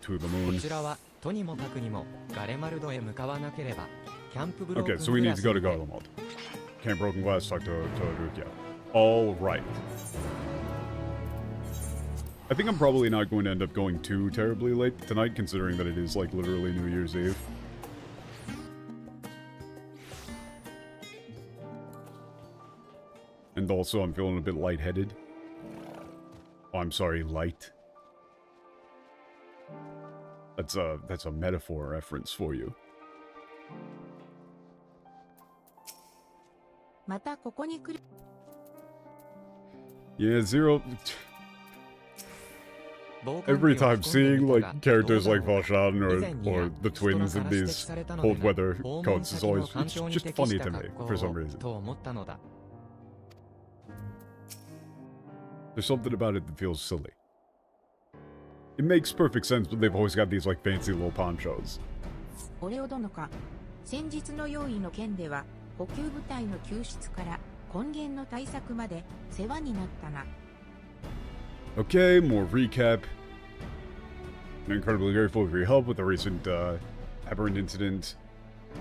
the こ moon. ちらは、とにもかくにもガレマルドへ向かわなければ、キャンプブローク Okay, ン so we グ need ラ to ス go to にて Garlemald. Camp Broken Glass, talk to Rukia. All right. I think I'm probably not going to end up going too terribly late tonight, considering that it is, like, literally New Year's Eve. And also, I'm feeling a bit lightheaded. Oh, I'm sorry, light. That's a metaphor reference for you. またここに来る Yeah, Zero... Every time seeing, like, characters like Valshan or the twins in these cold weather codes is always... It's just funny to me, for some reason. There's something about it that feels silly. It makes perfect sense, but they've always got these, like, fancy little ponchos. オレオ殿下、先日の用意の件では補給部隊の救出から根源の対策まで世話になったな。 Okay, more recap. I'm incredibly grateful for your help with the recent aberrant incident,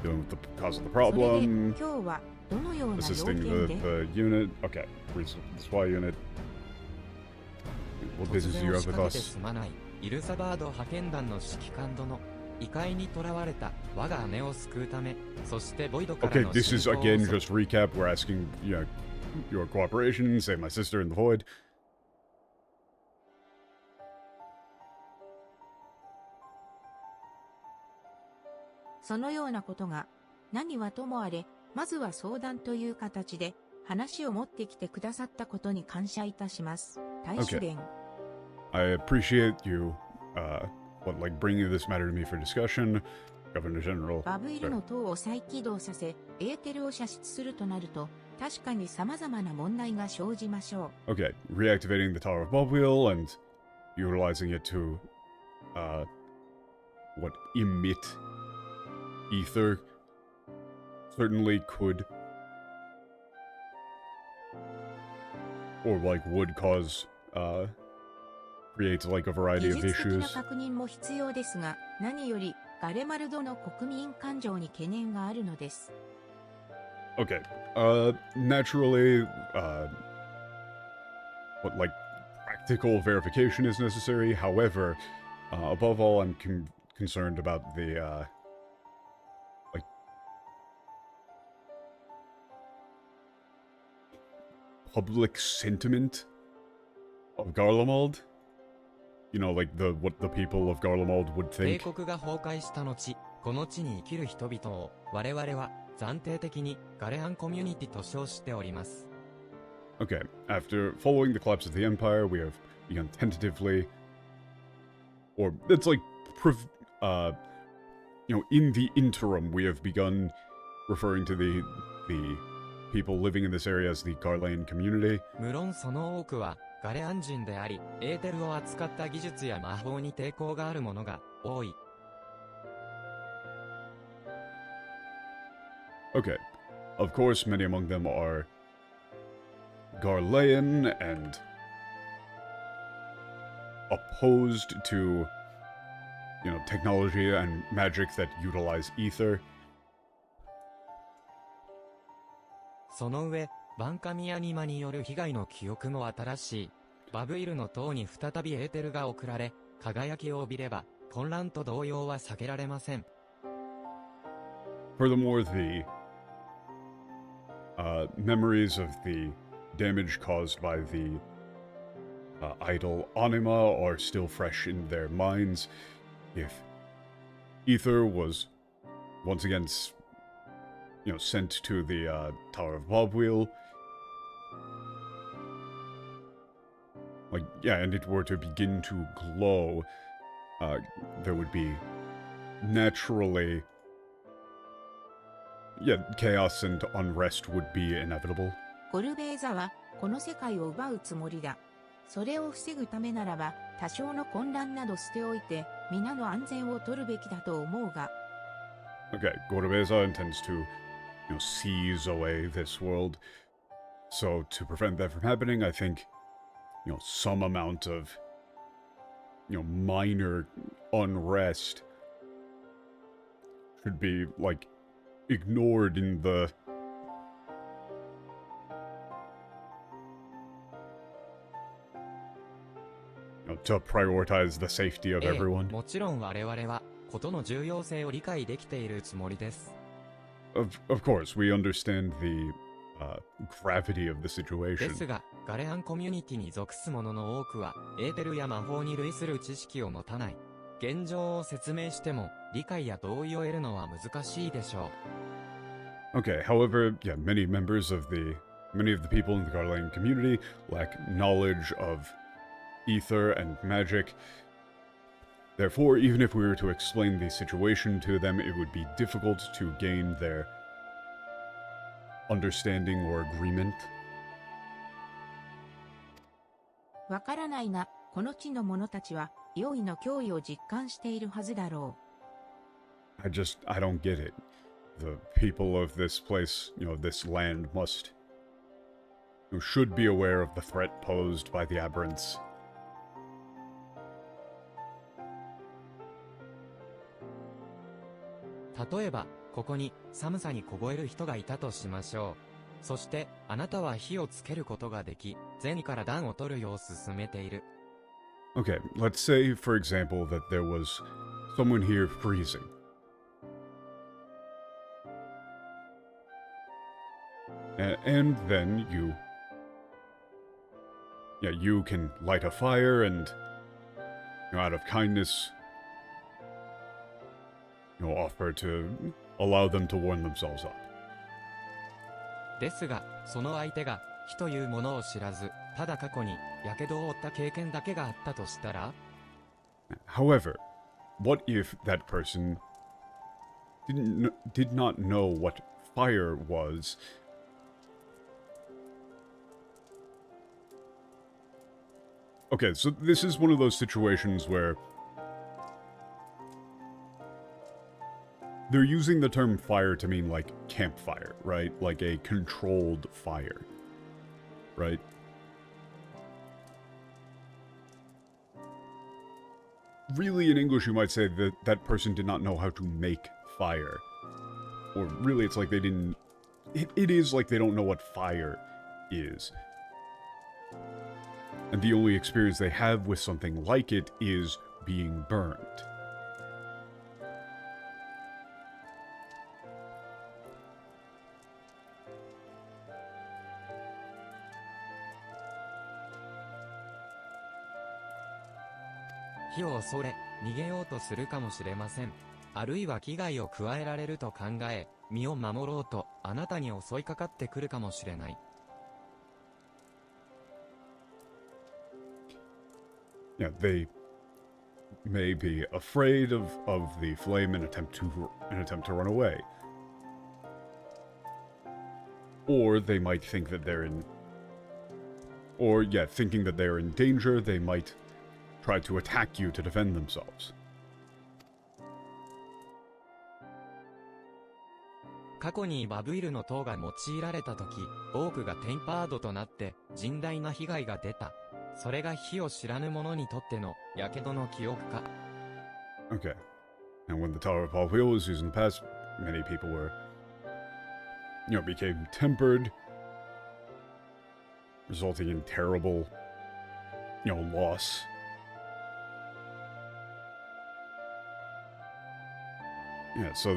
dealing with the cause of the それで problem, 今日はどのような要 assisting 件 the で unit. Okay, the SWAT unit. What 突 business do 然 you 押 have し with かけて us? すまない。イルサバード派遣団の指揮官殿。異界に囚われた我が姉を救うため、そしてボイドから Okay, の this is 信仰を again 恐れ just recap. We're asking, you know, your cooperation, save my sister in the void. そのようなことが何はともあれ、まずは相談という形で話を持ってきてくださったことに感謝いたします。大主伝。I appreciate you, like bringing this matter to me for discussion, Governor General. バブイルの塔を再起動させ、エーテルを射出するとなると、確かに様々な問題が生じましょう。Okay, reactivating the Tower of Bobwheel and utilizing it to, emit ether certainly could, or like would cause, create like a variety 技 of 術的な issues. 確認も必要ですが、何よりガレマルドの国民感情に懸念があるのです。Okay, naturally, practical verification is necessary. However, above all, I'm concerned about the, public sentiment of Garlemald. You know, like what the people of Garlemald would 帝 think. 国が崩壊した後、この地に生きる人々を我々は暫定的にガレアンコミュニティと称しております。Okay, after following the collapse of the Empire, we have begun tentatively, or it's like, in the interim, we have begun referring to the people living in this area as the Garlean community. 無論その多くはガレアン人であり、エーテルを扱った技術や魔法に抵抗がある者が多い。Okay, of course, many among them are Garlean and opposed to, technology and magic that utilize ether. その上、バンカミアニマによる被害の記憶も新しい。バブイルの塔に再びエーテルが送られ、輝きを帯びれば、混乱と動揺は避けられません。Furthermore, the memories of the damage caused by the idol anima are still fresh in their minds. If ether was once again, sent to the Tower of Bobwheel, and it were to begin to glow, there would be naturally, chaos and unrest would be inevitable. ゴルベーザはこの世界を奪うつもりだ。それを防ぐためならば、多少の混乱など捨ておいて、皆の安全を取るべきだと思うが。Okay, Gorobeza intends to, seize away this world. So to prevent that from happening, I think, some amount of, minor unrest should be, ignored in the... to prioritize the safety of ええ、 everyone. もちろん我々は事の重要性を理解できているつもりです。 Of course, we understand the gravity of the で situation. すが、ガレアンコミュニティに属す者の多くは、エーテルや魔法に類する知識を持たない。現状を説明しても、理解や同意を得るのは難しいでしょう。 Okay, however, yeah, many of the people in the Garland community lack knowledge of ether and magic. Therefore, even if we were to explain the situation to them, it would be difficult to gain their understanding or agreement. わからないが、この地の者たちは、用意の脅威を実感しているはずだろう。I don't get it. The people of this place, this land should be aware of the threat posed by the aberrants. 例えば、ここに寒さに凍える人がいたとしましょう。そして、あなたは火をつけることができ、銭から暖を取るよう進めている。Okay, let's say, for example, that there was someone here freezing. And then you can light a fire and, out of kindness, offer to allow them to warm themselves up. ですが、その相手が、火というものを知らず、ただ過去に、火傷を負った経験だけがあったとしたら？ However, what if that person did not know what fire was? Okay, so this is one of those situations where they're using the term fire to mean like campfire, right? Like a controlled fire, right? Really, in English, you might say that that person did not know how to make fire. Or really, it's like they didn't... It is like they don't know what fire is. And the only experience they have with something like it is being burned. "火を恐れ、逃げようとするかもしれません。あるいは危害を加えられると考え、身を守ろうとあなたに襲いかかってくるかもしれない。" Yeah, they may be afraid of the flame and attempt to run away. Or they might think that they're in... Or, yeah, thinking that they're in danger, they might try to attack you to defend themselves. 過去にバブイルの塔が用いられた時、多くがテンパードとなって甚大な被害が出た。それが火を知らぬ者にとっての火傷の記憶か。Okay. And when the Tower of Palpio was used in the past, many people were, became tempered, resulting in terrible, loss. Yeah, so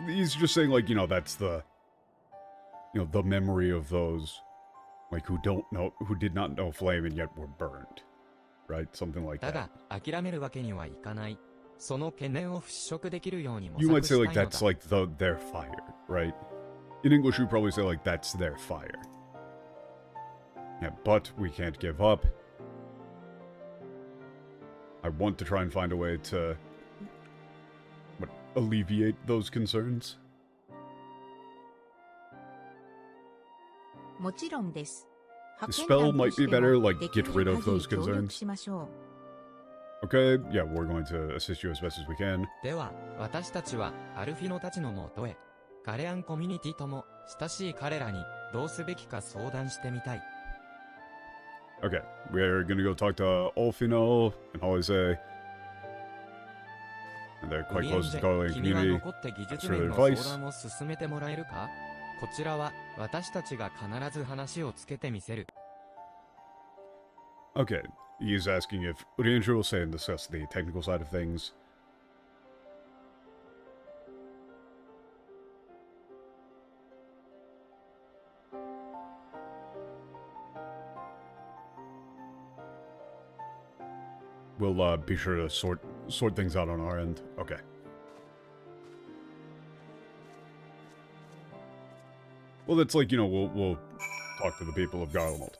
he's just saying, like, that's the, the memory of those, like, who did not know flame and yet were burned. Right? Something like だ that. が、諦めるわけにはいかない。その懸念を払拭できるように模 You 索 might し say, たい like, の that's だ。 like their fire, right? In English, you'd probably say, like, that's their fire. Yeah, but we can't give up. I want to try and find a way to, alleviate those concerns. もちろんです。 The spell might be better, like, get rid of those 協力 concerns. しましょう。 Okay, yeah, we're going to assist you as best as we can. では、私たちはアルフィノたちのもとへ、ガレアンコミュニティとも親しい彼らにどうすべきか相談してみたい。Okay, we're gonna go talk to Olfino and Holiday. And they're ウ quite リエン close ジ to the ェ、 Garland 君は community. 残って技術 That's really 面の advice. 相談を進めてもらえるか？こちらは私たちが必ず話をつけてみせる。 Okay, he is asking if Urianger will say and discuss the technical side of things. We'll be sure to sort things out on our end. Okay. Well, it's like, you know, we'll talk to the people of Garlemald.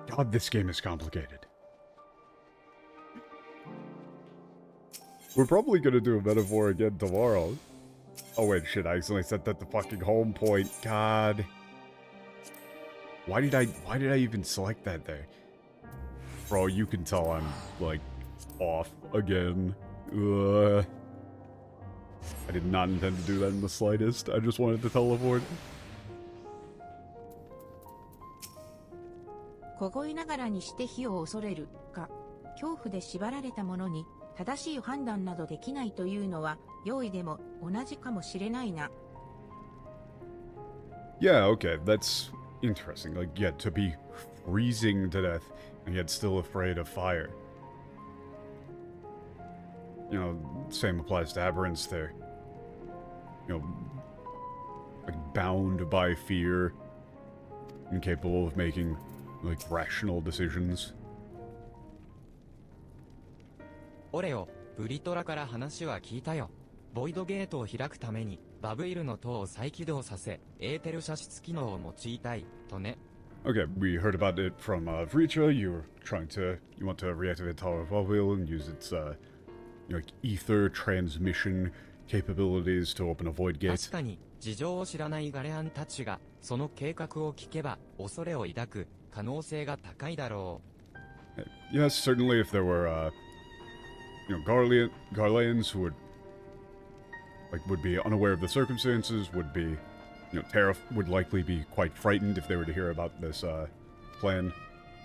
God, this game is complicated. We're probably gonna do a metaphor again tomorrow. Oh wait, shit, I accidentally set that the fucking home point. God. Why did I even select that there? Bro, you can tell I'm, like, off again. Ugh. I did not intend to do that in the slightest. I just wanted to teleport. 凍いながらにして火を恐れるか、恐怖で縛られた者に正しい判断などできないというのは、用意でも同じかもしれないな。Yeah, okay, that's interesting. Like, yeah, to be freezing to death and yet still afraid of fire. You know, same applies to aberrants there. You know, like bound by fear, incapable of making, like, rational decisions. オレオ、ブリトラから話は聞いたよ。ボイドゲートを開くために、バブイルの塔を再起動させ、エーテル射出機能を用いたい、とね。Okay, we heard about it from Vricha. You want to reactivate Tower of Bobwheel and use its, like, ether transmission capabilities to open a void gate. 確かに、事情を知らないガレアンたちが、その計画を聞けば、恐れを抱く可能性が高いだろう。Yes, certainly if there were, you know, Garleans who would be unaware of the circumstances, would be, you know, would likely be quite frightened if they were to hear about this, plan.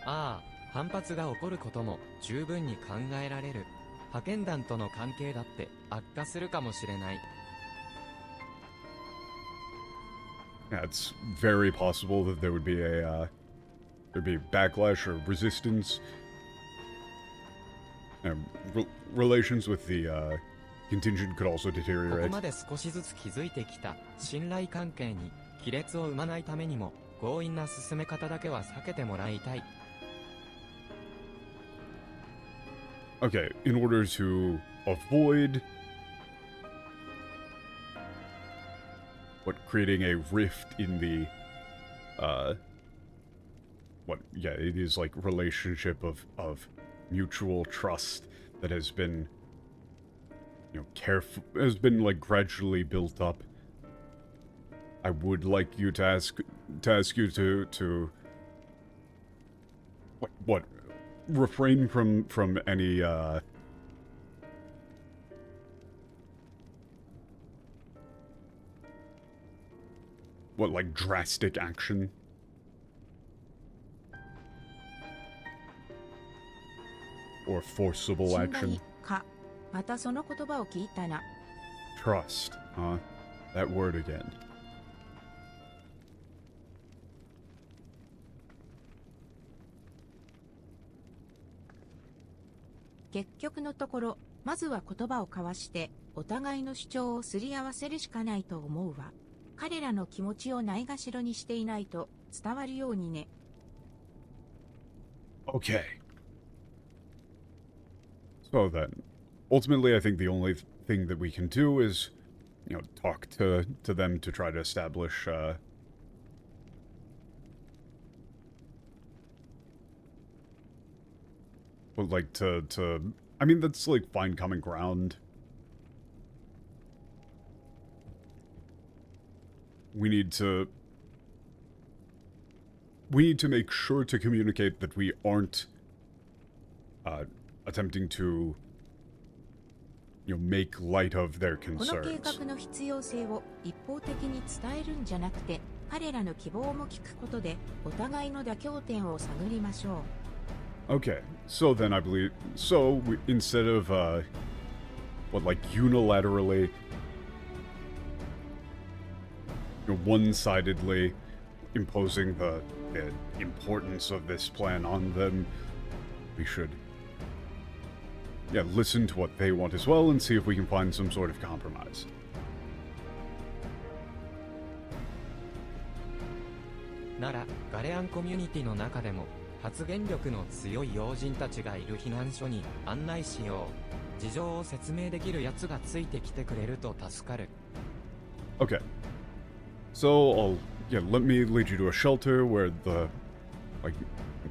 ああ、反発が起こることも十分に考えられる。派遣団との関係だって悪化するかもしれない。Yeah, it's very possible that there would be there'd be backlash or resistance. Relations with the contingent could also ここ deteriorate. まで少しずつ築いてきた信頼関係に亀裂を生まないためにも強引な進め方だけは避けてもらいたい。Okay, in order to avoid creating a rift in the it is like relationship of mutual trust that has been, you know, has been like gradually built up. I would like you to ask you to refrain from any like drastic action. Or forcible 信 action. 頼か、またその言葉を聞いたな。Trust, huh? That word again. 結局のところ、まずは言葉を交わして、お互いの主張をすり合わせるしかないと思うわ。彼らの気持ちをないがしろにしていないと伝わるようにね。Okay. So then, ultimately, I think the only thing that we can do is, you know, talk to them to try to establish, well, like, I mean, that's, like, find common ground. We need to make sure to communicate that we aren't, attempting to, you know, make light of their この計 concerns. 画の必要性を一方的に伝えるんじゃなくて、彼らの希望も聞くことで、お互いの妥協点を探りましょう。Okay, so then I believe, instead of, like unilaterally one-sidedly imposing the importance of this plan on them. We should, listen to what they want as well and see if we can find some sort of compromise. Naら、ガレアンコミュニティの中でも発言力の強い要人たちがいる避難所に案内しよう。事情を説明できるやつがついてきてくれると助かる。Okay. So let me lead you to a shelter where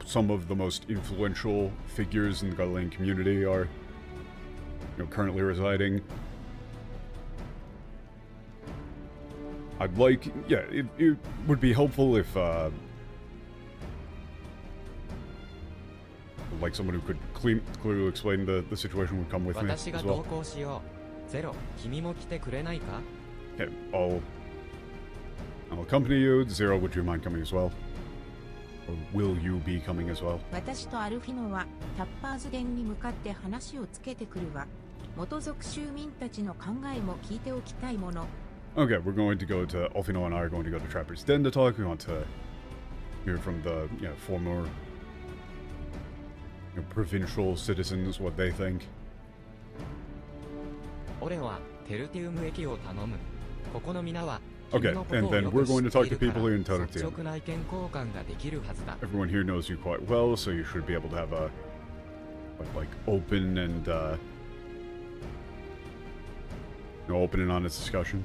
some of the most influential figures in the Galilean community are, currently residing. I'd like, it would be helpful if, someone who could clearly explain the situation would come with me 私が as 同 well. 行しよう。ゼロ、君も来てくれないか？ Okay, I'll accompany you. Zero, would you mind coming as well? Or will you be coming as well? 私とアルフィノはタッパーズ殿に向かって話をつけてくるわ。元族州民たちの考えも聞いておきたいもの。Okay, we're going to go to Alfino and I are going to go to Trapper's Den to talk. We want to hear from the former provincial citizens what they think. 俺はテルティウム駅を頼む。ここの皆は Okay, 君のこと and を then よ we're く知 going to って talk い to るから people here in Terratium. 率直な意見交換ができるはずだ。 Everyone here knows you quite well, so you should be able to have a open and open and honest discussion.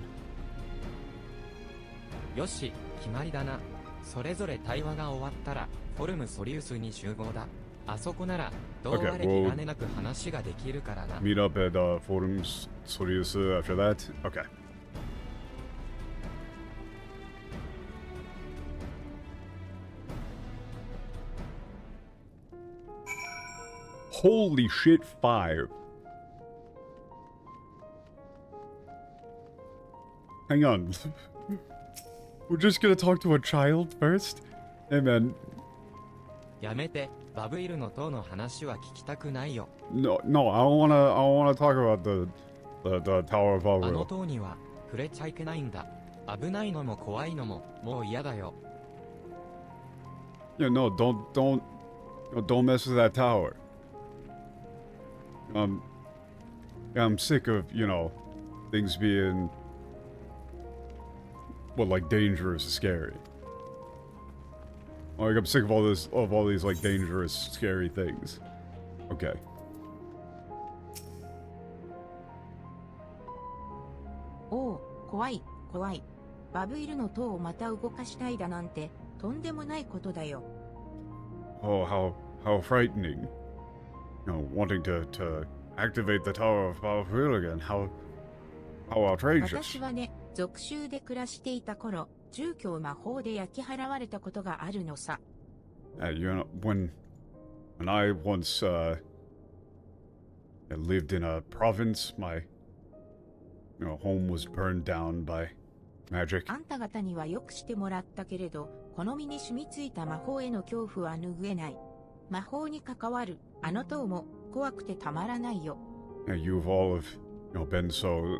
よし、決まりだな。それぞれ対話が終わったらフォルムソリウスに集合だ。あそこならどうあれ気兼ねなく話ができるからな。Meet up at Forum Sorius after that. Okay. Holy shit, 5. Hang on. We're just gonna talk to a child first? Hey man. やめて、バブイルの塔の話は聞きたくないよ。No, I don't wanna talk about the Tower of あの Valriel. 塔には触れちゃいけないんだ。危ないのも怖いのももう嫌だよ。Yeah, no, don't mess with that tower. I'm sick of, things being dangerous and scary. I'm sick of all these dangerous, scary things. Okay. おう、怖い、怖い。バブイルの塔をまた動かしたいだなんて、とんでもないことだよ。Oh, how frightening. Wanting to activate the Tower of Valriel again. How outrageous. 私はね、属州で暮らしていた頃、住居を魔法で焼き払われたことがあるのさ。When I once lived in a province, my home was burned down by magic. あんた方にはよくしてもらったけれど、この身に染みついた魔法への恐怖は拭えない。魔法に関わるあの塔も怖くてたまらないよ。You've all been so,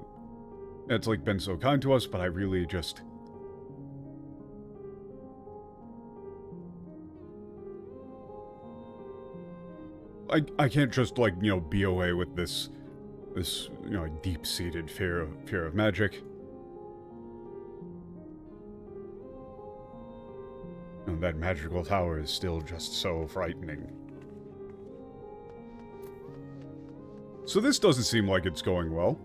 it's been so kind to us, but I really just, I can't just be away with this deep-seated fear of magic. And that magical tower is still just so frightening. So this doesn't seem like it's going well.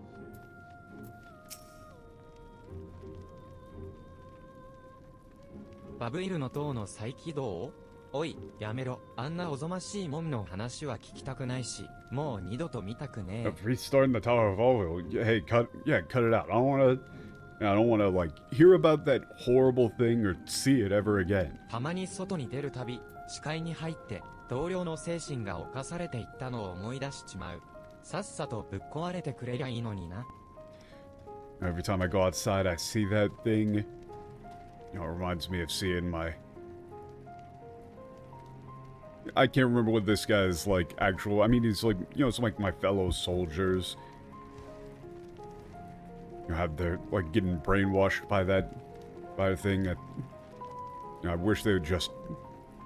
バブイルの塔の再起動？おい、やめろ。あんなおぞましいもんの話は聞きたくないし、もう二度と見たくねえ。 Restarting the Tower of Valriel. Hey, cut it out. I don't wanna hear about that horrible thing or see it ever again. たまに外に出るたび、視界に入って同僚の精神が侵されていったのを思い出しちまう。さっさとぶっ壊れてくれりゃいいのにな。Every time I go outside, I see that thing. It reminds me of seeing I can't remember what this guy's actual. I mean, he's some my fellow soldiers. Have their getting brainwashed by that by a thing that, I wish they would just,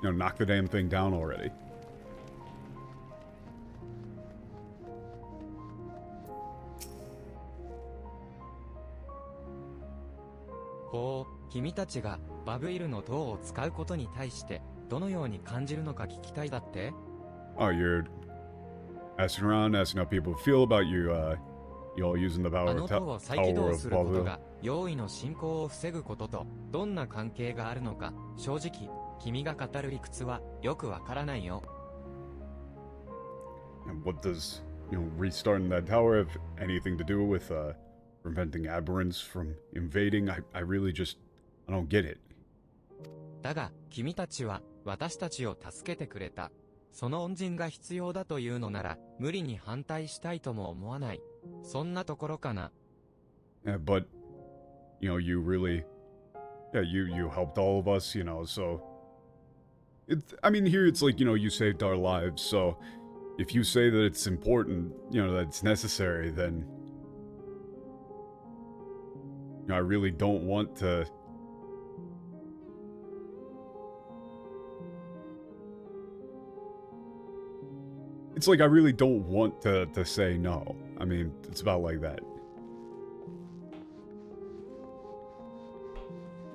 knock the damn thing down already.ほう、君たちがバブイルの塔を使うことに対してどのように感じるのか聞きたいだって？ Oh, you're asking around, asking how people feel about you, you all using the あ power の of, 塔を再 power 起動 of すること Babu. が用意の進行を防ぐこととどんな関係があるのか、正直君が語る理屈はよくわからないよ。And what does, restarting that tower have anything to do with, preventing aberrants from invading? I really just, I don't get it. だが君たちは私たちを助けてくれた。その恩人が必要だというのなら無理に反対したいとも思わない。そんなところかな。Yeah, but, you really, yeah, you helped all of us, so... I mean, here it's like, you saved our lives, so... If you say that it's important, that it's necessary, then... I really don't want to... It's like I really don't want to say no. I mean, it's about like that.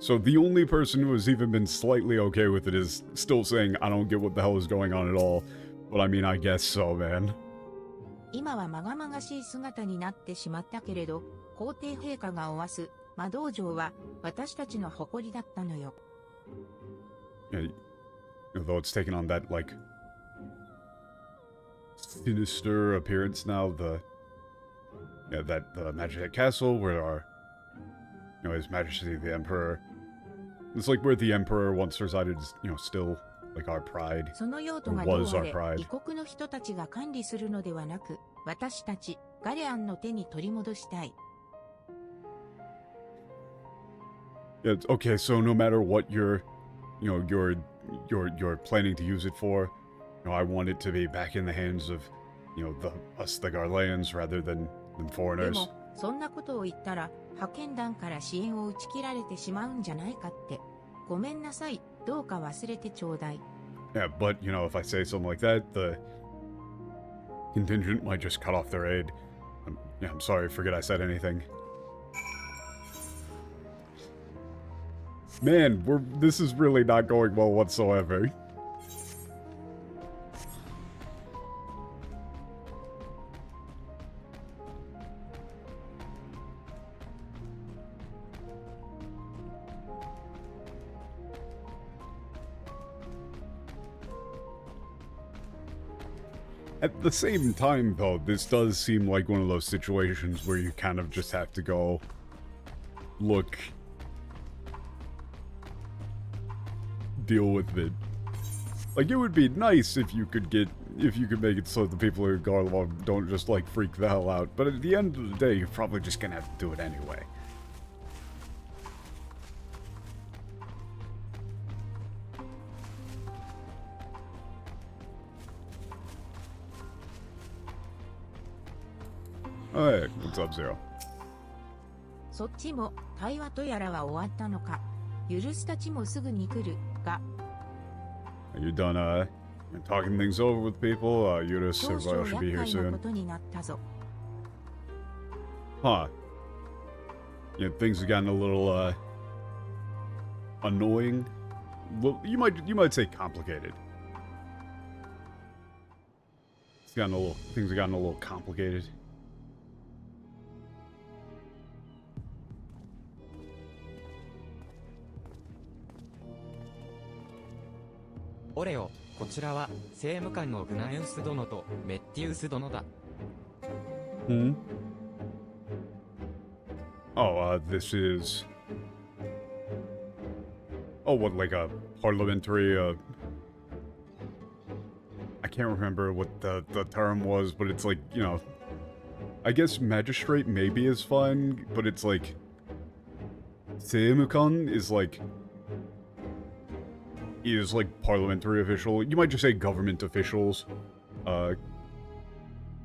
So the only person who has even been slightly okay with it is still saying, I don't get what the hell is going on at all. But I mean, I guess so, man. 今はまがまがしい姿になってしまったけれど、皇帝陛下がおわす魔道場は私たちの誇りだったのよ。Yeah, though it's taken on that, like, sinister appearance now, the Magic Castle where our, His Majesty the Emperor, it's like where the Emperor once resided, still like our pride, その用途 or がどう was あ our れ、 pride. 異国の人たちが管理するのではなく、私たちガレアンの手に取り戻したい。Yeah, okay, so no matter what you're planning to use it for, I want it to be back in the hands of, us the Garleans rather than で foreigners. も、そんなことを言ったら、派遣団から支援を打ち切られてしまうんじゃないかって。ごめんなさい、どうか忘れてちょうだい。Yeah, but, if I say something like that, the contingent might just cut off their aid. I'm sorry, forget I said anything. Man, this is really not going well whatsoever. At the same time, though, this does seem like one of those situations where you kind of just have to go look, deal with it. Like, it would be nice if you could make it so the people in Garlemald don't just, like, freak the hell out, but at the end of the day, you're probably just gonna have to do it anyway. Oh, hey, what's up, Zero? そっちも対話とやらは終わったのか。許すたちもすぐに来るが。Are you done, talking things over with people? Yurus 少 should 々 be 厄 here 介なこ soon. とになったぞ。Huh. Yeah, things have gotten a little, annoying. Well, you might say complicated. Things have gotten a little complicated. オレオ、こちらは政務官のグナイウス殿とメッティウス殿だ。Hmm? Oh, this is... Oh, what, like a parliamentary, I can't remember what the term was, but it's like, I guess magistrate maybe is fine, but it's like... Seimukan is like parliamentary official. You might just say government officials.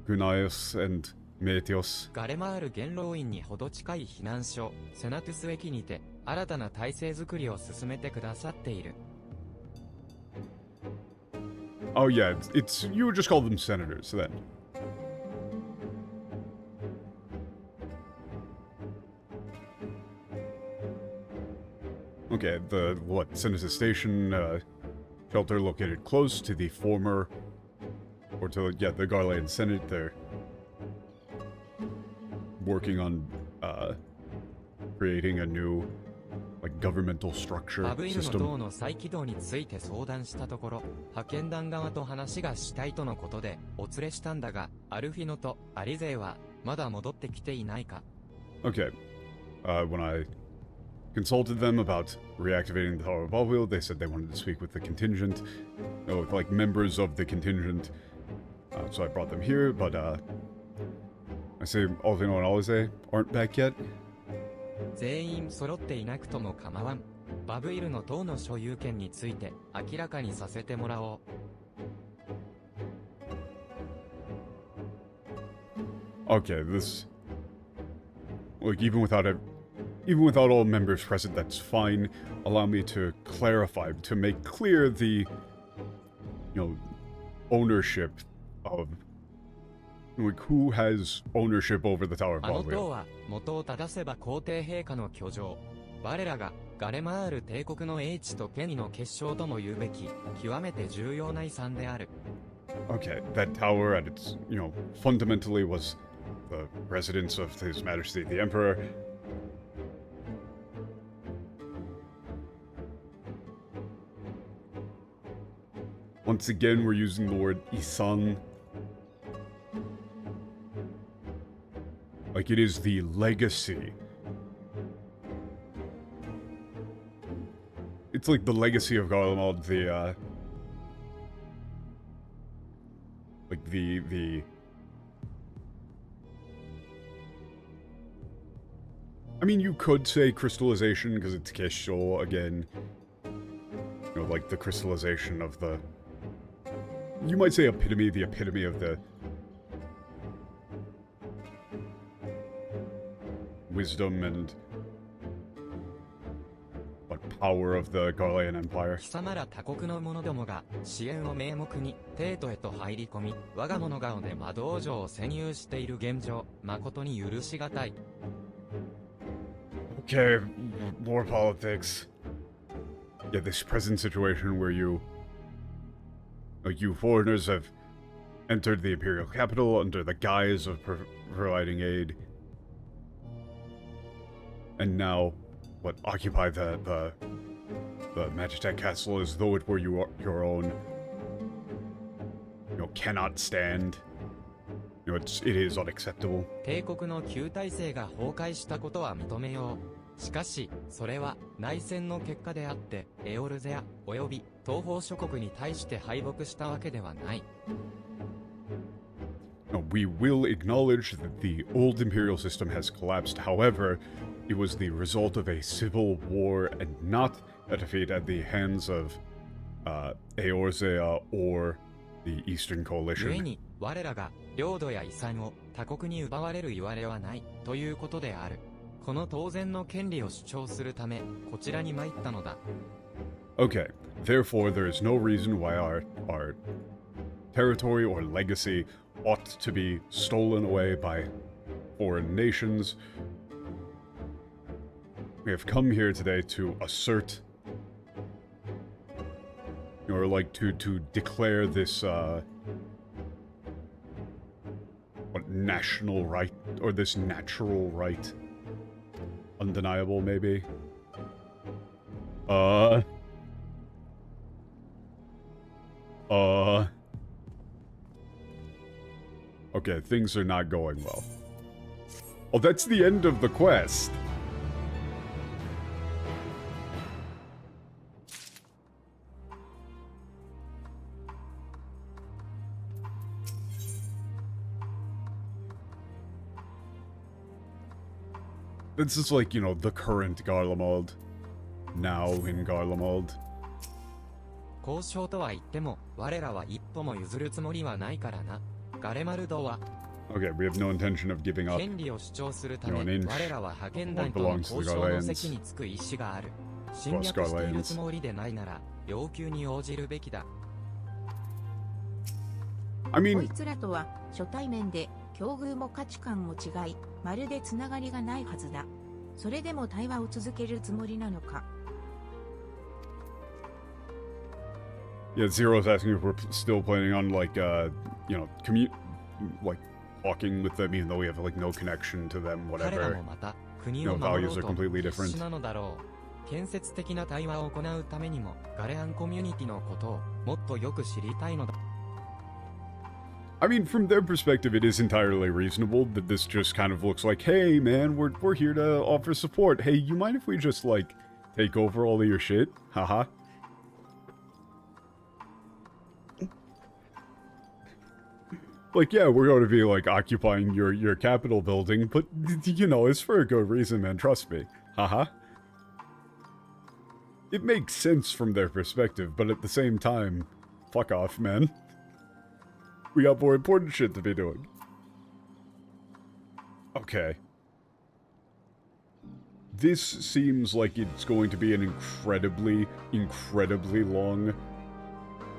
Gunaius and メテオス。ガレマール元老院にほど近い避難所、セナトゥス駅にて、新たな体制づくりを進めてくださっている。Oh yeah, you would just call them senators then. Okay, the Senator Station shelter located close to the former, or to the Garland Senate. They're working on creating a new governmental structure バブイルの system. 塔の再起動について相談したところ、派遣団側と話がしたいとのことでお連れしたんだが、アルフィノとアリゼイはまだ戻ってきていないか。Okay, when I consulted them about reactivating the Tower of Ballwheel, they said they wanted to speak with the contingent, with members of the contingent. So I brought them here, but I say Alvino and Alize aren't back yet. 全員揃っていなくとも構わん。バブイルの塔の所有権について明らかにさせてもらおう。Okay, this... even without all members present, that's fine. Allow me to clarify, to make clear the, ownership of, who has ownership over the Tower of あの Ballwheel. 塔は元を正せば皇帝陛下の居城。我らがガレマール帝国の英知と権威の結晶とも言うべき極めて重要な遺産である。Okay, that tower at its, fundamentally was the residence of His Majesty the Emperor. Once again, we're using the word Isan. Like it is the legacy. It's like the legacy of Garlemald, the I mean, you could say crystallization because it's Kesho again. Like the crystallization of the... You might say epitome, the epitome of the... wisdom and... power of the Garlean Empire. 貴様ら他国の者どもが支援を名目に帝都へと入り込み、我が物顔で魔道場を占有している現状、誠に許しがたい。Okay, more politics. Yeah, this present situation where you foreigners have entered the imperial capital under the guise of providing aid, and now, occupy the Magitech castle as though it were your own. Cannot stand. It is unacceptable. 帝国の旧体制が崩壊したことは認めよう。しかし、それは内戦の結果であって、エオルゼアおよび東方諸国に対して敗北したわけではない。No, we will acknowledge that the old imperial system has collapsed. However, it was the result of a civil war and not a defeat at the hands of Eorzea or the Eastern 故 Coalition. に、我らが領土や遺産を他国に奪われる言われはないということである。この当然の権利を主張するため、こちらに参ったのだ。Okay, therefore there is no reason why our territory or legacy ought to be stolen away by foreign nations. We have come here today to assert, or to declare this national right, or this natural right. Undeniable, maybe. Okay, things are not going well. Oh, that's the end of the quest. This is like, the current Garlemald. Now in Garlemald. 交渉とは言っても、我らは一歩も譲るつもりはないからな。ガレマルドは。Okay, we have no intention of giving up. 権利を主張するた You know, め an inch 我らは派遣団 what との belongs to 交 the 渉の Garleans. 席に着く意思がある。侵略しているつもりでないなら要求に応じるべきだ。 I こ mean, いつらとは初対面で境遇も価値観も違い、まるでつながりがないはずだ。それでも対話を続けるつもりなのか。yeah, Zero's asking if we're still planning on, like, you know, like, talking with them, even though we have, like, no connection to them, 彼ら whatever. もまた国を守ろう values are と completely 必 different. 死なのだろう。建設的な対話を行うためにもガレアンコミュニティのことをもっとよく知りたいのだ。 I mean, from their perspective, it is entirely reasonable that this just kind of looks like, hey, man, we're here to offer support. Hey, you mind if we just, like, take over all of your shit? Haha. Like, yeah, we're going to be, like, occupying your Capitol building, but, you know, it's for a good reason, man, trust me. Haha. It makes sense from their perspective, but at the same time, fuck off, man. We got more important shit to be doing. Okay. This seems like it's going to be an incredibly, incredibly long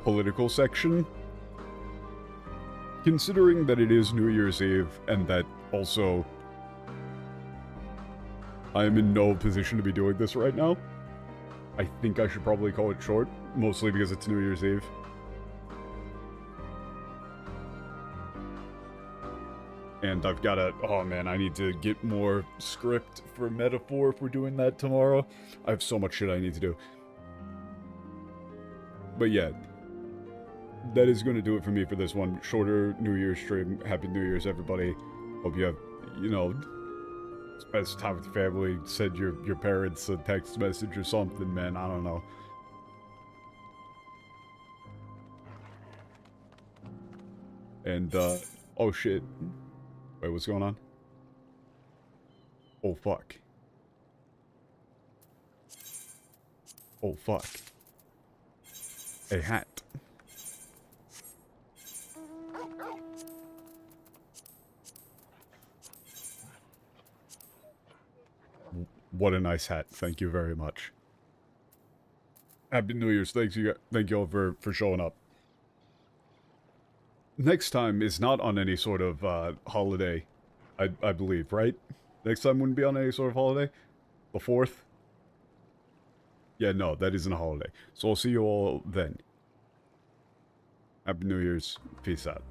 political section. Considering that it is New Year's Eve, and that also I am in no position to be doing this right now, I think I should probably call it short, mostly because it's New Year's Eve. And I've gotta, oh man, I need to get more script for metaphor if we're doing that tomorrow. I have so much shit I need to do. But yeah, that is going to do it for me for this one. Shorter New Year's stream. Happy New Year's, everybody. Hope you have, you know, spend some time with your family. Send your parents a text message or something, man. I don't know. And, oh shit. Wait, what's going on? Oh, fuck. Oh, fuck. A hat. What a nice hat. Thank you very much. Happy New Year's. Thank you all for showing up. Next time is not on any sort of holiday, I believe, right? Next time wouldn't be on any sort of holiday? The 4th? Yeah, no, that isn't a holiday. So I'll see you all then. Happy New Year's. Peace out.